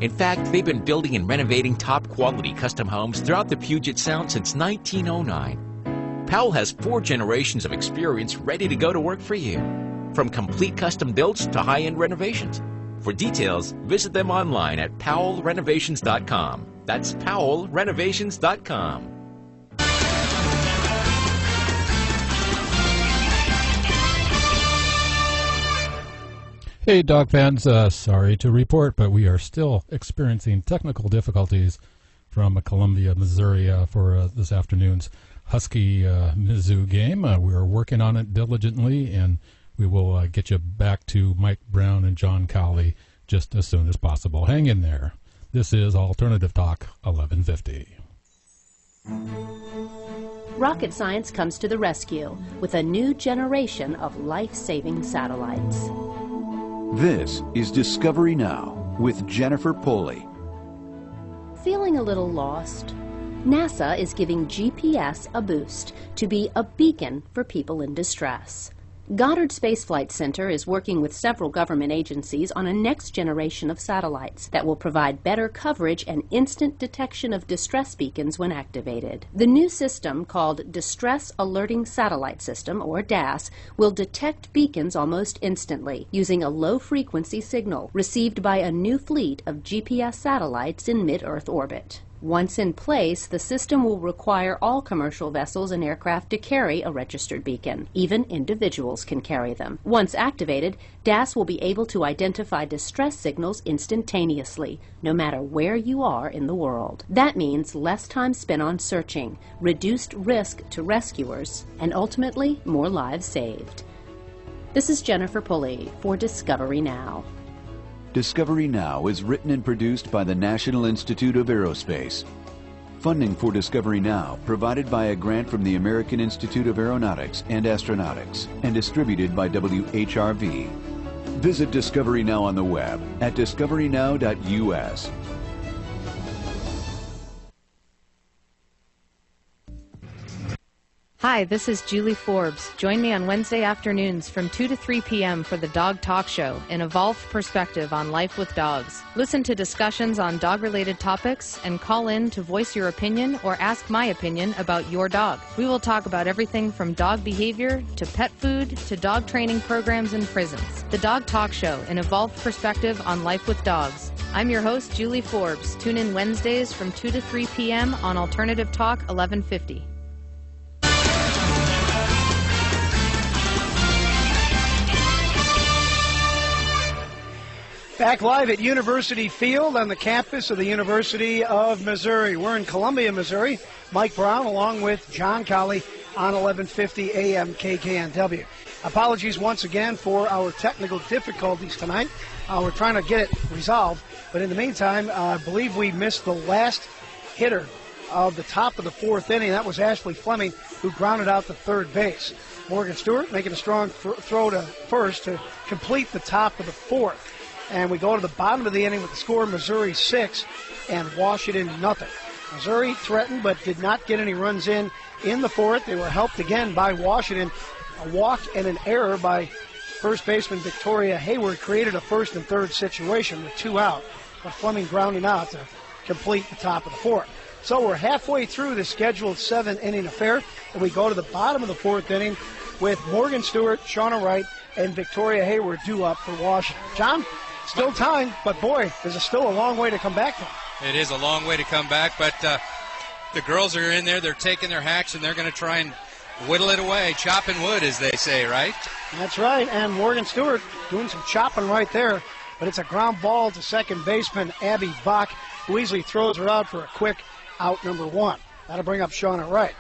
In fact, they've been building and renovating top-quality custom homes throughout the Puget Sound since 1909. Powell has 4 generations of experience ready to go to work for you. From complete custom builds to high-end renovations. For details, visit them online at powellrenovations.com. That's powellrenovations.com. Hey, dog fans, sorry to report, but we are still experiencing technical difficulties from Columbia, Missouri for this afternoon's Husky-Mizzou game. We are working on it diligently, and we will get you back to Mike Brown and John Cowley just as soon as possible. Hang in there. This is Alternative Talk 1150. Rocket science comes to the rescue with a new generation of life-saving satellites. This is Discovery Now with Jennifer Pulley. Feeling a little lost? NASA is giving GPS a boost to be a beacon for people in distress. Goddard Space Flight Center is working with several government agencies on a next generation of satellites that will provide better coverage and instant detection of distress beacons when activated. The new system, called Distress Alerting Satellite System, or DAS, will detect beacons almost instantly using a low-frequency signal received by a new fleet of GPS satellites in mid-Earth orbit. Once in place, the system will require all commercial vessels and aircraft to carry a registered beacon. Even individuals can carry them. Once activated, DAS will be able to identify distress signals instantaneously, no matter where you are in the world. That means less time spent on searching, reduced risk to rescuers, and ultimately more lives saved. This is Jennifer Pulley for Discovery Now. Discovery Now is written and produced by the National Institute of Aerospace. Funding for Discovery Now provided by a grant from the American Institute of Aeronautics and Astronautics and distributed by WHRV. Visit Discovery Now on the web at discoverynow.us. Hi, this is Julie Forbes. Join me on Wednesday afternoons from 2 to 3 p.m. for the Dog Talk Show, an evolved perspective on life with dogs. Listen to discussions on dog-related topics and call in to voice your opinion or ask my opinion about your dog. We will talk about everything from dog behavior to pet food to dog training programs in prisons. The Dog Talk Show, an evolved perspective on life with dogs. I'm your host, Julie Forbes. Tune in Wednesdays from 2 to 3 p.m. on Alternative Talk 1150. Back live at University Field on the campus of the University of Missouri. We're in Columbia, Missouri. Mike Brown along with John Cowley on 1150 AM KKNW. Apologies once again for our technical difficulties tonight. We're trying to get it resolved. But in the meantime, I believe we missed the last hitter of the top of the 4th inning. That was Ashley Fleming, who grounded out to third base. Morgan Stewart making a strong throw to first to complete the top of the 4th. And we go to the bottom of the inning with the score, Missouri 6 and Washington nothing. Missouri threatened but did not get any runs in the 4th. They were helped again by Washington. A walk and an error by first baseman Victoria Hayward created a first and third situation with 2 out, but Fleming grounding out to complete the top of the 4th. So we're halfway through the scheduled 7-inning affair, and we go to the bottom of the 4th inning with Morgan Stewart, Shauna Wright, and Victoria Hayward due up for Washington. John? Still time, but boy, there's still a long way to come back from. It is a long way to come back, but The girls are in there. They're taking their hacks, and they're going to try and whittle it away. Chopping wood, as they say, right? That's right. And Morgan Stewart doing some chopping right there. But it's a ground ball to second baseman Abby Bach, who easily throws her out for a quick out number 1. That'll bring up Shauna Wright.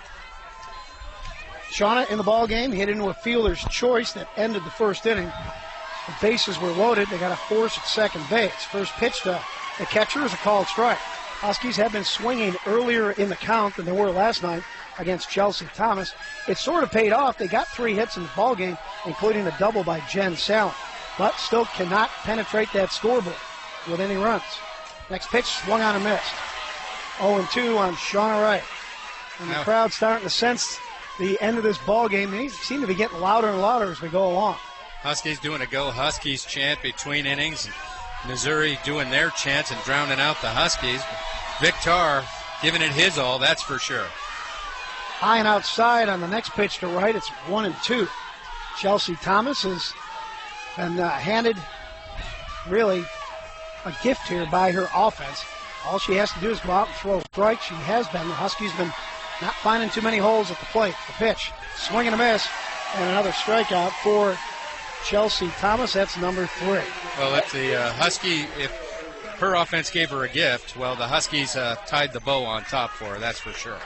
Shauna in the ball game hit into a fielder's choice that ended the first inning. The bases were loaded. They got a force at second base. First pitch to the catcher is a called strike. Huskies have been swinging earlier in the count than they were last night against Chelsea Thomas. It sort of paid off. They got 3 hits in the ball game, including a double by Jen Sallin, but still cannot penetrate that scoreboard with any runs. Next pitch swung on and missed. 0-2 on Shauna Wright. And the crowd's starting to sense the end of this ball game. They seem to be getting louder and louder as we go along. Huskies doing a Go Huskies chant between innings. Missouri doing their chants and drowning out the Huskies. Victor giving it his all, that's for sure. High and outside on the next pitch to right. It's 1-2. Chelsea Thomas has been handed really a gift here by her offense. All she has to do is go out and throw a strike. She has been. The Huskies been not finding too many holes at the plate. The pitch, swing and a miss, and another strikeout for Chelsea Thomas. That's number 3. Well, if the if her offense gave her a gift, well, the Huskies tied the bow on top for her, that's for sure.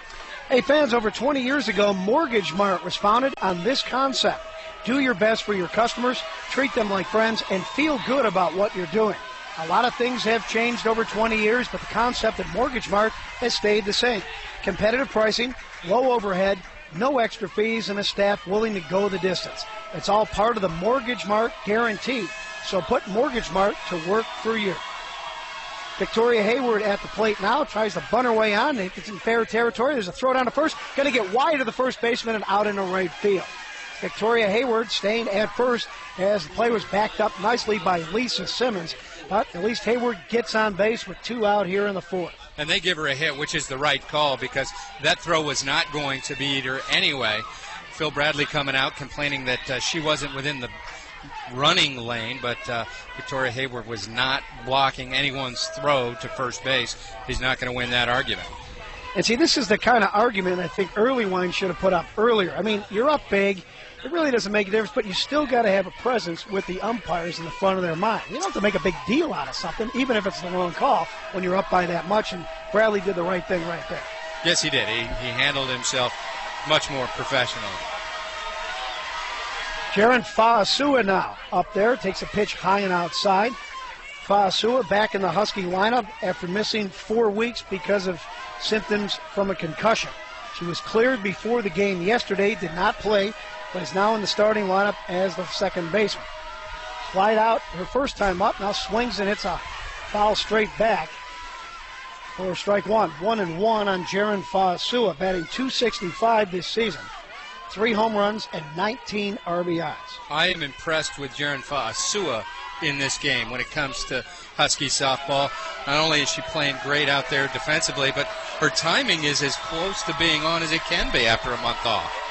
Hey, fans, over 20 years ago, Mortgage Mart was founded on this concept. Do your best for your customers, treat them like friends, and feel good about what you're doing. A lot of things have changed over 20 years, but the concept at Mortgage Mart has stayed the same. Competitive pricing, low overhead, no extra fees, and a staff willing to go the distance. It's all part of the Mortgage Mart guarantee. So put Mortgage Mart to work for you. Victoria Hayward at the plate now, tries to bunt her way on. It's in fair territory. There's a throw down to first. Going to get wide of the first baseman and out into right field. Victoria Hayward staying at first as the play was backed up nicely by Lisa Simmons. But at least Hayward gets on base with 2 out here in the 4th. And they give her a hit, which is the right call because that throw was not going to beat her anyway. Phil Bradley coming out complaining that she wasn't within the running lane, but Victoria Hayward was not blocking anyone's throw to first base. He's not going to win that argument. And see, this is the kind of argument I think Earlywine should have put up earlier. I mean, you're up big. It really doesn't make a difference, but you still got to have a presence with the umpires in the front of their mind. You don't have to make a big deal out of something, even if it's the wrong call, when you're up by that much, and Bradley did the right thing right there. Yes, he did. He handled himself much more professionally. Jaren Fa'asua now up there, takes a pitch high and outside. Fa'asua back in the Husky lineup after missing 4 weeks because of symptoms from a concussion. She was cleared before the game yesterday, did not play, but is now in the starting lineup as the second baseman. Flied out her first time up, now swings and hits a foul straight back for strike 1. 1-1 on Jaren Fa'asua, batting .265 this season. 3 home runs and 19 RBIs. I am impressed with Jaren Fa'asua in this game when it comes to Husky softball. Not only is she playing great out there defensively, but her timing is as close to being on as it can be after a month off.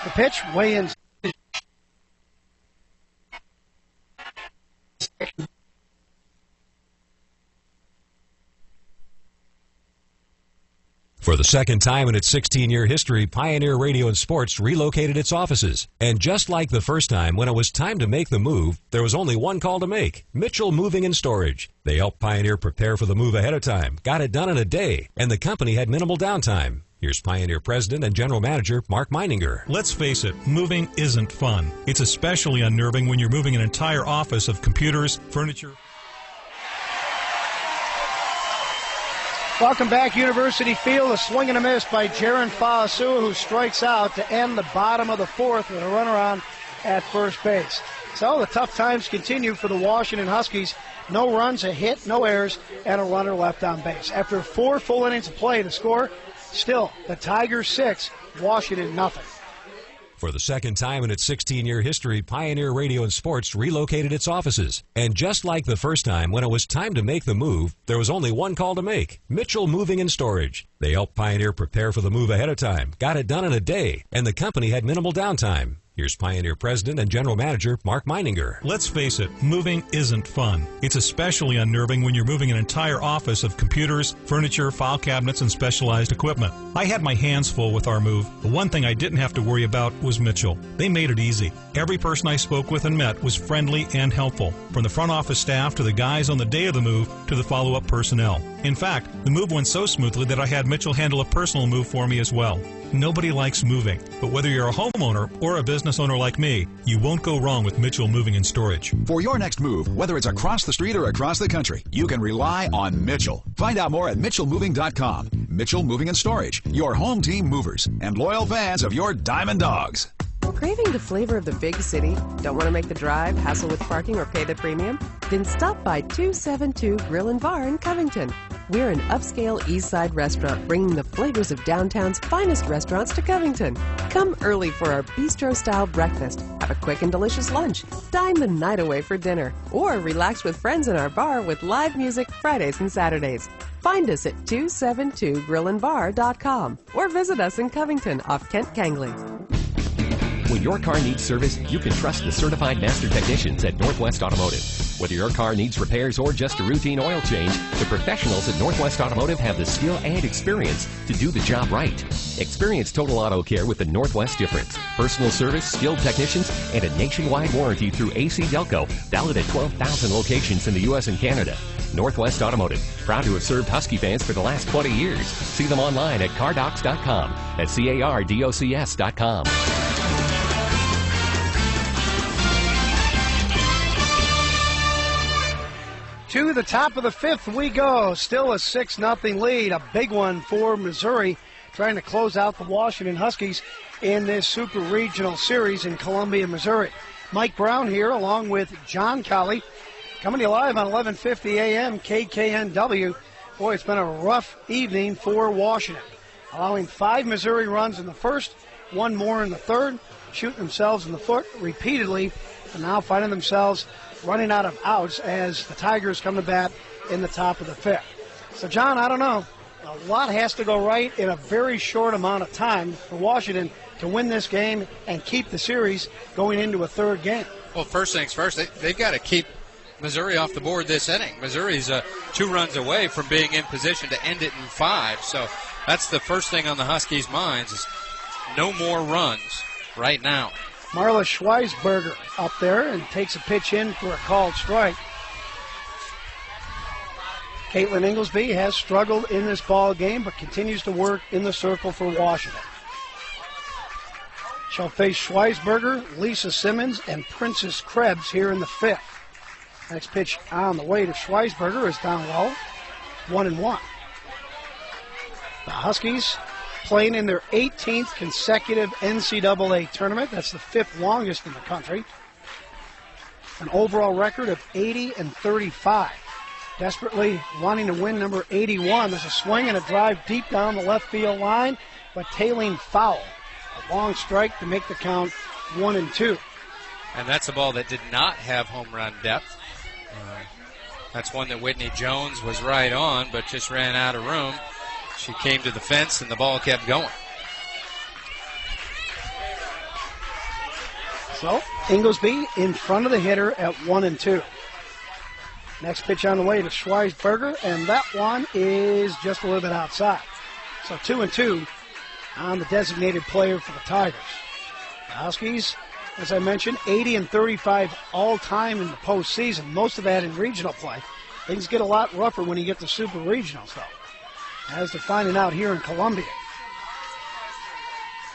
The pitch, way in. For the second time in its 16-year history, Pioneer Radio and Sports relocated its offices. And just like the first time, when it was time to make the move, there was only one call to make: Mitchell Moving and Storage. They helped Pioneer prepare for the move ahead of time, got it done in a day, and the company had minimal downtime. Here's Pioneer President and General Manager Mark Meininger. Let's face it, moving isn't fun. It's especially unnerving when you're moving an entire office of computers, furniture. Welcome back, University Field. A swing and a miss by Jaren Fa'asua, who strikes out to end the bottom of the 4th with a runaround at first base. So the tough times continue for the Washington Huskies. No runs, a hit, no errors, and a runner left on base. After 4 full innings of play, the score, still the Tigers 6, Washington nothing. For the second time in its 16-year history, Pioneer Radio and Sports relocated its offices. And just like the first time, when it was time to make the move, there was only one call to make: Mitchell Moving and Storage. They helped Pioneer prepare for the move ahead of time, got it done in a day, and the company had minimal downtime. Here's Pioneer President and General Manager Mark Meininger. Let's face it, moving isn't fun. It's especially unnerving when you're moving an entire office of computers, furniture, file cabinets, and specialized equipment. I had my hands full with our move. The one thing I didn't have to worry about was Mitchell. They made it easy. Every person I spoke with and met was friendly and helpful, from the front office staff to the guys on the day of the move to the follow-up personnel. In fact, the move went so smoothly that I had Mitchell handle a personal move for me as well. Nobody likes moving, but whether you're a homeowner or a business owner like me, you won't go wrong with Mitchell Moving and Storage. For your next move, whether it's across the street or across the country, you can rely on Mitchell. Find out more at mitchellmoving.com. Mitchell Moving and Storage, your home team movers and loyal fans of your Diamond Dogs. Craving the flavor of the big city? Don't want to make the drive, hassle with parking, or pay the premium? Then stop by 272 Grill & Bar in Covington. We're an upscale East Side restaurant bringing the flavors of downtown's finest restaurants to Covington. Come early for our bistro-style breakfast, have a quick and delicious lunch, dine the night away for dinner, or relax with friends in our bar with live music Fridays and Saturdays. Find us at 272grillandbar.com or visit us in Covington off Kent Kangley. When your car needs service, you can trust the certified master technicians at Northwest Automotive. Whether your car needs repairs or just a routine oil change, the professionals at Northwest Automotive have the skill and experience to do the job right. Experience total auto care with the Northwest difference. Personal service, skilled technicians, and a nationwide warranty through AC Delco, valid at 12,000 locations in the U.S. and Canada. Northwest Automotive, proud to have served Husky fans for the last 20 years. See them online at cardocs.com, at cardocs.com. To the top of the fifth we go. Still a 6-0 lead. A big one for Missouri, trying to close out the Washington Huskies in this Super Regional Series in Columbia, Missouri. Mike Brown here along with John Colley, coming to you live on 1150 AM KKNW. Boy, it's been a rough evening for Washington. Allowing 5 Missouri runs in the first, 1 more in the third, shooting themselves in the foot repeatedly, and now finding themselves running out of outs as the Tigers come to bat in the top of the fifth. So, John, I don't know. A lot has to go right in a very short amount of time for Washington to win this game and keep the series going into a third game. Well, first things first, they've got to keep Missouri off the board this inning. Missouri's 2 runs away from being in position to end it in 5. So that's the first thing on the Huskies' minds is no more runs right now. Marla Schweisberger up there and takes a pitch in for a called strike. Caitlin Inglesby has struggled in this ball game but continues to work in the circle for Washington. She'll face Schweisberger, Lisa Simmons, and Princess Krebs here in the fifth. Next pitch on the way to Schweisberger is down low, 1-1. The Huskies playing in their 18th consecutive NCAA tournament. That's the 5th longest in the country. An overall record of 80-35. Desperately wanting to win number 81. There's a swing and a drive deep down the left field line, but tailing foul. A long strike to make the count 1-2. And that's a ball that did not have home run depth. That's one that Whitney Jones was right on, but just ran out of room. She came to the fence, and the ball kept going. So, Inglesby in front of the hitter at 1-2. Next pitch on the way to Schweisberger, and that one is just a little bit outside. So 2-2 on the designated player for the Tigers. The Huskies, as I mentioned, 80-35 all-time in the postseason, most of that in regional play. Things get a lot rougher when you get to Super Regionals, though, as they're finding out here in Columbia.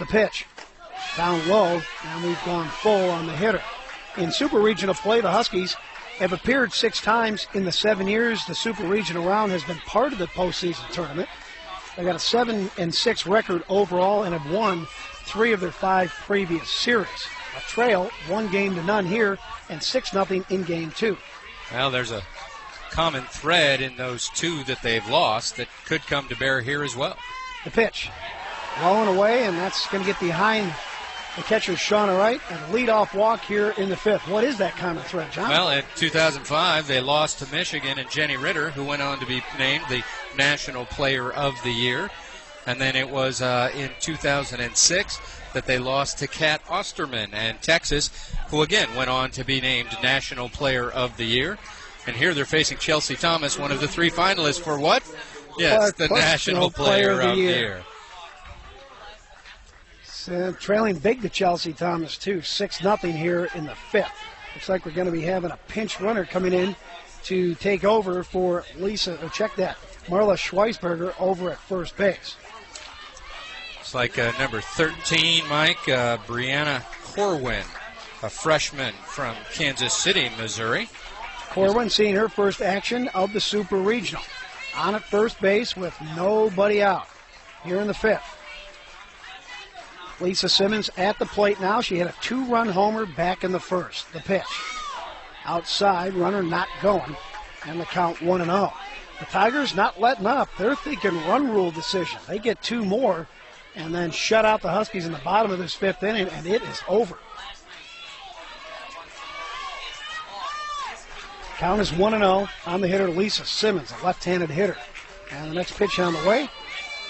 The pitch down low, and we've gone full on the hitter. In Super Regional play, the Huskies have appeared 6 times in the 7 years the Super Regional round has been part of the postseason tournament. They got a 7-6 record overall and have won 3 of their 5 previous series. A trail 1-0 here and 6-0 in game 2. Well, there's a common thread in those 2 that they've lost that could come to bear here as well. The pitch, low and away, and that's going to get behind the catcher, Shauna Wright, and a leadoff walk here in the 5th. What is that common thread, John? Well, in 2005, they lost to Michigan and Jenny Ritter, who went on to be named the National Player of the Year. And then it was in 2006 that they lost to Kat Osterman and Texas, who again went on to be named National Player of the Year. And here they're facing Chelsea Thomas, one of the 3 finalists for what? Yes, the National Player of the Year. Trailing big to Chelsea Thomas, too. 6-0 here in the 5th. Looks like we're going to be having a pinch runner coming in to take over for Lisa. Oh, check that. Marla Schweisberger over at first base. It's like number 13, Mike, Brianna Corwin, a freshman from Kansas City, Missouri. Corwin seeing her first action of the Super Regional. On at first base with nobody out here in the 5th. Lisa Simmons at the plate now. She had a 2-run homer back in the 1st. The pitch. Outside, runner not going, and the count 1-0. The Tigers not letting up. They're thinking run rule decision. They get 2 more and then shut out the Huskies in the bottom of this 5th inning, and it is over. Count is 1-0 on the hitter, Lisa Simmons, a left-handed hitter. And the next pitch on the way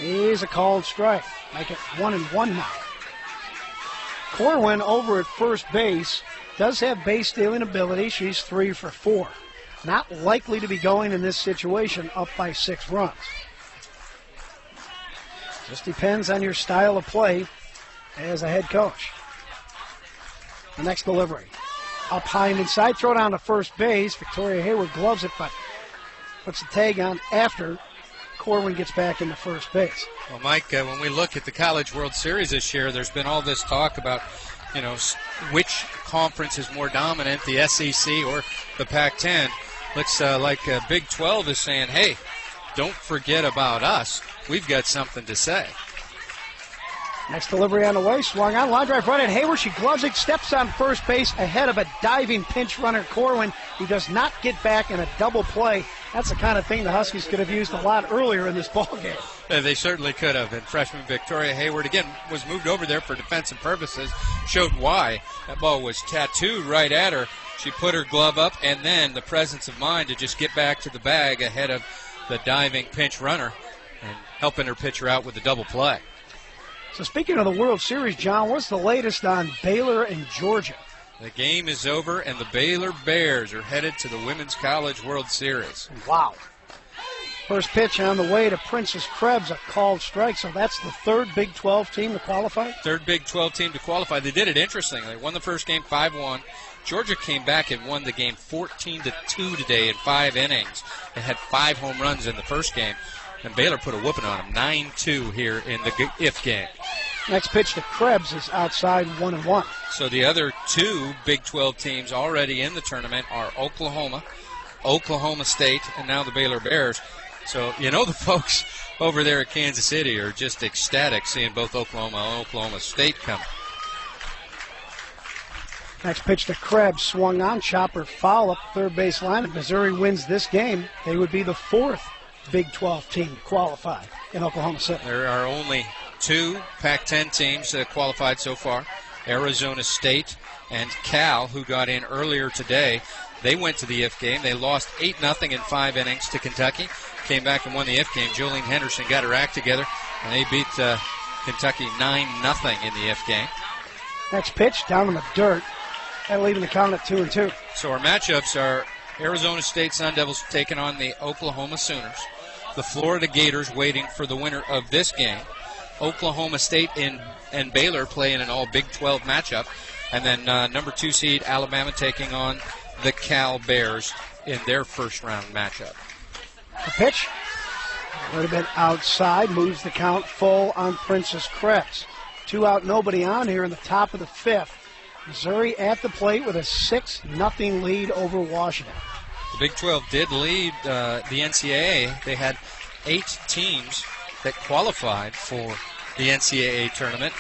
is a called strike. Make it 1-1 now. Corwin over at first base does have base stealing ability. She's 3 for 4. Not likely to be going in this situation up by 6 runs. Just depends on your style of play as a head coach. The next delivery. Up high and inside, throw down to first base. Victoria Hayward gloves it, but puts the tag on after Corwin gets back into first base. Well, Mike, when we look at the College World Series this year, there's been all this talk about, which conference is more dominant, the SEC or the Pac-10. Looks like Big 12 is saying, hey, don't forget about us. We've got something to say. Next delivery on the way, swung on, line drive right at Hayward. She gloves it, steps on first base ahead of a diving pinch runner, Corwin, who does not get back in a double play. That's the kind of thing the Huskies could have used a lot earlier in this ballgame. They certainly could have. And freshman Victoria Hayward, again, was moved over there for defensive purposes, showed why. That ball was tattooed right at her. She put her glove up, and then the presence of mind to just get back to the bag ahead of the diving pinch runner and helping her pitcher out with the double play. So speaking of the World Series, John, what's the latest on Baylor and Georgia? The game is over, and the Baylor Bears are headed to the Women's College World Series. Wow. First pitch on the way to Princess Krebs, a called strike. So that's the 3rd Big 12 team to qualify? 3rd Big 12 team to qualify. They did it interestingly. They won the first game 5-1. Georgia came back and won the game 14-2 today in 5 innings. They had 5 home runs in the first game. And Baylor put a whooping on them, 9-2 here in the if game. Next pitch to Krebs is outside 1-1. So the other 2 Big 12 teams already in the tournament are Oklahoma, Oklahoma State, and now the Baylor Bears. So, the folks over there at Kansas City are just ecstatic seeing both Oklahoma and Oklahoma State come. Next pitch to Krebs, swung on, chopper foul up the third base line. If Missouri wins this game, they would be the 4th Big 12 team to qualify in Oklahoma City. There are only 2 Pac-10 teams qualified so far, Arizona State and Cal, who got in earlier today. They went to the if game. They lost 8-0 in 5 innings to Kentucky. Came back and won the if game. Jolene Henderson got her act together, and they beat Kentucky 9-0 in the if game. Next pitch, down in the dirt. That'll leave the count at 2-2. So our matchups are Arizona State Sun Devils taking on the Oklahoma Sooners. The Florida Gators waiting for the winner of this game. Oklahoma State and Baylor playing an all Big 12 matchup. And then number 2 seed Alabama taking on the Cal Bears in their first round matchup. The pitch would have been outside, moves the count full on Princess Krebs. 2 out, nobody on here in the top of the 5th. Missouri at the plate with a 6-0 lead over Washington. The Big 12 did lead the NCAA. They had 8 teams that qualified for the NCAA tournament,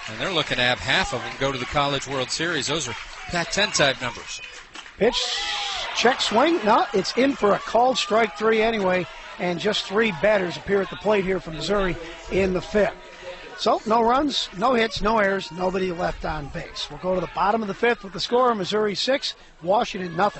and they're looking to have half of them go to the College World Series. Those are Pac-10 type numbers. Pitch, check swing. No, it's in for a called strike 3 anyway, and just 3 batters appear at the plate here from Missouri in the 5th. So, no runs, no hits, no errors, nobody left on base. We'll go to the bottom of the 5th with the score, Missouri 6, Washington 0.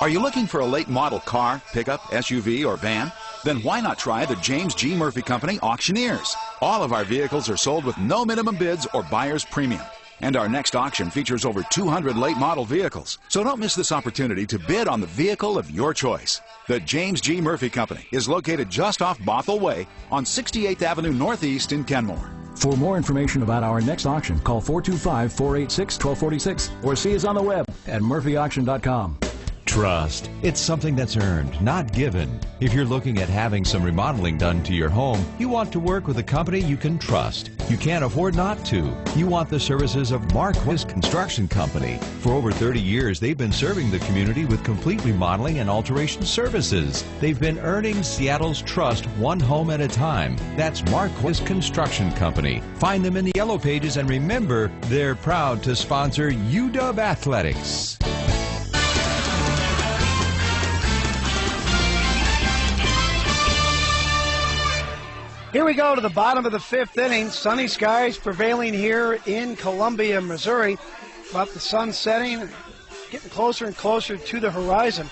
Are you looking for a late model car, pickup, SUV, or van? Then why not try the James G. Murphy Company Auctioneers? All of our vehicles are sold with no minimum bids or buyer's premium. And our next auction features over 200 late model vehicles. So don't miss this opportunity to bid on the vehicle of your choice. The James G. Murphy Company is located just off Bothell Way on 68th Avenue Northeast in Kenmore. For more information about our next auction, call 425-486-1246 or see us on the web at murphyauction.com. Trust. It's something that's earned, not given. If you're looking at having some remodeling done to your home, you want to work with a company you can trust. You can't afford not to. You want the services of Marquis Construction Company. For over 30 years, they've been serving the community with complete remodeling and alteration services. They've been earning Seattle's trust one home at a time. That's Marquis Construction Company. Find them in the Yellow Pages, and remember, they're proud to sponsor UW Athletics. Here we go to the bottom of the fifth inning. Sunny skies prevailing here in Columbia, Missouri. But the sun setting, getting closer and closer to the horizon.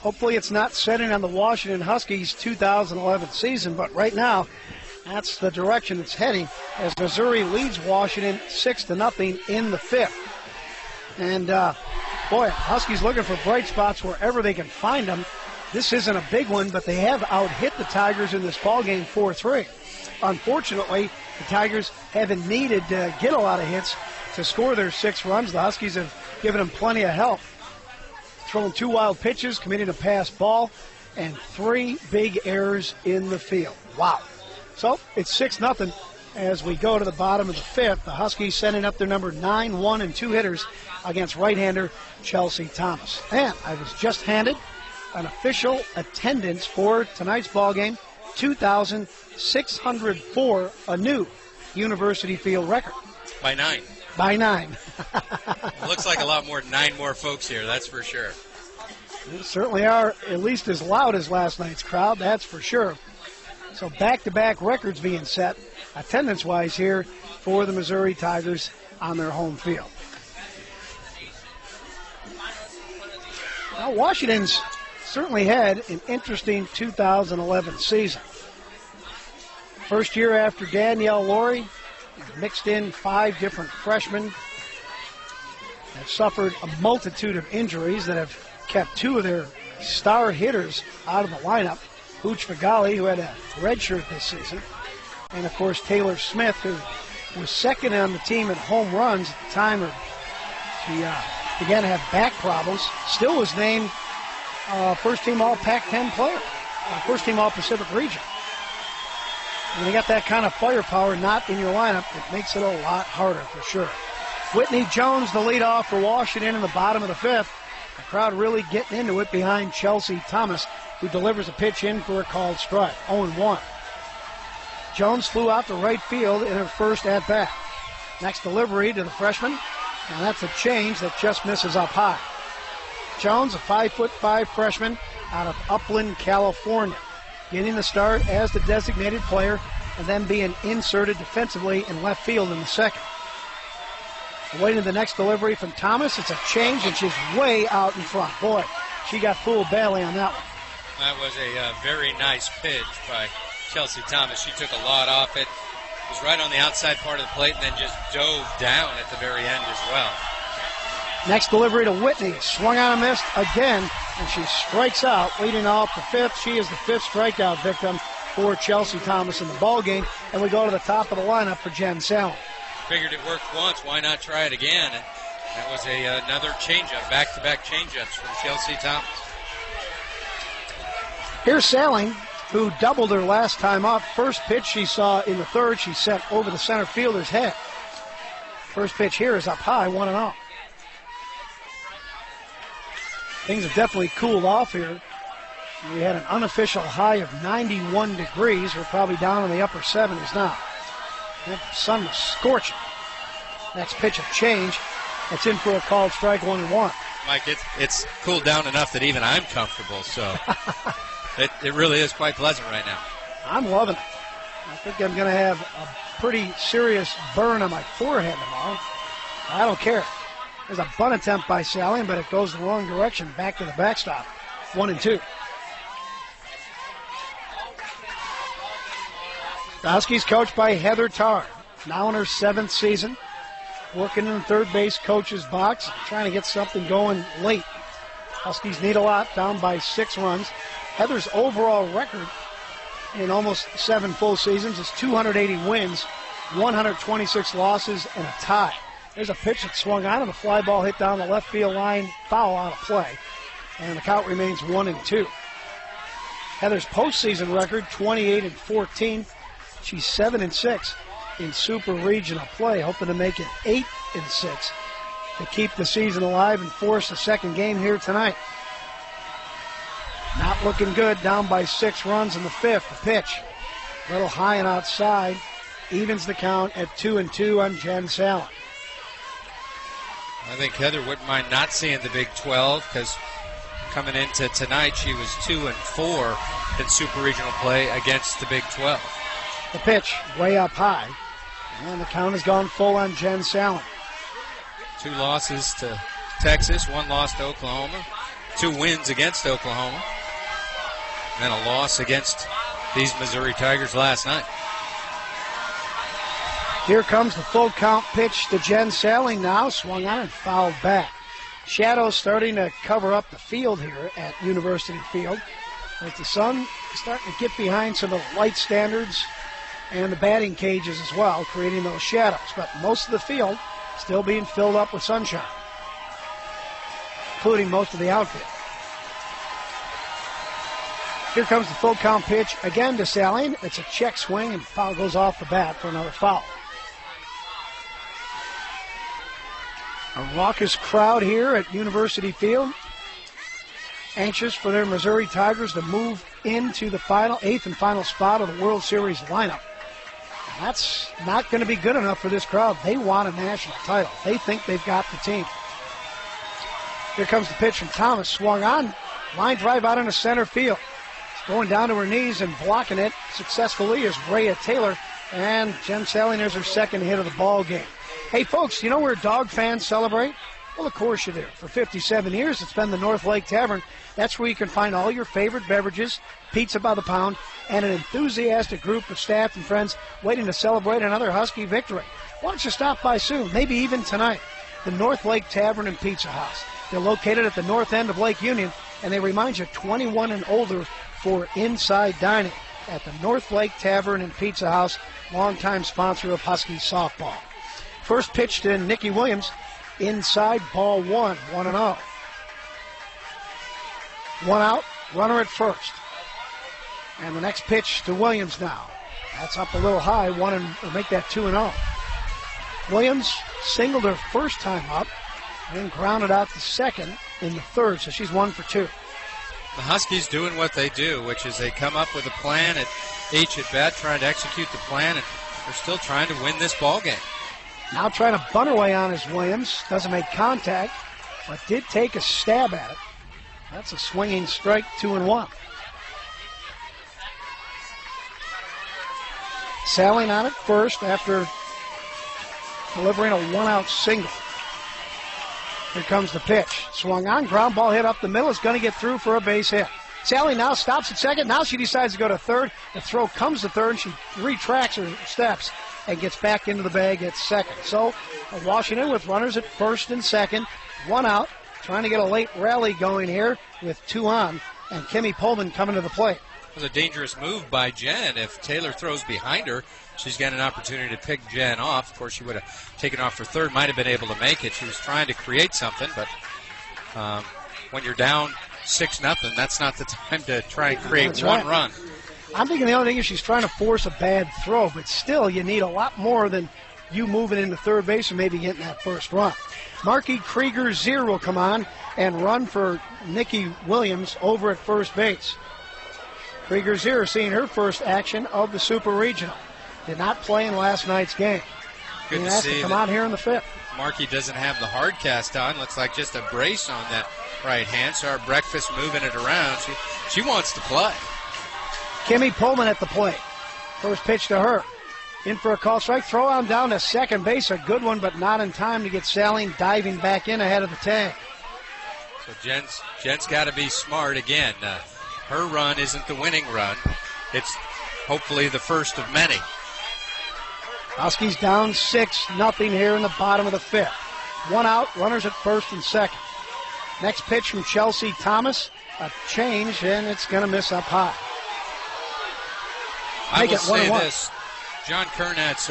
Hopefully it's not setting on the Washington Huskies 2011 season, but right now that's the direction it's heading as Missouri leads Washington 6-0 in the fifth. And boy, Huskies looking for bright spots wherever they can find them. This isn't a big one, but they have out-hit the Tigers in this ballgame 4-3. Unfortunately, the Tigers haven't needed to get a lot of hits to score their 6 runs. The Huskies have given them plenty of help. Throwing 2 wild pitches, committing a pass ball, and 3 big errors in the field. Wow. So it's 6-0 as we go to the bottom of the fifth. The Huskies sending up their number 9, 1, and 2 hitters against right-hander Chelsea Thomas. And I was just handed an official attendance for tonight's ballgame, 2,604, a new University Field record. By 9. By 9. It looks like a lot more, 9 more folks here, that's for sure. They certainly are at least as loud as last night's crowd, that's for sure. So back-to-back records being set, attendance-wise here for the Missouri Tigers on their home field. Now, Washington's certainly had an interesting 2011 season. First year after Danielle Laurie, mixed in 5 different freshmen, have suffered a multitude of injuries that have kept 2 of their star hitters out of the lineup. Hooch Fagali, who had a red shirt this season, and of course Taylor Smith, who was second on the team in home runs at the time she began to have back problems. Still was named first-team All-Pac-10 player, first-team All-Pacific region. When you got that kind of firepower not in your lineup, it makes it a lot harder for sure. Whitney Jones, the leadoff for Washington in the bottom of the fifth. The crowd really getting into it behind Chelsea Thomas, who delivers a pitch in for a called strike, 0-1. Jones flew out to right field in her first at-bat. Next delivery to the freshman, and that's a change that just misses up high. Jones, a 5'5" freshman out of Upland, California, getting the start as the designated player and then being inserted defensively in left field in the second. Waiting the next delivery from Thomas. It's a change, and she's way out in front. Boy, she got fooled badly on that one. That was a very nice pitch by Chelsea Thomas. She took a lot off it. Was right on the outside part of the plate and then just dove down at the very end as well. Next delivery to Whitney. Swung on and missed again, and she strikes out, leading off the fifth. She is the 5th strikeout victim for Chelsea Thomas in the ballgame. And we go to the top of the lineup for Jen Salem. Figured it worked once. Why not try it again? And that was another changeup, back-to-back changeups from Chelsea Thomas. Here's Salem, who doubled her last time up. First pitch she saw in the third, she sent over the center fielder's head. First pitch here is up high, 1-0. Things have definitely cooled off here. We had an unofficial high of 91 degrees. We're probably down in the upper 70s now. The sun was scorching. Next pitch a change. It's in for a called strike, 1-1. Mike, it's cooled down enough that even I'm comfortable, so it really is quite pleasant right now. I'm loving it. I think I'm going to have a pretty serious burn on my forehead tomorrow. I don't care. There's a bunt attempt by Salem, but it goes the wrong direction, back to the backstop. 1-2. The Huskies coached by Heather Tarr, now in her 7th season, working in the third base coach's box, trying to get something going late. Huskies need a lot, down by 6 runs. Heather's overall record in almost 7 full seasons is 280 wins, 126 losses, and a tie. There's a pitch that swung on, and the fly ball hit down the left field line, foul out of play. And the count remains 1-2. Heather's postseason record, 28-14. She's 7-6 in super regional play, hoping to make it 8-6 to keep the season alive and force a second game here tonight. Not looking good, down by 6 runs in the 5th. The pitch, a little high and outside, evens the count at 2-2 on Jen Salin. I think Heather wouldn't mind not seeing the Big 12 because coming into tonight she was 2-4 in super regional play against the Big 12. The pitch, way up high, and the count has gone full on Jen Salin. 2 losses to Texas, 1 loss to Oklahoma, 2 wins against Oklahoma, and a loss against these Missouri Tigers last night. Here comes the full count pitch to Jen Salin now, swung on and fouled back. Shadows starting to cover up the field here at University Field. As the sun is starting to get behind some of the light standards and the batting cages as well, creating those shadows. But most of the field still being filled up with sunshine, including most of the outfield. Here comes the full count pitch again to Salin. It's a check swing and foul goes off the bat for another foul. A raucous crowd here at University Field, anxious for their Missouri Tigers to move into the 8th and final spot of the World Series lineup. And that's not going to be good enough for this crowd. They want a national title. They think they've got the team. Here comes the pitch from Thomas, swung on, line drive out into center field. Going down to her knees and blocking it successfully is Rhea Taylor, and Jen Salin has her 2nd hit of the ball game. Hey, folks, you know where dog fans celebrate? Well, of course you do. For 57 years, it's been the North Lake Tavern. That's where you can find all your favorite beverages, pizza by the pound, and an enthusiastic group of staff and friends waiting to celebrate another Husky victory. Why don't you stop by soon, maybe even tonight? The North Lake Tavern and Pizza House. They're located at the north end of Lake Union, and they remind you 21 and older for inside dining at the North Lake Tavern and Pizza House, longtime sponsor of Husky softball. First pitch to Nikki Williams, inside, ball 1, 1-0. 1 out, runner at first. And the next pitch to Williams now. That's up a little high, will make that 2-0. Williams singled her first time up, and grounded out to second in the 3rd, so she's 1 for 2. The Huskies doing what they do, which is they come up with a plan at each at bat, trying to execute the plan, and they're still trying to win this ball game. Now trying to bunt away on is Williams. Doesn't make contact, but did take a stab at it. That's a swinging strike, 2-1. Salin on it first after delivering a 1-out single. Here comes the pitch. Swung on, ground ball hit up the middle. It's going to get through for a base hit. Salin now stops at second. Now she decides to go to third. The throw comes to third, and she retracts her steps and gets back into the bag at second. So Washington with runners at first and second. 1 out, trying to get a late rally going here with 2 on, and Kimmy Pullman coming to the plate. It was a dangerous move by Jen. If Taylor throws behind her, she's got an opportunity to pick Jen off. Of course, she would have taken off for third, might have been able to make it. She was trying to create something, but when you're down 6-0, that's not the time to try and create one run. I'm thinking the only thing is she's trying to force a bad throw, but still you need a lot more than you moving into third base and maybe getting that first run. Marky Krieger-Zier will come on and run for Nikki Williams over at first base. Krieger-Zier seeing her first action of the Super Regional. Did not play in last night's game. Good to see. Come out here in the 5th. Marky doesn't have the hard cast on. Looks like just a brace on that right hand. So our breakfast moving it around. She wants to play. Kimmy Pullman at the plate. First pitch to her. In for a call strike. Throw on down to second base. A good one, but not in time to get Salin diving back in ahead of the tag. So Jen's got to be smart again. Her run isn't the winning run. It's hopefully the first of many. Huskies down 6-0 here in the bottom of the 5th. 1 out, runners at first and second. Next pitch from Chelsea Thomas, a change, and it's going to miss up high. I will say this, John Kernat's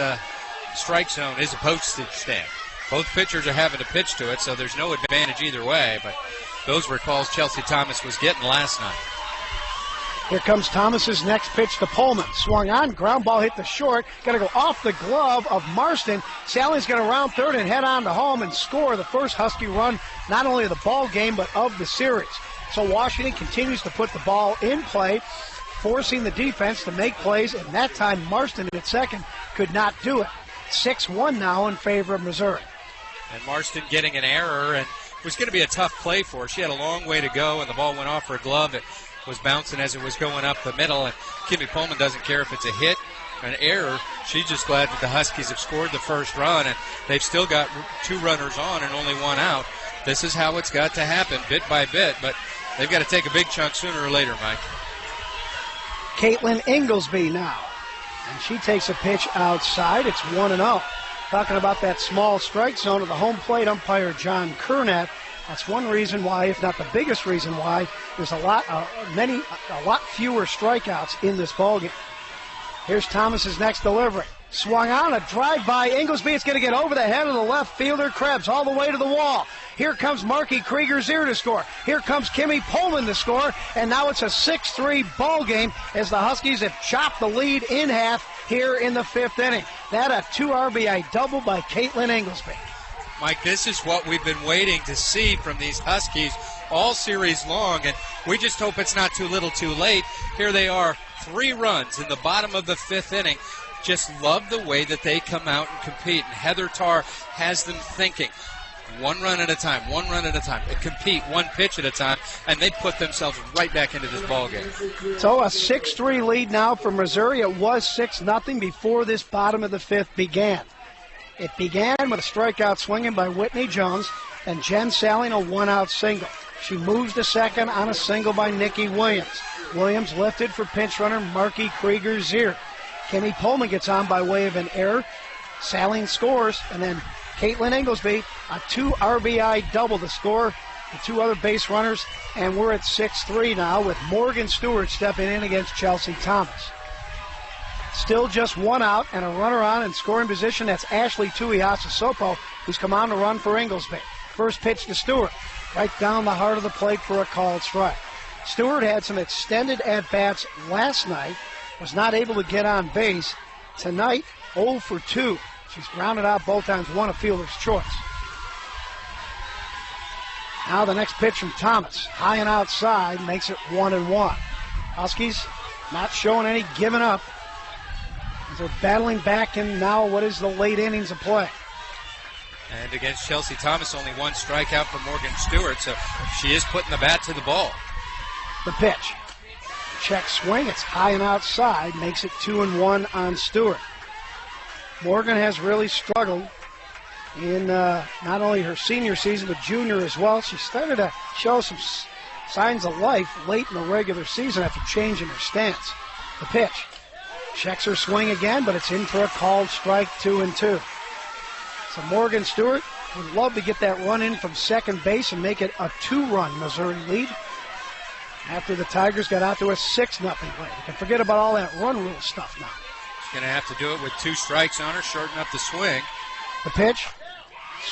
strike zone is a postage stamp. Both pitchers are having to pitch to it, so there's no advantage either way, but those were calls Chelsea Thomas was getting last night. Here comes Thomas's next pitch to Pullman. Swung on, ground ball hit the short. Got to go off the glove of Marston. Sally's going to round third and head on to home and score the first Husky run, not only of the ball game, but of the series. So Washington continues to put the ball in play, forcing the defense to make plays, and that time Marston at second could not do it. 6-1 now in favor of Missouri. And Marston getting an error, and it was going to be a tough play for her. She had a long way to go, and the ball went off her glove. It was bouncing as it was going up the middle, and Kimmy Pullman doesn't care if it's a hit or an error. She's just glad that the Huskies have scored the first run, and they've still got 2 runners on and only 1 out. This is how it's got to happen, bit by bit, but they've got to take a big chunk sooner or later, Mike. Caitlin Inglesby now, and she takes a pitch outside. It's 1-0. Talking about that small strike zone of the home plate umpire John Kernat. That's one reason why, if not the biggest reason why, there's a lot fewer strikeouts in this ballgame. Here's Thomas's next delivery. Swung on, a drive by Inglesby. It's going to get over the head of the left fielder, Krebs, all the way to the wall. Here comes Marky Krieger-Zier to score. Here comes Kimmy Pullman to score. And now it's a 6-3 ball game as the Huskies have chopped the lead in half here in the 5th inning. That a 2 RBI double by Caitlin Inglesby. Mike, this is what we've been waiting to see from these Huskies all series long, and we just hope it's not too little too late. Here they are, 3 runs in the bottom of the 5th inning. Just love the way that they come out and compete, and Heather Tarr has them thinking 1 run at a time, 1 run at a time. They compete 1 pitch at a time, and they put themselves right back into this ballgame. So a 6-3 lead now for Missouri. It was 6-0 before this bottom of the 5th began. It began with a strikeout swinging by Whitney Jones and Jen Salling a 1-out single. She moves to second on a single by Nikki Williams. Williams lifted for pinch runner Marky Krieger-Zier. Kimmy Pullman gets on by way of an error. Salling scores, and then Caitlin Inglesby, a 2 RBI double to score the 2 other base runners, and we're at 6-3 now with Morgan Stewart stepping in against Chelsea Thomas. Still just 1 out and a runner on in scoring position. That's Ashley Tuiasosopo, who's come on to run for Inglesby. First pitch to Stewart, right down the heart of the plate for a called strike. Stewart had some extended at-bats last night, was not able to get on base. Tonight, 0 for 2. She's grounded out both times, won a fielder's choice. Now the next pitch from Thomas, high and outside, makes it 1-1. Huskies not showing any giving up. They're battling back in now what is the late innings of play. And against Chelsea Thomas, only 1 strikeout for Morgan Stewart, so she is putting the bat to the ball. The pitch. Check swing, it's high and outside, makes it 2-1 on Stewart. Morgan has really struggled in not only her senior season, but junior as well. She started to show some signs of life late in the regular season after changing her stance. The pitch. Checks her swing again, but it's in for a called strike, 2-2. So Morgan Stewart would love to get that run in from second base and make it a 2-run Missouri lead after the Tigers got out to a 6-0 lead. You can forget about all that run rule stuff now. She's going to have to do it with 2 strikes on her, shorten up the swing. The pitch.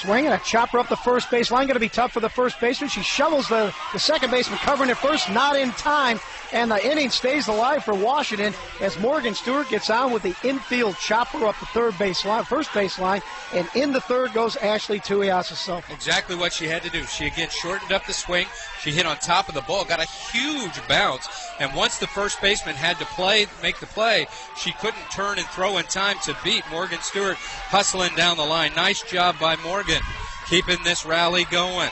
Swing and a chopper up the first base line. Going to be tough for the first baseman. She shovels the second baseman covering it first, not in time. And the inning stays alive for Washington as Morgan Stewart gets on with the infield chopper up the first base line. And in the third goes Ashley Tuiasosopo. Exactly what she had to do. She again shortened up the swing. She hit on top of the ball, got a huge bounce. And once the first baseman had to make the play, she couldn't turn and throw in time to beat Morgan Stewart hustling down the line. Nice job by Morgan, keeping this rally going.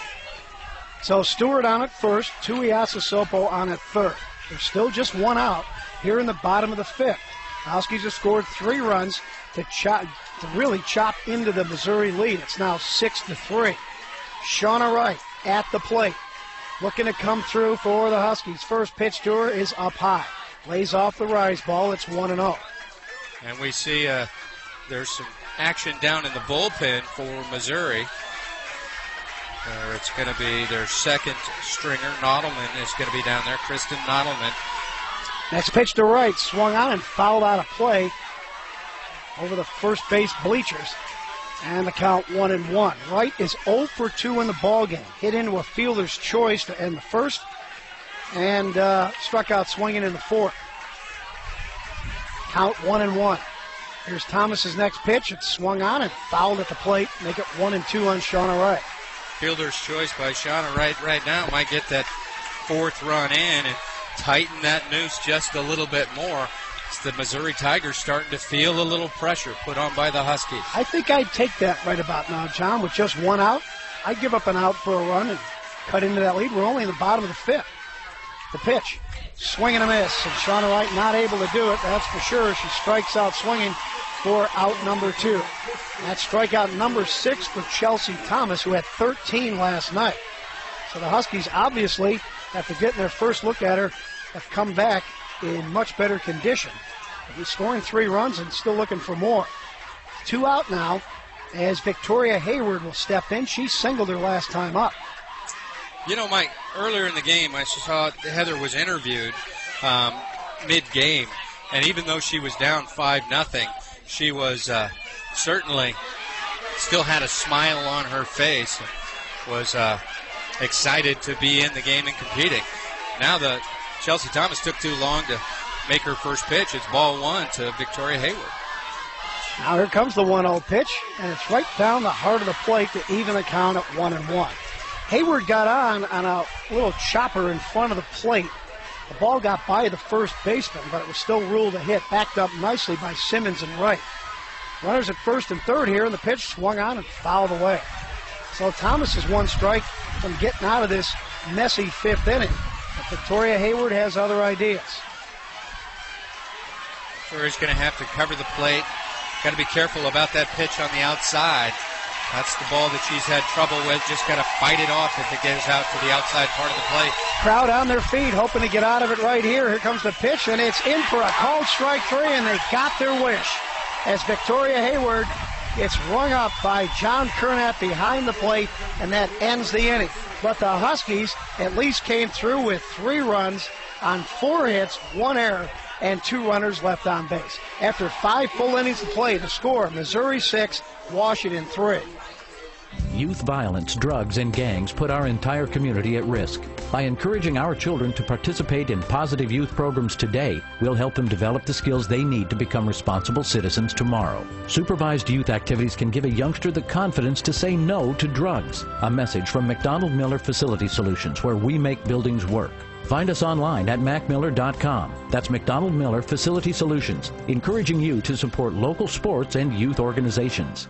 So Stewart on at first, Tuiasosopo on at third. There's still just 1 out here in the bottom of the 5th. The Huskies have scored 3 runs to really chop into the Missouri lead. It's now 6-3. Shauna Wright at the plate, looking to come through for the Huskies. First pitch to her is up high. lays off the rise ball. It's 1-0. And we see there's some action down in the bullpen for Missouri. It's going to be their second stringer. Nodelman is going to be down there. Kristen Nodelman. Next pitch to right, swung on and fouled out of play over the first base bleachers. And the count 1-1. Wright is 0 for 2 in the ballgame. Hit into a fielder's choice to end the first and struck out swinging in the fourth. Count 1-1. Here's Thomas's next pitch. It's swung on and fouled at the plate. Make it 1-2 on Shauna Wright. Fielder's choice by Shauna Wright right now might get that fourth run in and tighten that noose just a little bit more. It's the Missouri Tigers starting to feel a little pressure put on by the Huskies. I think I'd take that right about now, John. With just one out, I'd give up an out for a run and cut into that lead. We're only in the bottom of the fifth. The pitch, swing and a miss, and Shauna Wright not able to do it, that's for sure. She strikes out swinging for out number 2. That's strikeout number 6 for Chelsea Thomas, who had 13 last night. So the Huskies, obviously, after getting their first look at her, have come back in much better condition. He's scoring 3 runs and still looking for more. 2 out now as Victoria Hayward will step in. She singled her last time up. You know, Mike, earlier in the game I saw Heather was interviewed mid-game, and even though she was down 5-0, she was certainly still had a smile on her face and was excited to be in the game and competing. Now the Chelsea Thomas took too long to make her first pitch. It's ball 1 to Victoria Hayward. Now here comes the 1-0 pitch, and it's right down the heart of the plate to even the count at 1-1. Hayward got on a little chopper in front of the plate. The ball got by the first baseman, but it was still ruled a hit, backed up nicely by Simmons and Wright. Runners at first and third here, and the pitch swung on and fouled away. So Thomas is 1 strike from getting out of this messy 5th inning. But Victoria Hayward has other ideas. Victoria's going to have to cover the plate. Got to be careful about that pitch on the outside. That's the ball that she's had trouble with. Just got to fight it off if it gets out to the outside part of the plate. Crowd on their feet, hoping to get out of it right here. Here comes the pitch, and it's in for a called strike 3, and they got their wish. As Victoria Hayward gets rung up by John Kernat behind the plate, and that ends the inning. But the Huskies at least came through with 3 runs on 4 hits, 1 error, and 2 runners left on base. After 5 full innings of play, the score, Missouri 6, Washington 3. Youth violence, drugs, and gangs put our entire community at risk. By encouraging our children to participate in positive youth programs today, we'll help them develop the skills they need to become responsible citizens tomorrow. Supervised youth activities can give a youngster the confidence to say no to drugs. A message from McDonald Miller Facility Solutions, where we make buildings work. Find us online at macmiller.com. That's McDonald Miller Facility Solutions, encouraging you to support local sports and youth organizations.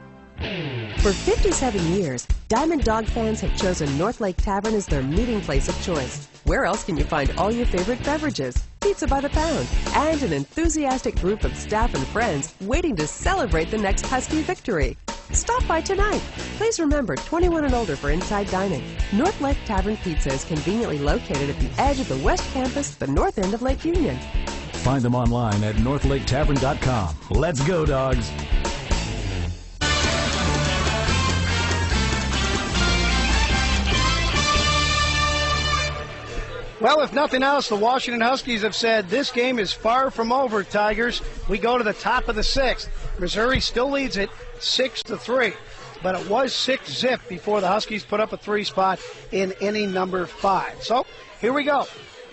For 57 years, Diamond Dog fans have chosen North Lake Tavern as their meeting place of choice. Where else can you find all your favorite beverages, pizza by the pound, and an enthusiastic group of staff and friends waiting to celebrate the next Husky victory? Stop by tonight. Please remember, 21 and older for inside dining. North Lake Tavern Pizza is conveniently located at the edge of the West Campus, the north end of Lake Union. Find them online at northlaketavern.com. Let's go, dogs. Well, if nothing else, the Washington Huskies have said this game is far from over, Tigers. We go to the top of the 6th. Missouri still leads it 6-3, but it was 6-0 before the Huskies put up a 3 spot in inning number 5. So here we go.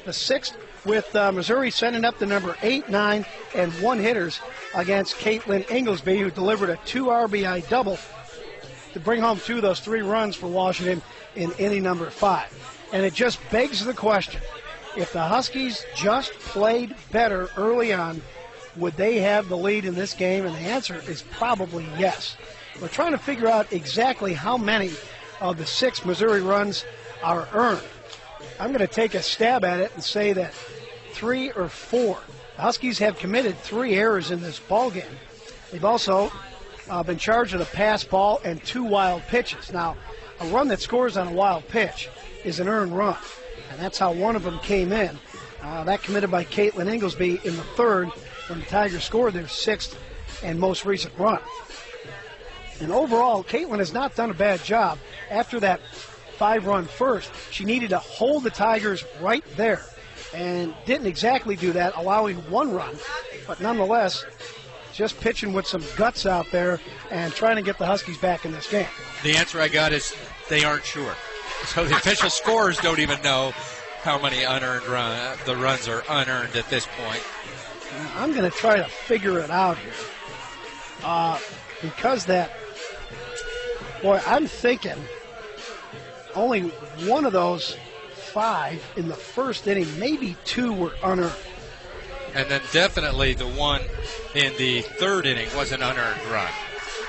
The 6th with Missouri sending up the number 8, 9, and 1 hitters against Caitlin Inglesby, who delivered a 2 RBI double to bring home 2 of those 3 runs for Washington in inning number 5. And it just begs the question, if the Huskies just played better early on, would they have the lead in this game? And the answer is probably yes. We're trying to figure out exactly how many of the 6 Missouri runs are earned. I'm going to take a stab at it and say that 3 or 4. The Huskies have committed 3 errors in this ballgame. They've also been charged with a pass ball and 2 wild pitches. Now, a run that scores on a wild pitch is an earned run, and that's how one of them came in. That committed by Caitlin Inglesby in the third when the Tigers scored their 6th and most recent run. And overall, Caitlin has not done a bad job. After that 5-run first, she needed to hold the Tigers right there and didn't exactly do that, allowing 1 run. But nonetheless, just pitching with some guts out there and trying to get the Huskies back in this game. The answer I got is they aren't sure. So the official scorers don't even know how many the runs are unearned at this point. I'm going to try to figure it out here. Because I'm thinking only one of those 5 in the first inning, maybe 2 were unearned. And then definitely the one in the third inning was an unearned run.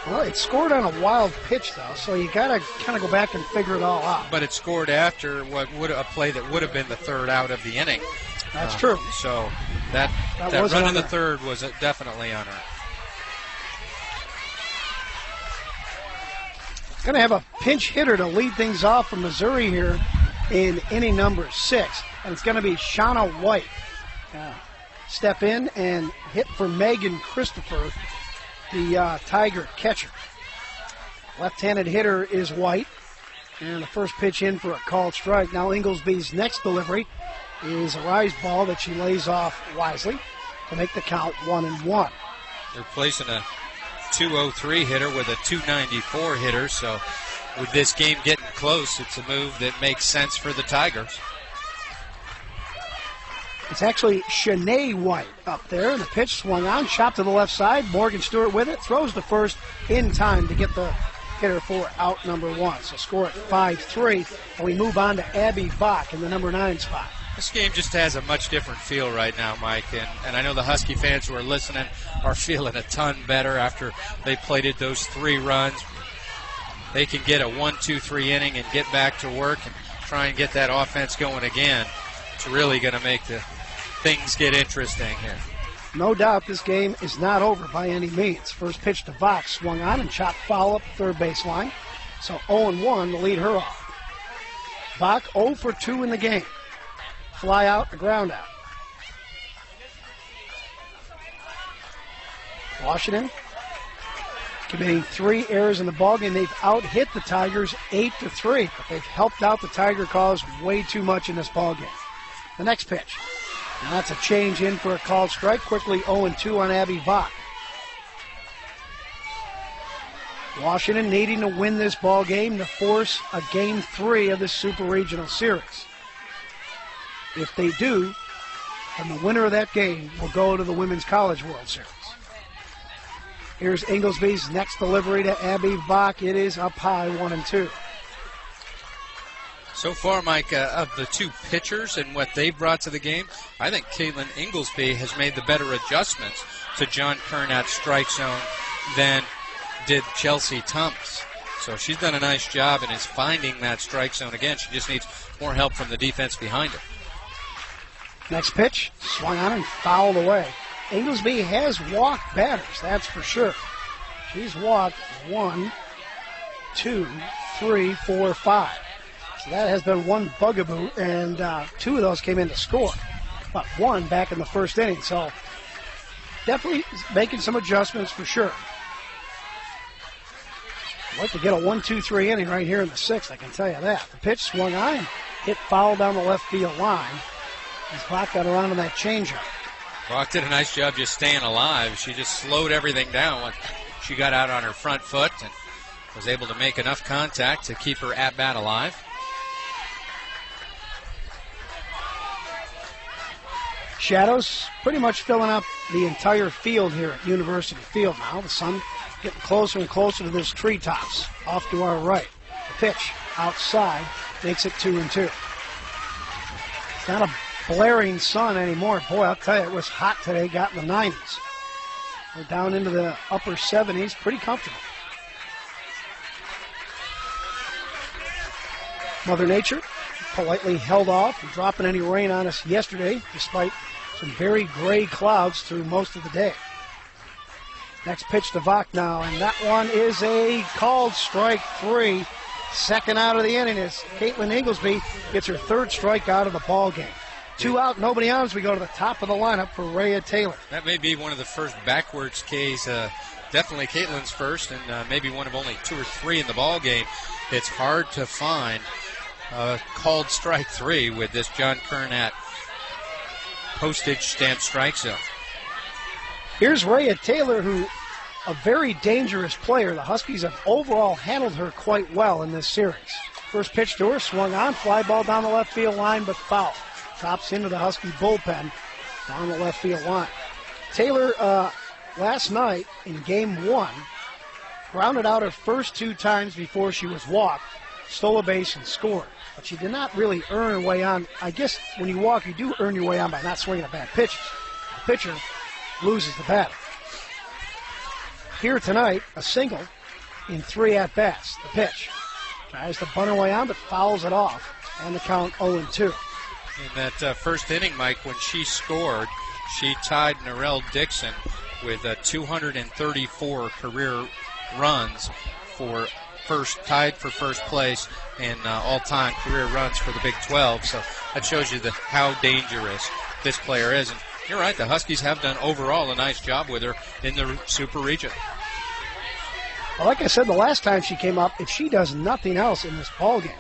Well, it scored on a wild pitch, though, so you got to kind of go back and figure it all out. But it scored after a play that would have been the third out of the inning. That's true. So that run in the third was definitely unearned. Going to have a pinch hitter to lead things off for Missouri here in inning number 6, and it's going to be Shauna White. Step in and hit for Megan Christopher, the Tiger catcher. Left-handed hitter is White, and the first pitch in for a called strike. Now Inglesby's next delivery is a rise ball that she lays off wisely to make the count 1-1. They're placing a 203 hitter with a 294 hitter, so with this game getting close, it's a move that makes sense for the Tigers. It's actually Shanae White up there, and the pitch swung on, chopped to the left side. Morgan Stewart with it, throws the first in time to get the hitter for out number 1. So score at 5-3, and we move on to Abby Bach in the number 9 spot. This game just has a much different feel right now, Mike, and I know the Husky fans who are listening are feeling a ton better after they plated those 3 runs. They can get a 1-2-3 inning and get back to work and try and get that offense going again. It's really going to make the things get interesting here. No doubt this game is not over by any means. First pitch to Vox swung on and chopped foul up third baseline. So 0-1 to lead her off. Bach 0 for 2 in the game. Fly out, a ground out. Washington committing 3 errors in the ballgame. They've out-hit the Tigers 8-3, but they've helped out the Tiger cause way too much in this ballgame. The next pitch. And that's a change in for a called strike. Quickly 0-2 on Abby Bach. Washington needing to win this ball game to force a Game 3 of the Super Regional Series. If they do, then the winner of that game will go to the Women's College World Series. Here's Inglesby's next delivery to Abby Bach. It is up high, 1-2. So far, Mike, of the 2 pitchers and what they've brought to the game, I think Caitlin Inglesby has made the better adjustments to John Kernat's strike zone than did Chelsea Thomas. So she's done a nice job and is finding that strike zone again. She just needs more help from the defense behind her. Next pitch, swung on and fouled away. Inglesby has walked batters, that's for sure. She's walked 1, 2, 3, 4, 5. So that has been one bugaboo, and 2 of those came in to score. But 1 back in the first inning. So definitely making some adjustments for sure. I'd like to get a 1-2-3 inning right here in the 6th, I can tell you that. The pitch swung on and hit foul down the left field line. As Bach got around on that changeup. Bach did a nice job just staying alive. She just slowed everything down when she got out on her front foot and was able to make enough contact to keep her at-bat alive. Shadows pretty much filling up the entire field here at University Field now. The sun getting closer and closer to those treetops off to our right. The pitch outside makes it 2-2. It's not a blaring sun anymore. Boy, I'll tell you, it was hot today, got in the 90s. We're down into the upper 70s, pretty comfortable. Mother Nature politely held off from dropping any rain on us yesterday, despite some very gray clouds through most of the day. Next pitch to Vach now, and that one is a called strike 3. Second out of the inning as Caitlin Inglesby gets her 3rd strikeout of the ball game. 2 out, nobody on as we go to the top of the lineup for Rhea Taylor. That may be one of the first backwards Ks. Definitely Caitlin's first, and maybe one of only 2 or 3 in the ball game. It's hard to find called strike 3 with this John Kernat postage stamp strike zone. Here's Rhea Taylor, who a very dangerous player. The Huskies have overall handled her quite well in this series. First pitch to her, swung on, fly ball down the left field line, but foul. Drops into the Husky bullpen down the left field line. Taylor, last night in game 1, grounded out her first 2 times before she was walked, stole a base and scored. But she did not really earn her way on. I guess when you walk, you do earn your way on by not swinging at bad pitches. The pitcher loses the battle. Here tonight, a single in 3 at-bats. The pitch. Tries to bunt her way on, but fouls it off. And the count 0-2. In that first inning, Mike, when she scored, she tied Narelle Dixon with 234 career runs for tied for first place in all-time career runs for the Big 12. So that shows you how dangerous this player is. And you're right, the Huskies have done overall a nice job with her in the Super Region. Well, like I said the last time she came up, if she does nothing else in this ball game,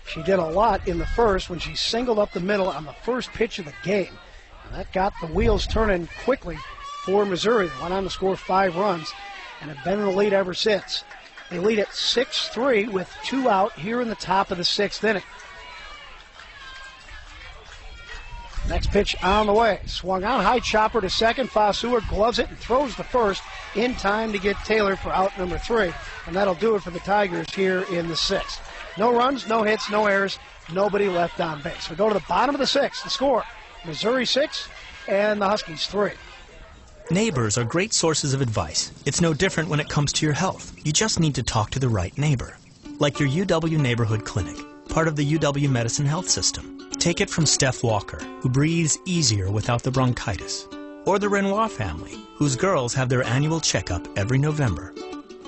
she did a lot in the first when she singled up the middle on the first pitch of the game. And that got the wheels turning quickly for Missouri. They went on to score 5 runs and have been in the lead ever since. They lead at 6-3 with 2 out here in the top of the 6th inning. Next pitch on the way. Swung on, high chopper to second. Fasua gloves it and throws the first in time to get Taylor for out number 3. And that'll do it for the Tigers here in the 6th. No runs, no hits, no errors, nobody left on base. We go to the bottom of the 6th. The score, Missouri 6 and the Huskies 3. Neighbors are great sources of advice. It's no different when it comes to your health. You just need to talk to the right neighbor. Like your UW Neighborhood Clinic, part of the UW Medicine Health System. Take it from Steph Walker, who breathes easier without the bronchitis. Or the Renoir family, whose girls have their annual checkup every November.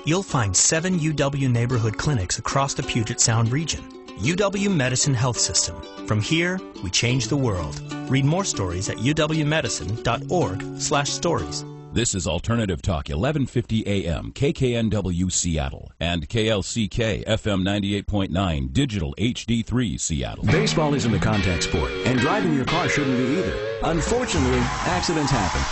You'll find 7 UW Neighborhood Clinics across the Puget Sound region. UW Medicine Health System. From here, we change the world. Read more stories at uwmedicine.org/stories. This is Alternative Talk, 1150 AM, KKNW Seattle, and KLCK FM 98.9 Digital HD3 Seattle. Baseball isn't a contact sport, and driving your car shouldn't be either. Unfortunately, accidents happen.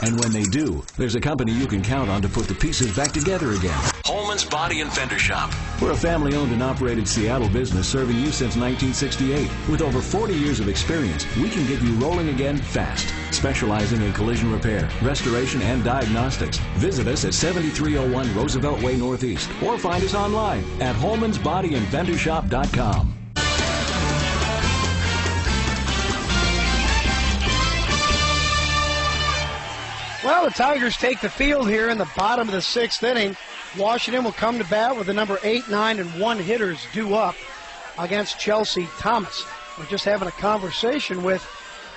And when they do, there's a company you can count on to put the pieces back together again. Holman's Body and Fender Shop. We're a family-owned and operated Seattle business serving you since 1968. With over 40 years of experience, we can get you rolling again fast. Specializing in collision repair, restoration, and diagnostics. Visit us at 7301 Roosevelt Way Northeast or find us online at holmansbodyandfendershop.com. Well, the Tigers take the field here in the bottom of the 6th inning. Washington will come to bat with the number 8, 9, and 1 hitters due up against Chelsea Thomas. We're just having a conversation with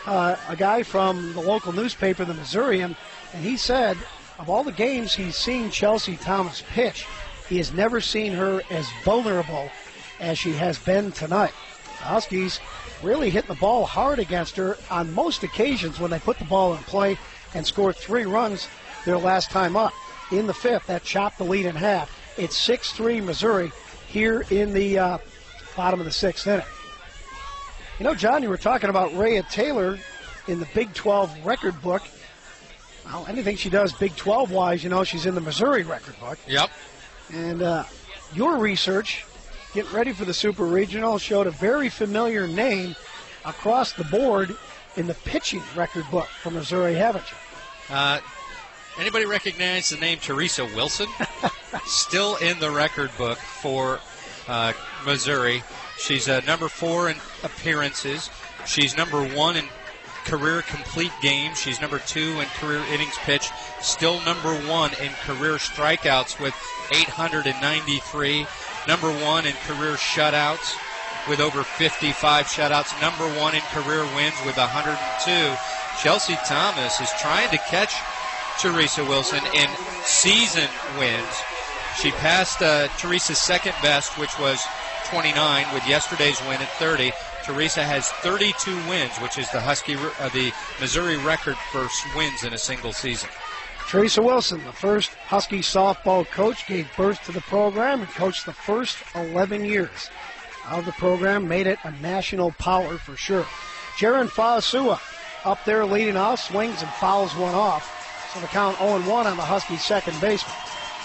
a guy from the local newspaper, the Missourian, and he said of all the games he's seen Chelsea Thomas pitch, he has never seen her as vulnerable as she has been tonight. The Huskies really hitting the ball hard against her on most occasions when they put the ball in play and scored 3 runs their last time up. In the 5th, that chopped the lead in half. It's 6-3 Missouri here in the bottom of the 6th inning. You know, John, you were talking about Rhea Taylor in the Big 12 record book. Well, anything she does Big 12-wise, you know, she's in the Missouri record book. Yep. And your research, getting ready for the Super Regional, showed a very familiar name across the board in the pitching record book for Missouri, haven't you? Anybody recognize the name Teresa Wilson? Still in the record book for Missouri. She's number 4 in appearances. She's number 1 in career complete games. She's number 2 in career innings pitched. Still number 1 in career strikeouts with 893. Number 1 in career shutouts with over 55 shutouts. Number 1 in career wins with 102. Chelsea Thomas is trying to catch Teresa Wilson in season wins. She passed Teresa's second best, which was 29, with yesterday's win at 30. Teresa has 32 wins, which is the Missouri record for wins in a single season. Teresa Wilson, the first Husky softball coach, gave birth to the program and coached the first 11 years of the program, made it a national power for sure. Jaron Faasua up there leading off, swings and fouls one off. So the count 0-1 on the Huskies' second baseman.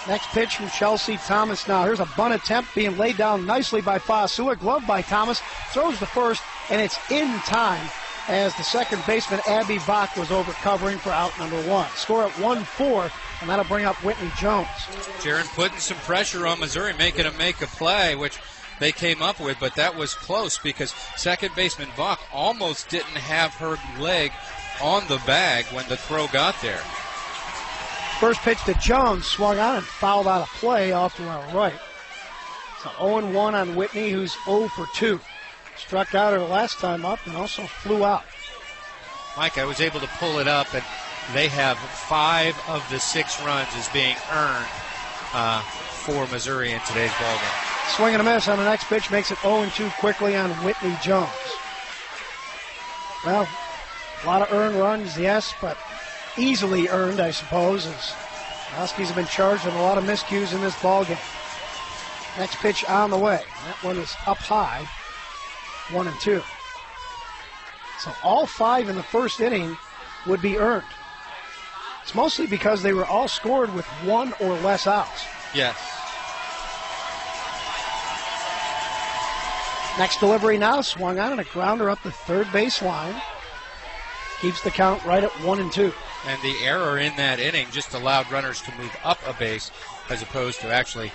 Next pitch from Chelsea Thomas now. Here's a bunt attempt being laid down nicely by Faasua. Gloved by Thomas. Throws the first, and it's in time as the second baseman, Abby Bach, was over covering for out number 1. Score at 1-4, and that'll bring up Whitney Jones. Jaron putting some pressure on Missouri, making them make a play, which they came up with, but that was close because second baseman Bach almost didn't have her leg on the bag when the throw got there. First pitch to Jones, swung on and fouled out of play off to our right. So 0-1 on Whitney, who's 0 for 2. Struck out her last time up and also flew out. Mike, I was able to pull it up, and they have 5 of the 6 runs is being earned for Missouri in today's ballgame. Swing and a miss on the next pitch makes it 0-2 quickly on Whitney Jones. Well, a lot of earned runs, yes, but easily earned, I suppose, as the Huskies have been charged with a lot of miscues in this ballgame. Next pitch on the way. That one is up high, 1-2. So all 5 in the first inning would be earned. It's mostly because they were all scored with 1 or less outs. Yes. Next delivery now, swung on and a grounder up the third base line. Keeps the count right at 1-2. And the error in that inning just allowed runners to move up a base as opposed to actually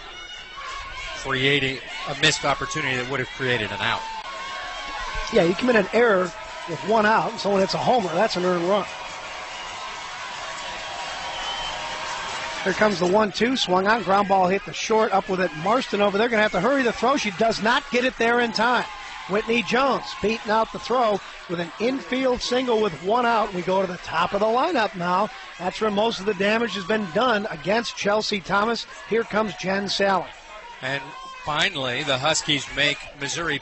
creating a missed opportunity that would have created an out. Yeah, you commit an error with 1 out, and someone hits a homer. That's an earned run. Here comes the 1-2, swung on, ground ball hit the short, up with it. Marston over there going to have to hurry the throw. She does not get it there in time. Whitney Jones beating out the throw with an infield single with 1 out. We go to the top of the lineup now. That's where most of the damage has been done against Chelsea Thomas. Here comes Jen Sally. And finally, the Huskies make Missouri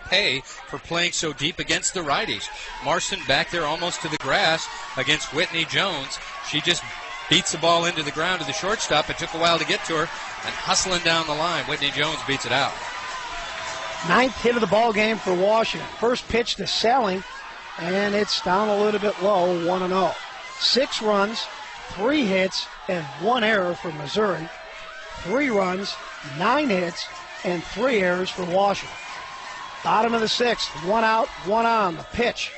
pay for playing so deep against the righties. Marston back there almost to the grass against Whitney Jones. She just beats the ball into the ground to the shortstop. It took a while to get to her, and hustling down the line, Whitney Jones beats it out. 9th hit of the ball game for Washington. First pitch to Salling, and it's down a little bit low, 1-0. 6 runs, 3 hits, and 1 error for Missouri. 3 runs, 9 hits, and 3 errors for Washington. Bottom of the 6th, 1 out, 1 on. The pitch,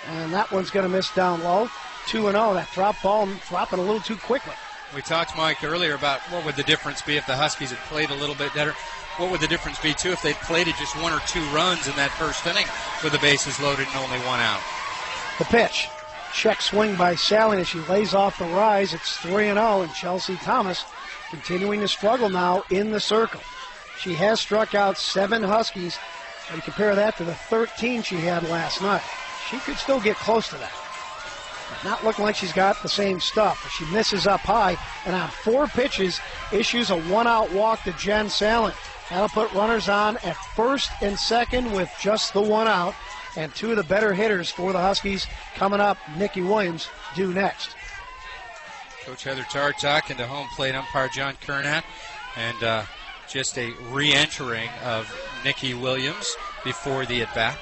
and that one's going to miss down low. 2-0. That drop ball dropping a little too quickly. We talked, Mike, earlier about what would the difference be if the Huskies had played a little bit better. What would the difference be, too, if they'd played it just 1 or 2 runs in that first inning with the bases loaded and only 1 out? The pitch. Check swing by Sally as she lays off the rise. It's 3-0, and Chelsea Thomas continuing to struggle now in the circle. She has struck out 7 Huskies, and compare that to the 13 she had last night. She could still get close to that. But not looking like she's got the same stuff. She misses up high, and on 4 pitches, issues a 1-out walk to Jen Salling. That'll put runners on at first and second with just the 1 out, and 2 of the better hitters for the Huskies coming up. Nikki Williams due next. Coach Heather Tarr talking to home plate umpire John Kernat, and just a re-entering of Nikki Williams before the at-bat.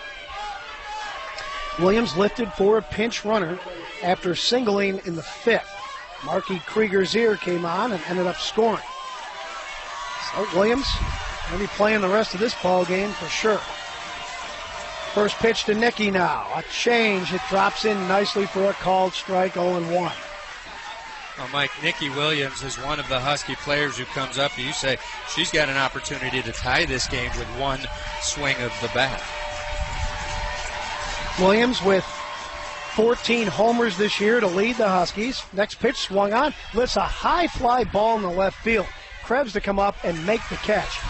Williams lifted for a pinch runner after singling in the 5th. Marky Krieger-Zier came on and ended up scoring. So Williams going to be playing the rest of this ball game for sure. First pitch to Nikki now. A change. It drops in nicely for a called strike, 0-1. Well, Mike, Nikki Williams is one of the Husky players who comes up. You say she's got an opportunity to tie this game with 1 swing of the bat. Williams with 14 homers this year to lead the Huskies. Next pitch swung on. Lifts a high fly ball in the left field. Krebs to come up and make the catch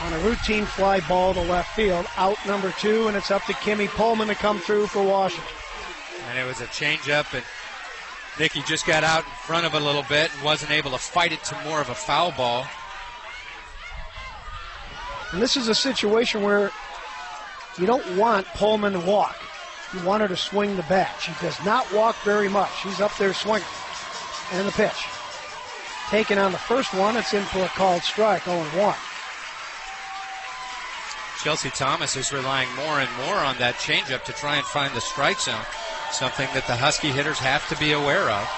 on a routine fly ball to left field. Out number 2, and it's up to Kimmy Pullman to come through for Washington. And it was a changeup, and Nikki just got out in front of it a little bit and wasn't able to fight it to more of a foul ball. And this is a situation where you don't want Pullman to walk. You want her to swing the bat. She does not walk very much. She's up there swinging. And the pitch. Taken on the first one, it's in for a called strike, 0-1. Chelsea Thomas is relying more and more on that changeup to try and find the strike zone, something that the Husky hitters have to be aware of.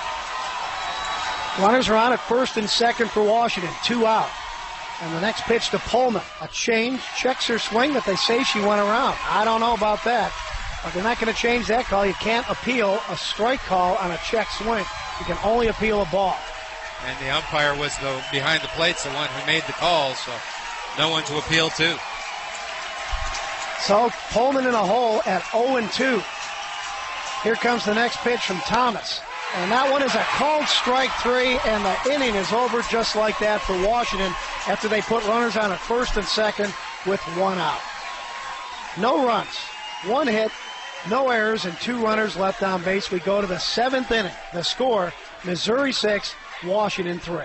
Runners are on at first and second for Washington, 2 out. And the next pitch to Pullman, a change, checks her swing, but they say she went around. I don't know about that, but they're not going to change that call. You can't appeal a strike call on a check swing. You can only appeal a ball. And the umpire was behind the plate's the one who made the call, so no one to appeal to. So Pullman in a hole at 0-2. Here comes the next pitch from Thomas. And that one is a called strike 3, and the inning is over just like that for Washington after they put runners on at first and second with 1 out. No runs, 1 hit, no errors, and 2 runners left on base. We go to the 7th inning. The score, Missouri 6, Washington 3.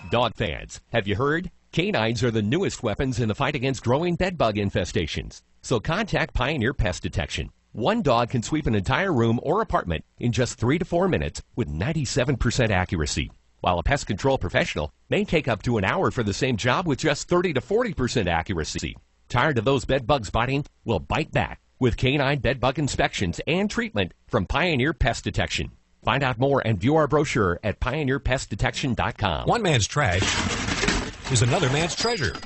Dog fans, have you heard? Canines are the newest weapons in the fight against growing bedbug infestations. So contact Pioneer Pest Detection. One dog can sweep an entire room or apartment in just 3 to 4 minutes with 97% accuracy, while a pest control professional may take up to an hour for the same job with just 30 to 40% accuracy. Tired of those bedbugs biting? Well, bite back with canine bedbug inspections and treatment from Pioneer Pest Detection. Find out more and view our brochure at pioneerpestdetection.com. One man's trash is another man's treasure.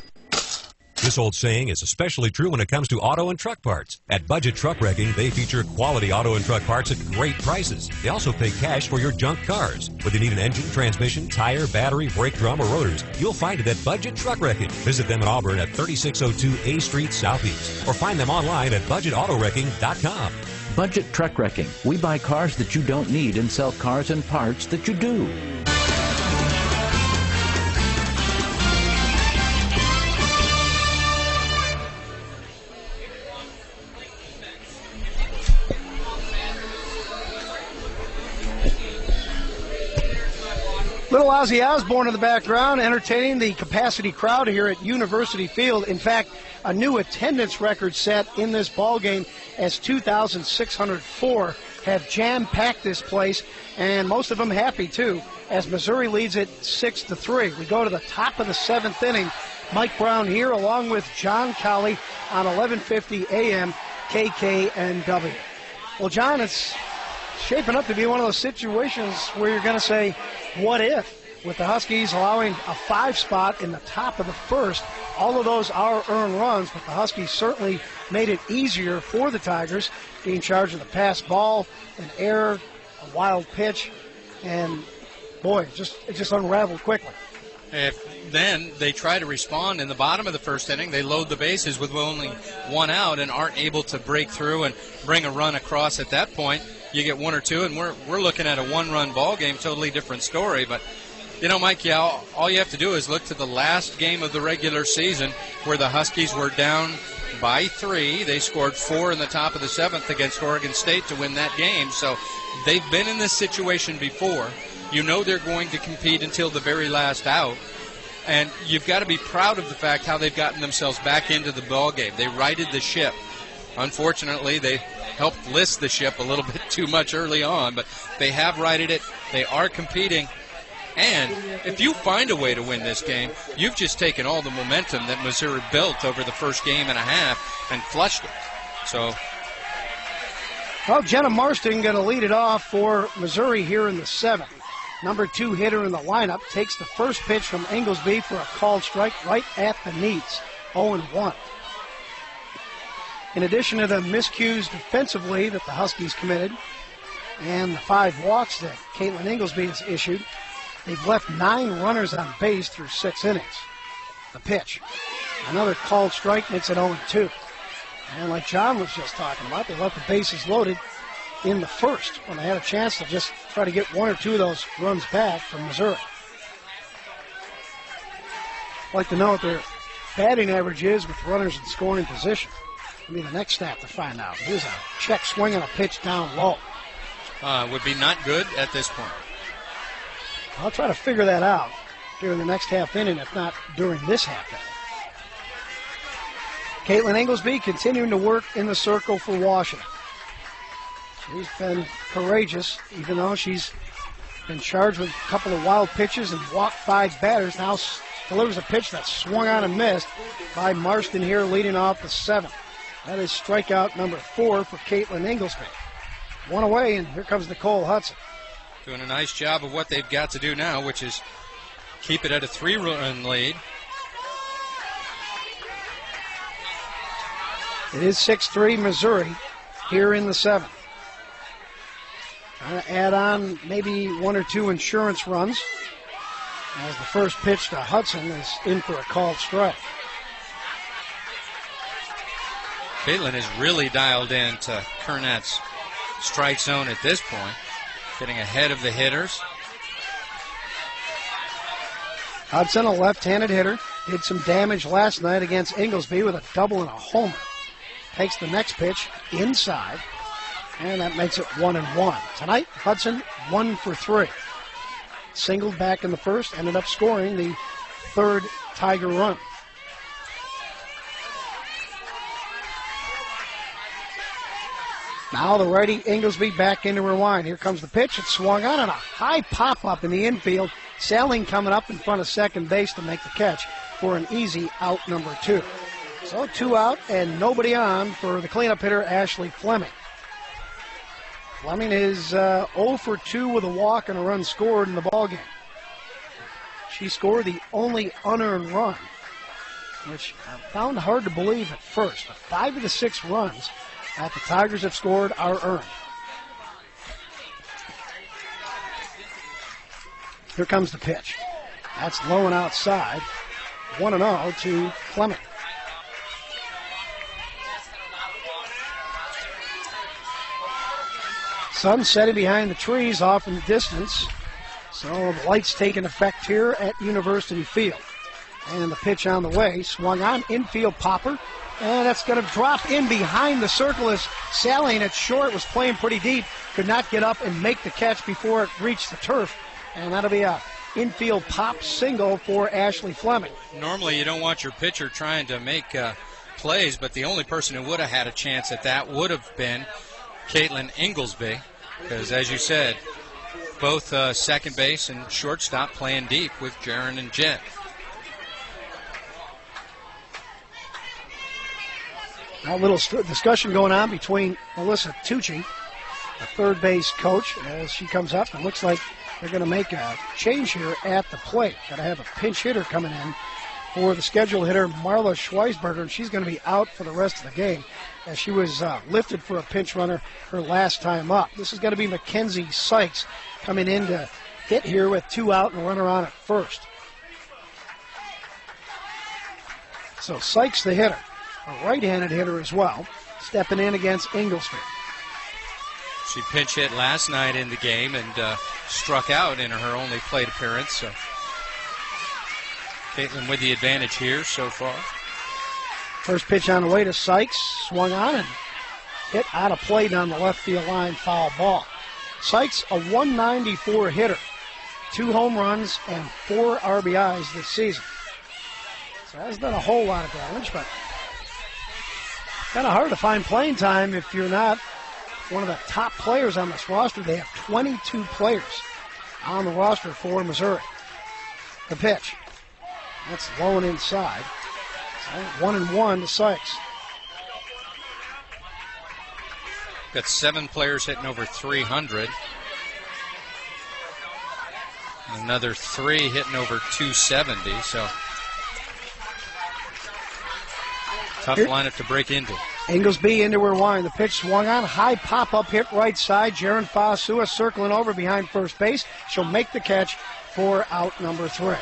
This old saying is especially true when it comes to auto and truck parts. At Budget Truck Wrecking, they feature quality auto and truck parts at great prices. They also pay cash for your junk cars. Whether you need an engine, transmission, tire, battery, brake drum, or rotors, you'll find it at Budget Truck Wrecking. Visit them in Auburn at 3602 A Street Southeast, or find them online at budgetautoWrecking.com. Budget Truck Wrecking. We buy cars that you don't need and sell cars and parts that you do. Little Ozzy Osbourne in the background, entertaining the capacity crowd here at University Field. In fact, a new attendance record set in this ballgame as 2,604 have jam-packed this place, and most of them happy too, as Missouri leads it 6-3. We go to the top of the 7th inning. Mike Brown here along with John Colley on 1150 AM KKNW. Well, John, it's shaping up to be one of those situations where you're going to say, what if? With the Huskies allowing a 5 spot in the top of the first, all of those are earned runs, but the Huskies certainly made it easier for the Tigers, being charged with a pass ball, an error, a wild pitch, and boy, it just unraveled quickly. Then they try to respond in the bottom of the first inning. They load the bases with only 1 out and aren't able to break through and bring a run across at that point. You get 1 or 2, and we're looking at a 1-run ball game, totally different story. But, you know, Mike, all you have to do is look to the last game of the regular season where the Huskies were down by 3. They scored 4 in the top of the 7th against Oregon State to win that game. So they've been in this situation before. You know they're going to compete until the very last out. And you've got to be proud of the fact how they've gotten themselves back into the ball game. They righted the ship. Unfortunately, they helped list the ship a little bit too much early on, but they have righted it. They are competing. And if you find a way to win this game, you've just taken all the momentum that Missouri built over the first game and a half and flushed it. So, well, Jenna Marston going to lead it off for Missouri here in the 7th. Number 2 hitter in the lineup takes the first pitch from Inglesby for a called strike right at the knees, 0-1. In addition to the miscues defensively that the Huskies committed and the 5 walks that Caitlin Inglesby has issued, they've left 9 runners on base through 6 innings. The pitch, another called strike, makes it 0-2. And like John was just talking about, they left the bases loaded in the first when they had a chance to just try to get 1 or 2 of those runs back from Missouri. I'd like to know what their batting average is with runners in scoring position. I mean, the next stat to find out. Here's a check swing and a pitch down low. Would be not good at this point. I'll try to figure that out during the next half inning, if not during this half inning. Caitlin Inglesby continuing to work in the circle for Washington. She's been courageous, even though she's been charged with a couple of wild pitches and walked 5 batters. Now delivers a pitch that swung on and missed by Marston here, leading off the 7th. That is strikeout number 4 for Caitlin Inglesby. 1 away, and here comes Nicole Hudson. Doing a nice job of what they've got to do now, which is keep it at a 3-run lead. It is 6-3 Missouri here in the 7th. Trying to add on maybe 1 or 2 insurance runs, as the first pitch to Hudson is in for a called strike. Caitlin is really dialed into Kernett's strike zone at this point, getting ahead of the hitters. Hudson, a left-handed hitter, did some damage last night against Inglesby with a double and a homer. Takes the next pitch inside, and that makes it 1-1. Tonight, Hudson 1 for 3. Singled back in the first, ended up scoring the 3rd Tiger run. Now the righty Inglesby back into her line. Here comes the pitch. It swung on and a high pop-up in the infield. Sailing coming up in front of second base to make the catch for an easy out number 2. So 2 out and nobody on for the cleanup hitter, Ashley Fleming. Fleming is 0 for 2 with a walk and a run scored in the ballgame. She scored the only unearned run, which I found hard to believe at first. The 5 of the 6 runs that the Tigers have scored are earned. Here comes the pitch. That's low and outside. 1-0 to Fleming. Sun setting behind the trees off in the distance. So the lights taking effect here at University Field. And the pitch on the way. Swung on, infield popper. And that's going to drop in behind the circle as Sailing at short was playing pretty deep. Could not get up and make the catch before it reached the turf. And that'll be a infield pop single for Ashley Fleming. Normally you don't want your pitcher trying to make plays, but the only person who would have had a chance at that would have been Caitlin Inglesby, because as you said, both second base and shortstop playing deep with Jaron and Jet. Now a little discussion going on between Melissa Tucci, the third base coach, as she comes up. It looks like they're going to make a change here at the plate. Got to have a pinch hitter coming in for the scheduled hitter, Marla Schweisberger, and she's going to be out for the rest of the game as she was lifted for a pinch runner her last time up. This is going to be Mackenzie Sykes coming in to hit here with 2 out and a runner on at first. So Sykes the hitter, a right-handed hitter as well, stepping in against Inglesby. She pinch hit last night in the game and struck out in her only plate appearance. So Caitlin with the advantage here so far. First pitch on the way to Sykes, swung on and hit out of play down the left field line, foul ball. Sykes, a 194 hitter, 2 home runs and 4 RBIs this season. So hasn't done a whole lot of damage, but kind of hard to find playing time if you're not one of the top players on this roster. They have 22 players on the roster for Missouri. The pitch. That's low and inside. So 1-1 to Sykes. Got 7 players hitting over 300. Another 3 hitting over 270. So tough lineup to break into. Inglesby into her line. The pitch swung on. High pop-up hit right side. Jaron Fasua circling over behind first base. She'll make the catch for out number 3.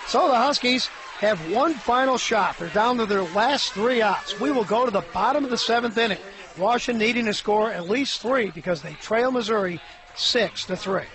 So the Huskies have one final shot. They're down to their last 3 outs. We will go to the bottom of the 7th inning. Washington needing to score at least 3 because they trail Missouri 6-3.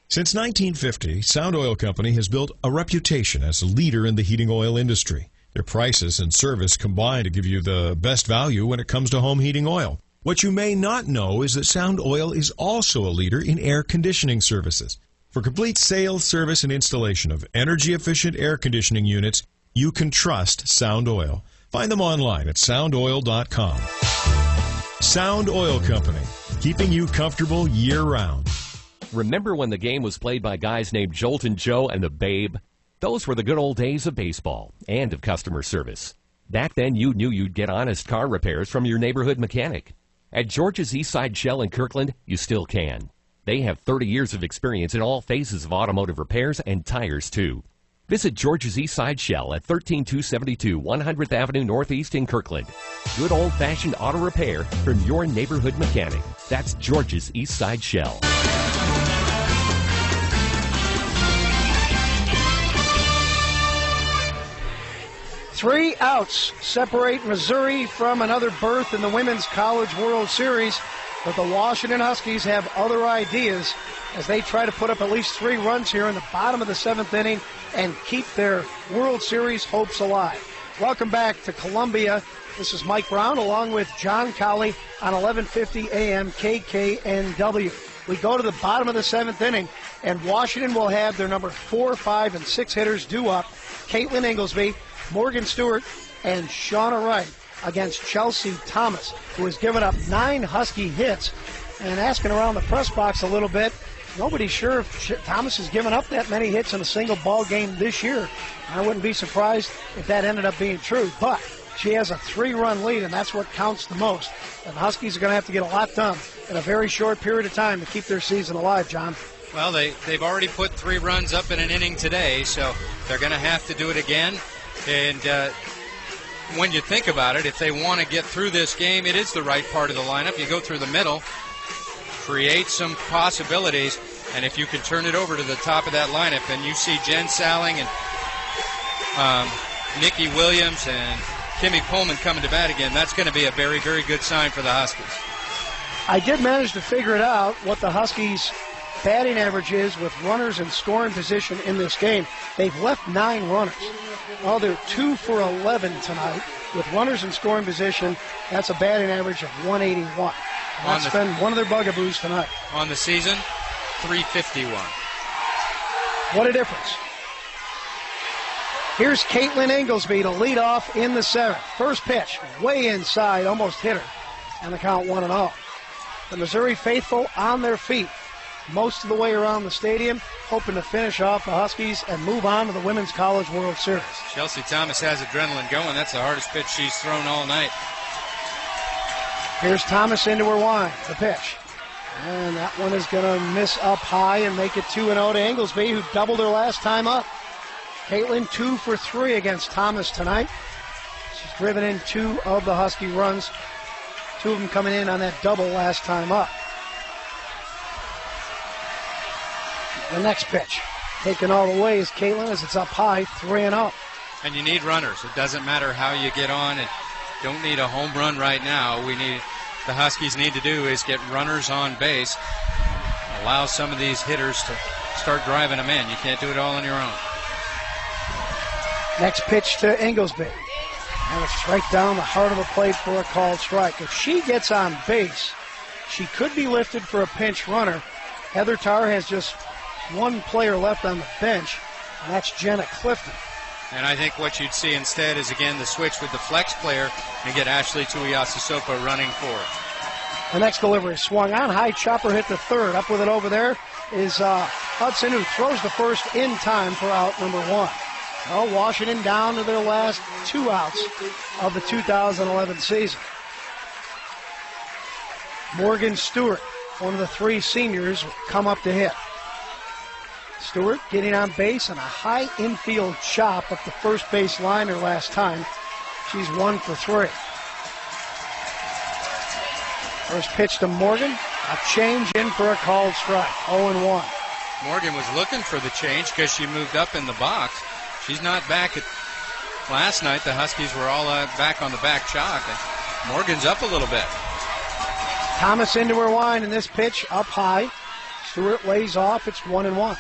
Since 1950, Sound Oil Company has built a reputation as a leader in the heating oil industry. Their prices and service combine to give you the best value when it comes to home heating oil. What you may not know is that Sound Oil is also a leader in air conditioning services. For complete sales, service, and installation of energy-efficient air conditioning units, you can trust Sound Oil. Find them online at soundoil.com. Sound Oil Company, keeping you comfortable year-round. Remember when the game was played by guys named Joltin' Joe and the Babe? Those were the good old days of baseball and of customer service. Back then, you knew you'd get honest car repairs from your neighborhood mechanic. At George's Eastside Shell in Kirkland, you still can. They have 30 years of experience in all phases of automotive repairs and tires, too. Visit George's Eastside Shell at 13272 100th Avenue Northeast in Kirkland. Good old-fashioned auto repair from your neighborhood mechanic. That's George's Eastside Shell. Three outs separate Missouri from another berth in the Women's College World Series, but the Washington Huskies have other ideas as they try to put up at least 3 runs here in the bottom of the 7th inning and keep their World Series hopes alive. Welcome back to Columbia. This is Mike Brown along with John Cowley on 1150 AM KKNW. We go to the bottom of the 7th inning, and Washington will have their number 4, 5, and 6 hitters due up. Caitlin Inglesby, Morgan Stewart, and Shauna Wright against Chelsea Thomas, who has given up 9 Husky hits. And asking around the press box a little bit, nobody's sure if Thomas has given up that many hits in a single ball game this year. I wouldn't be surprised if that ended up being true. But she has a 3-run lead, and that's what counts the most. And the Huskies are going to have to get a lot done in a very short period of time to keep their season alive, John. Well, they've already put 3 runs up in an inning today, so they're going to have to do it again. And when you think about it, if they want to get through this game, it is the right part of the lineup. You go through the middle, create some possibilities, and if you can turn it over to the top of that lineup and you see Jen Salling and Nikki Williams and Kimmy Pullman coming to bat again, that's going to be a very, very good sign for the Huskies. I did manage to figure it out, what the Huskies' batting average is with runners in scoring position in this game. They've left 9 runners. Well, they're 2 for 11 tonight. With runners in scoring position, that's a batting average of 181. That's been one of their bugaboos tonight. On the season, 351. What a difference. Here's Caitlin Inglesby to lead off in the 7th. First pitch, way inside, almost hit her. And the count 1-0. The Missouri faithful on their feet most of the way around the stadium, hoping to finish off the Huskies and move on to the Women's College World Series. Chelsea Thomas has adrenaline going. That's the hardest pitch she's thrown all night. Here's Thomas into her wind, the pitch. And that one is going to miss up high and make it 2-0 to Inglesby, who doubled her last time up. Caitlin 2 for 3 against Thomas tonight. She's driven in 2 of the Husky runs, 2 of them coming in on that double last time up. The next pitch, taken all the way, is Caitlin as it's up high, 3-0. And you need runners. It doesn't matter how you get on, and don't need a home run right now. The Huskies need to do is get runners on base, allow some of these hitters to start driving them in. You can't do it all on your own. Next pitch to Inglesby. And it's right down the heart of the plate for a called strike. If she gets on base, she could be lifted for a pinch runner. Heather Tarr has just 1 player left on the bench, and that's Jenna Clifton. And I think what you'd see instead is, again, the switch with the flex player and get Ashley Tuiasosopo running forward. The next delivery swung on. High chopper hit the 3rd. Up with it over there is Hudson, who throws the first in time for out number 1. Well, Washington down to their last 2 outs of the 2011 season. Morgan Stewart, one of the 3 seniors, will come up to hit. Stewart getting on base and a high infield chop up the first base line her last time. She's 1 for 3. First pitch to Morgan, a change in for a called strike, 0-1. Morgan was looking for the change because she moved up in the box. She's not back at last night. The Huskies were all back on the back chalk, and Morgan's up a little bit. Thomas into her wind, and this pitch up high. Stewart lays off. It's 1-1.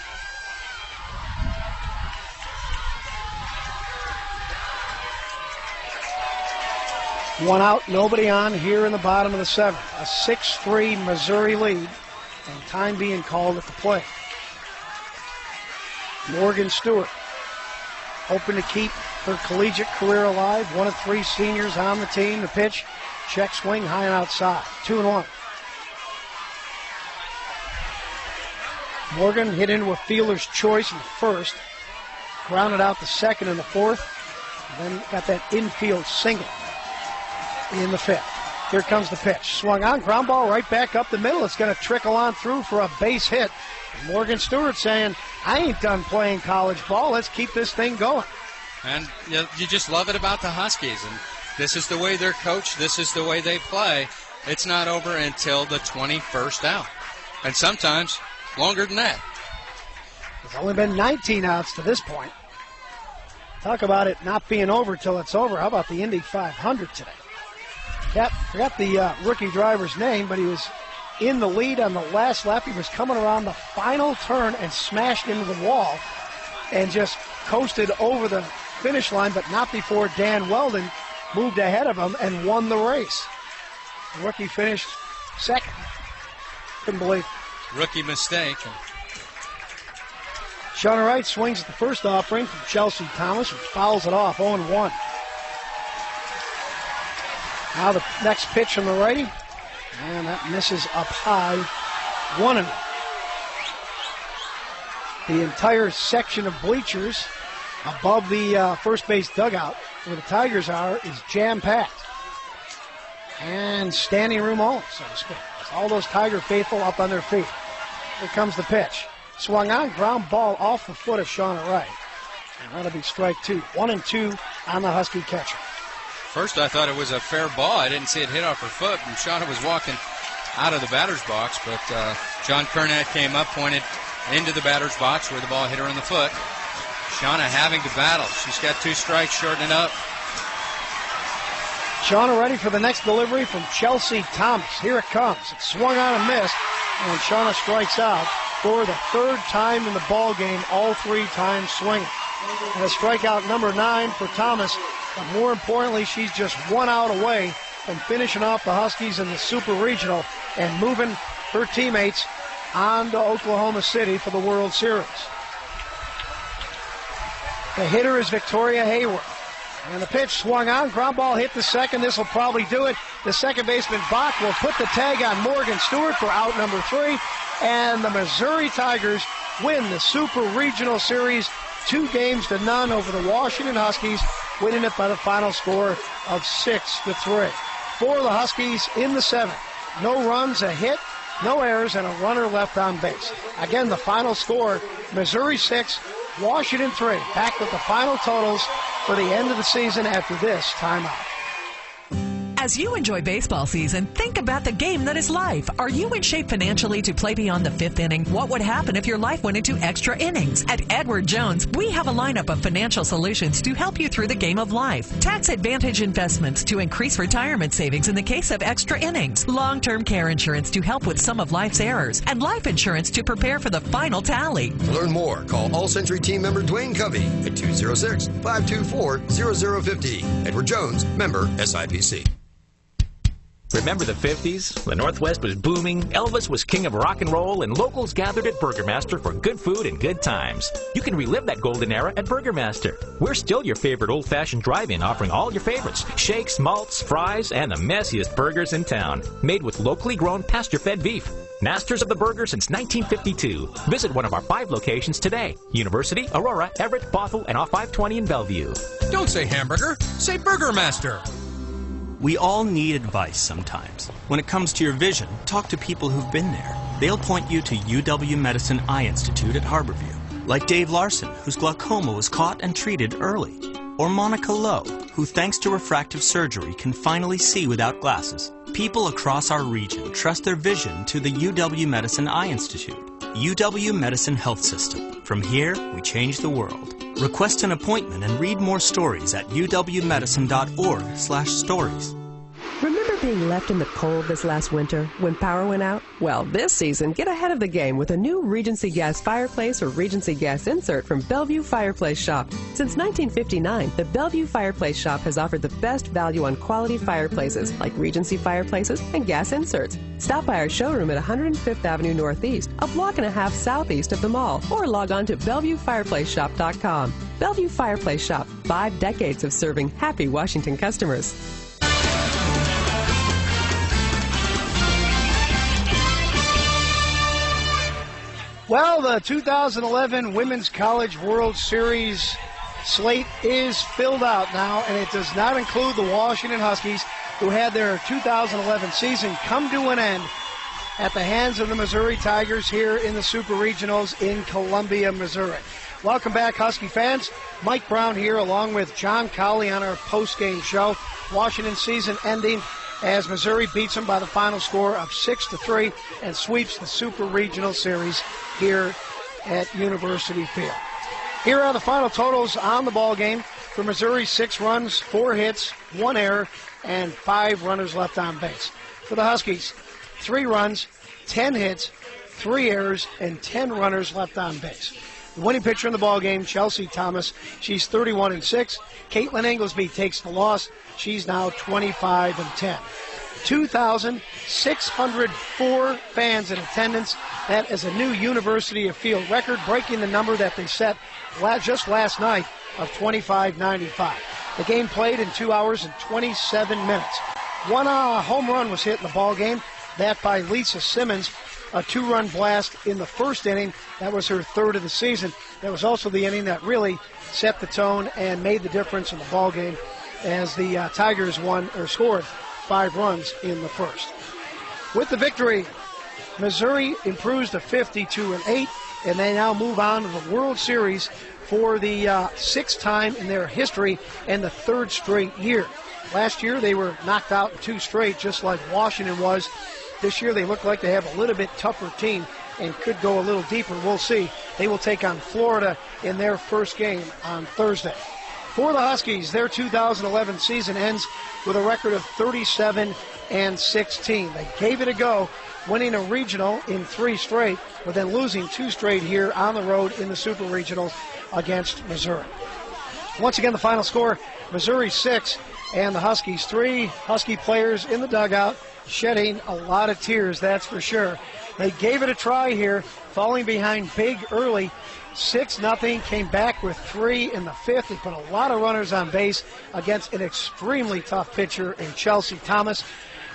One out, nobody on here in the bottom of the 7th. A 6-3 Missouri lead, and time being called at the plate. Morgan Stewart hoping to keep her collegiate career alive. 1 of 3 seniors on the team. The pitch, check swing, high and outside. 2-1. Morgan hit into a fielder's choice in the first, grounded out the second and the fourth, and then got that infield single in the fifth. Here comes the pitch. Swung on, ground ball right back up the middle. It's going to trickle on through for a base hit. Morgan Stewart saying, I ain't done playing college ball. Let's keep this thing going. And you just love it about the Huskies. And this is the way they're coached. This is the way they play. It's not over until the 21st out. And sometimes longer than that. There's only been 19 outs to this point. Talk about it not being over till it's over. How about the Indy 500 today? Forgot the rookie driver's name, but he was in the lead on the last lap. He was coming around the final turn and smashed into the wall and just coasted over the finish line, but not before Dan Weldon moved ahead of him and won the race. The rookie finished second. Couldn't believe it. Rookie mistake. Shauna Wright swings at the first offering from Chelsea Thomas, who fouls it off 0-1. Now the next pitch from the righty, and that misses up high, 1-0. The entire section of bleachers above the first base dugout where the Tigers are is jam-packed. And standing room only, so to speak. All those Tiger faithful up on their feet. Here comes the pitch. Swung on, ground ball off the foot of Shauna Wright. And that'll be strike 2. 1-2 on the Husky catcher. First, I thought it was a fair ball. I didn't see it hit off her foot, and Shauna was walking out of the batter's box, but John Kernat came up, pointed into the batter's box where the ball hit her in the foot. Shauna having to battle. She's got 2 strikes, shortening up. Shauna ready for the next delivery from Chelsea Thomas. Here it comes. It's swung on and missed, and Shauna strikes out for the 3rd time in the ball game, all 3 times swinging. And a strikeout number 9 for Thomas. But more importantly, she's just 1 out away from finishing off the Huskies in the Super Regional and moving her teammates on to Oklahoma City for the World Series. The hitter is Victoria Hayward. And the pitch swung on, ground ball hit the second. This will probably do it. The second baseman, Bach, will put the tag on Morgan Stewart for out number 3. And the Missouri Tigers win the Super Regional Series 2-0 over the Washington Huskies, winning it by the final score of 6-3. For the Huskies in the 7th. No runs, a hit, no errors, and a runner left on base. Again, the final score, Missouri 6, Washington 3. Back with the final totals for the end of the season after this timeout. As you enjoy baseball season, think about the game that is life. Are you in shape financially to play beyond the 5th inning? What would happen if your life went into extra innings? At Edward Jones, we have a lineup of financial solutions to help you through the game of life. Tax advantage investments to increase retirement savings in the case of extra innings. Long-term care insurance to help with some of life's errors. And life insurance to prepare for the final tally. To learn more, call All Century team member Dwayne Covey at 206-524-0050. Edward Jones, member SIPC. Remember the 50s? The Northwest was booming, Elvis was king of rock and roll, and locals gathered at Burgermaster for good food and good times. You can relive that golden era at Burgermaster. We're still your favorite old-fashioned drive-in, offering all your favorites: shakes, malts, fries, and the messiest burgers in town. Made with locally grown pasture-fed beef. Masters of the burger since 1952. Visit one of our 5 locations today: University, Aurora, Everett, Bothell, and off 520 in Bellevue. Don't say hamburger, say Burgermaster. We all need advice sometimes. When it comes to your vision, talk to people who've been there. They'll point you to UW Medicine Eye Institute at Harborview, like Dave Larson, whose glaucoma was caught and treated early, or Monica Lowe, who thanks to refractive surgery can finally see without glasses. People across our region trust their vision to the UW Medicine Eye Institute. UW Medicine Health System. From here, we change the world. Request an appointment and read more stories at uwmedicine.org/stories. Remember being left in the cold this last winter when power went out? Well, this season, get ahead of the game with a new Regency gas fireplace or Regency gas insert from Bellevue Fireplace Shop. Since 1959, the Bellevue Fireplace Shop has offered the best value on quality fireplaces like Regency fireplaces and gas inserts. Stop by our showroom at 105th Avenue Northeast, a block and a half southeast of the mall, or log on to BellevueFireplaceShop.com. Bellevue Fireplace Shop, 5 decades of serving happy Washington customers. Well, the 2011 Women's College World Series slate is filled out now, and it does not include the Washington Huskies, who had their 2011 season come to an end at the hands of the Missouri Tigers here in the Super Regionals in Columbia, Missouri. Welcome back, Husky fans. Mike Brown here along with John Cowley on our post-game show. Washington season ending as Missouri beats them by the final score of 6-3 and sweeps the Super Regional Series here at University Field. Here are the final totals on the ball game. For Missouri, 6 runs, 4 hits, 1 error, and 5 runners left on base. For the Huskies, 3 runs, 10 hits, 3 errors, and 10 runners left on base. The winning pitcher in the ballgame, Chelsea Thomas, she's 31-6. Caitlin Inglesby takes the loss. She's now 25-10. 2,604 fans in attendance. That is a new University of Field record, breaking the number that they set just last night of 2595. The game played in 2 hours and 27 minutes. One home run was hit in the ballgame, that by Lisa Simmons. A 2-run blast in the first inning. That was her 3rd of the season. That was also the inning that really set the tone and made the difference in the ball game as the Tigers scored 5 runs in the first. With the victory, Missouri improves to 52-8, and they now move on to the World Series for the 6th time in their history and the 3rd straight year. Last year they were knocked out in 2 straight, just like Washington was. This year they look like they have a little bit tougher team and could go a little deeper. We'll see. They will take on Florida in their first game on Thursday. For the Huskies, their 2011 season ends with a record of 37-16. They gave it a go, winning a regional in 3 straight, but then losing 2 straight here on the road in the Super Regionals against Missouri. Once again, the final score, Missouri 6 and the Huskies 3. Husky players in the dugout shedding a lot of tears, that's for sure. They gave it a try here, falling behind big early, 6-0, came back with 3 in the 5th. They put a lot of runners on base against an extremely tough pitcher in Chelsea Thomas,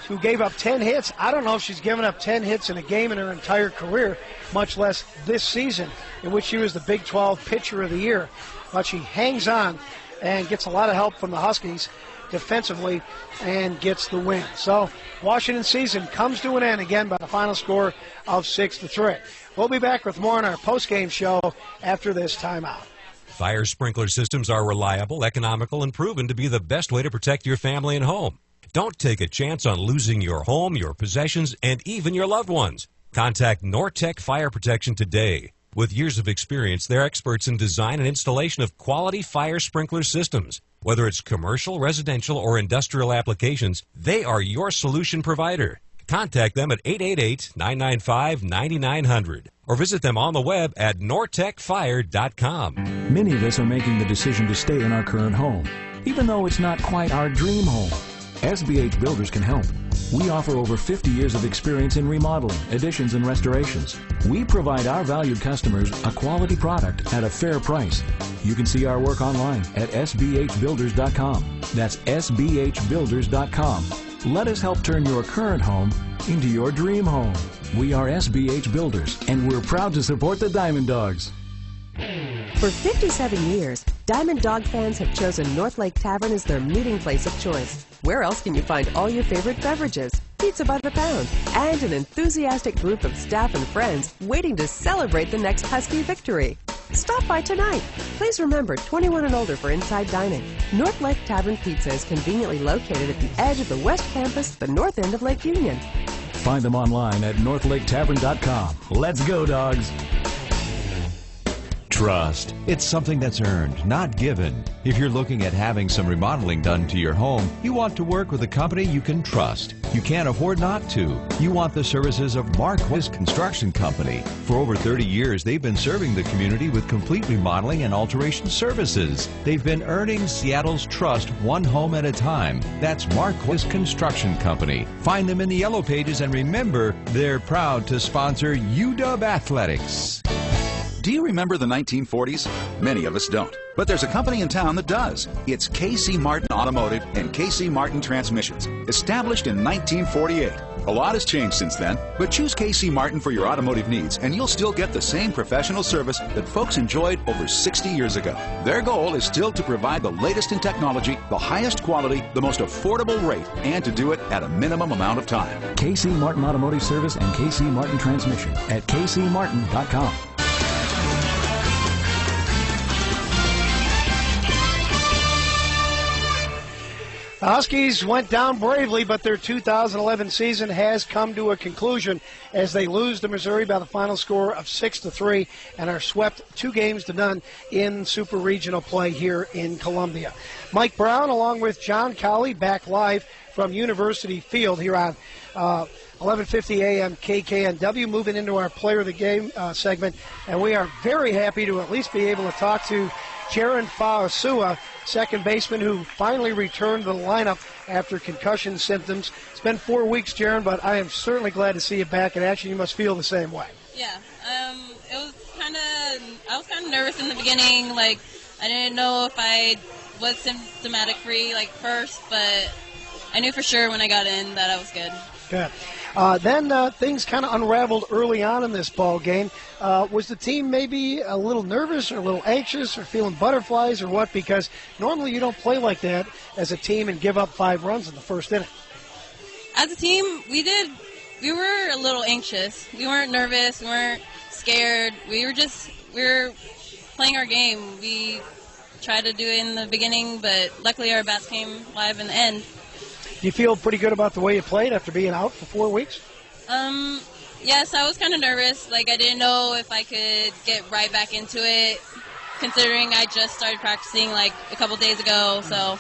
who gave up 10 hits. I don't know if she's given up 10 hits in a game in her entire career, much less this season, in which she was the Big 12 Pitcher of the Year. But she hangs on and gets a lot of help from the Huskies defensively and gets the win. So Washington season comes to an end again by the final score of 6-3. We'll be back with more on our post-game show after this timeout. Fire sprinkler systems are reliable, economical, and proven to be the best way to protect your family and home. Don't take a chance on losing your home, your possessions, and even your loved ones. Contact Nortec Fire Protection today. With years of experience, they're experts in design and installation of quality fire sprinkler systems. Whether it's commercial, residential, or industrial applications, they are your solution provider. Contact them at 888-995-9900 or visit them on the web at nortecfire.com. Many of us are making the decision to stay in our current home, even though it's not quite our dream home. SBH Builders can help. We offer over 50 years of experience in remodeling, additions, and restorations. We provide our valued customers a quality product at a fair price. You can see our work online at sbhbuilders.com. That's sbhbuilders.com. Let us help turn your current home into your dream home. We are SBH Builders, and we're proud to support the Diamond Dogs. For 57 years, Diamond Dog fans have chosen North Lake Tavern as their meeting place of choice. Where else can you find all your favorite beverages, pizza by the pound, and an enthusiastic group of staff and friends waiting to celebrate the next Husky victory? Stop by tonight. Please remember, 21 and older for inside dining. North Lake Tavern Pizza is conveniently located at the edge of the West Campus, the north end of Lake Union. Find them online at northlaketavern.com. Let's go, dogs. trust. It's something that's earned, not given. If you're looking at having some remodeling done to your home, you want to work with a company you can trust. You can't afford not to. You want the services of Marquez Construction Company. For over 30 years, they've been serving the community with complete remodeling and alteration services. They've been earning Seattle's trust one home at a time. That's Marquez Construction Company. Find them in the Yellow Pages, and remember, they're proud to sponsor UW Athletics. Do you remember the 1940s? Many of us don't. But there's a company in town that does. It's K.C. Martin Automotive and K.C. Martin Transmissions, established in 1948. A lot has changed since then, but choose K.C. Martin for your automotive needs, and you'll still get the same professional service that folks enjoyed over 60 years ago. Their goal is still to provide the latest in technology, the highest quality, the most affordable rate, and to do it at a minimum amount of time. KC Martin Automotive Service and KC Martin Transmission at kcmartin.com. The Huskies went down bravely, but their 2011 season has come to a conclusion as they lose to Missouri by the final score of 6-3 and are swept 2-0 in Super Regional play here in Columbia. Mike Brown, along with John Colley, back live from University Field here on 1150 AM KKNW, moving into our Player of the Game segment, and we are very happy to at least be able to talk to Jaron Fa'asua, second baseman who finally returned to the lineup after concussion symptoms. It's been 4 weeks, Jaron, but I am certainly glad to see you back, and actually you must feel the same way. Yeah, it was I was kind of nervous in the beginning. Like, I didn't know if I was symptomatic free, like, first, but I knew for sure when I got in that I was good. Good. Then things kind of unraveled early on in this ball game. Was the team maybe a little nervous or a little anxious or feeling butterflies or what? Because normally you don't play like that as a team and give up 5 runs in the first inning. As a team, we were a little anxious. We weren't nervous. We weren't scared. We were playing our game. We tried to do it in the beginning, but luckily our bats came live in the end. Do you feel pretty good about the way you played after being out for 4 weeks? Yes, I was kind of nervous. Like, I didn't know if I could get right back into it, considering I just started practicing like a couple days ago. So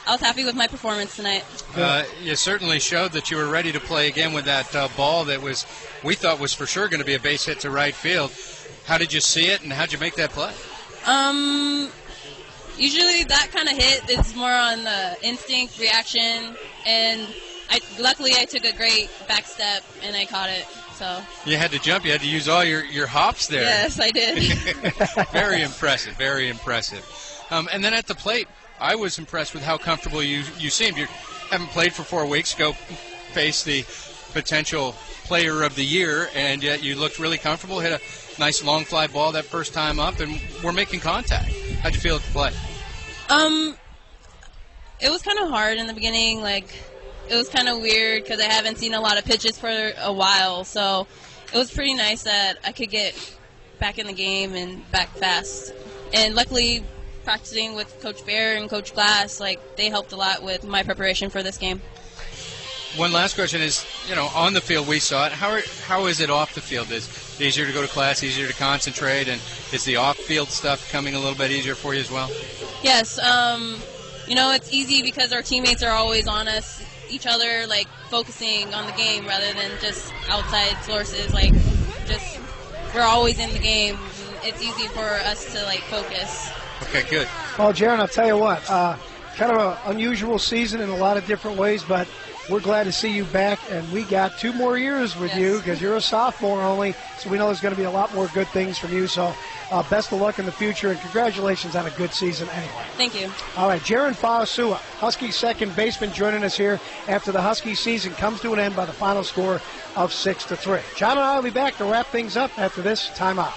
I was happy with my performance tonight. You certainly showed that you were ready to play again with that ball that we thought was for sure going to be a base hit to right field. How did you see it, and how did you make that play? Usually that kind of hit is more on the instinct, reaction, and luckily I took a great back step and I caught it. So you had to jump. You had to use all your hops there. Yes, I did. Very impressive. Very impressive. And then at the plate, I was impressed with how comfortable you seemed. You haven't played for 4 weeks. Go face the potential player of the year, and yet you looked really comfortable. Hit a nice long fly ball that first time up, and we're making contact. How'd you feel at the play? It was kind of hard in the beginning. Like, it was kind of weird because I haven't seen a lot of pitches for a while. So it was pretty nice that I could get back in the game and back fast. And luckily, practicing with Coach Bear and Coach Glass, like, they helped a lot with my preparation for this game. One last question is, on the field we saw it. How is it off the field? Is it easier to go to class, easier to concentrate, and is the off-field stuff coming a little bit easier for you as well? Yes. It's easy because our teammates are always on us, each other, like, focusing on the game rather than just outside sources. Like, we're always in the game. It's easy for us to, like, focus. Okay, good. Well, Jaron, I'll tell you what, kind of an unusual season in a lot of different ways, but we're glad to see you back, and we got 2 more years with you because you're a sophomore only, so we know there's going to be a lot more good things from you. So best of luck in the future, and congratulations on a good season anyway. Thank you. All right, Jaron Fa'asua, Husky second baseman, joining us here after the Husky season comes to an end by the final score of 6-3. John and I will be back to wrap things up after this timeout.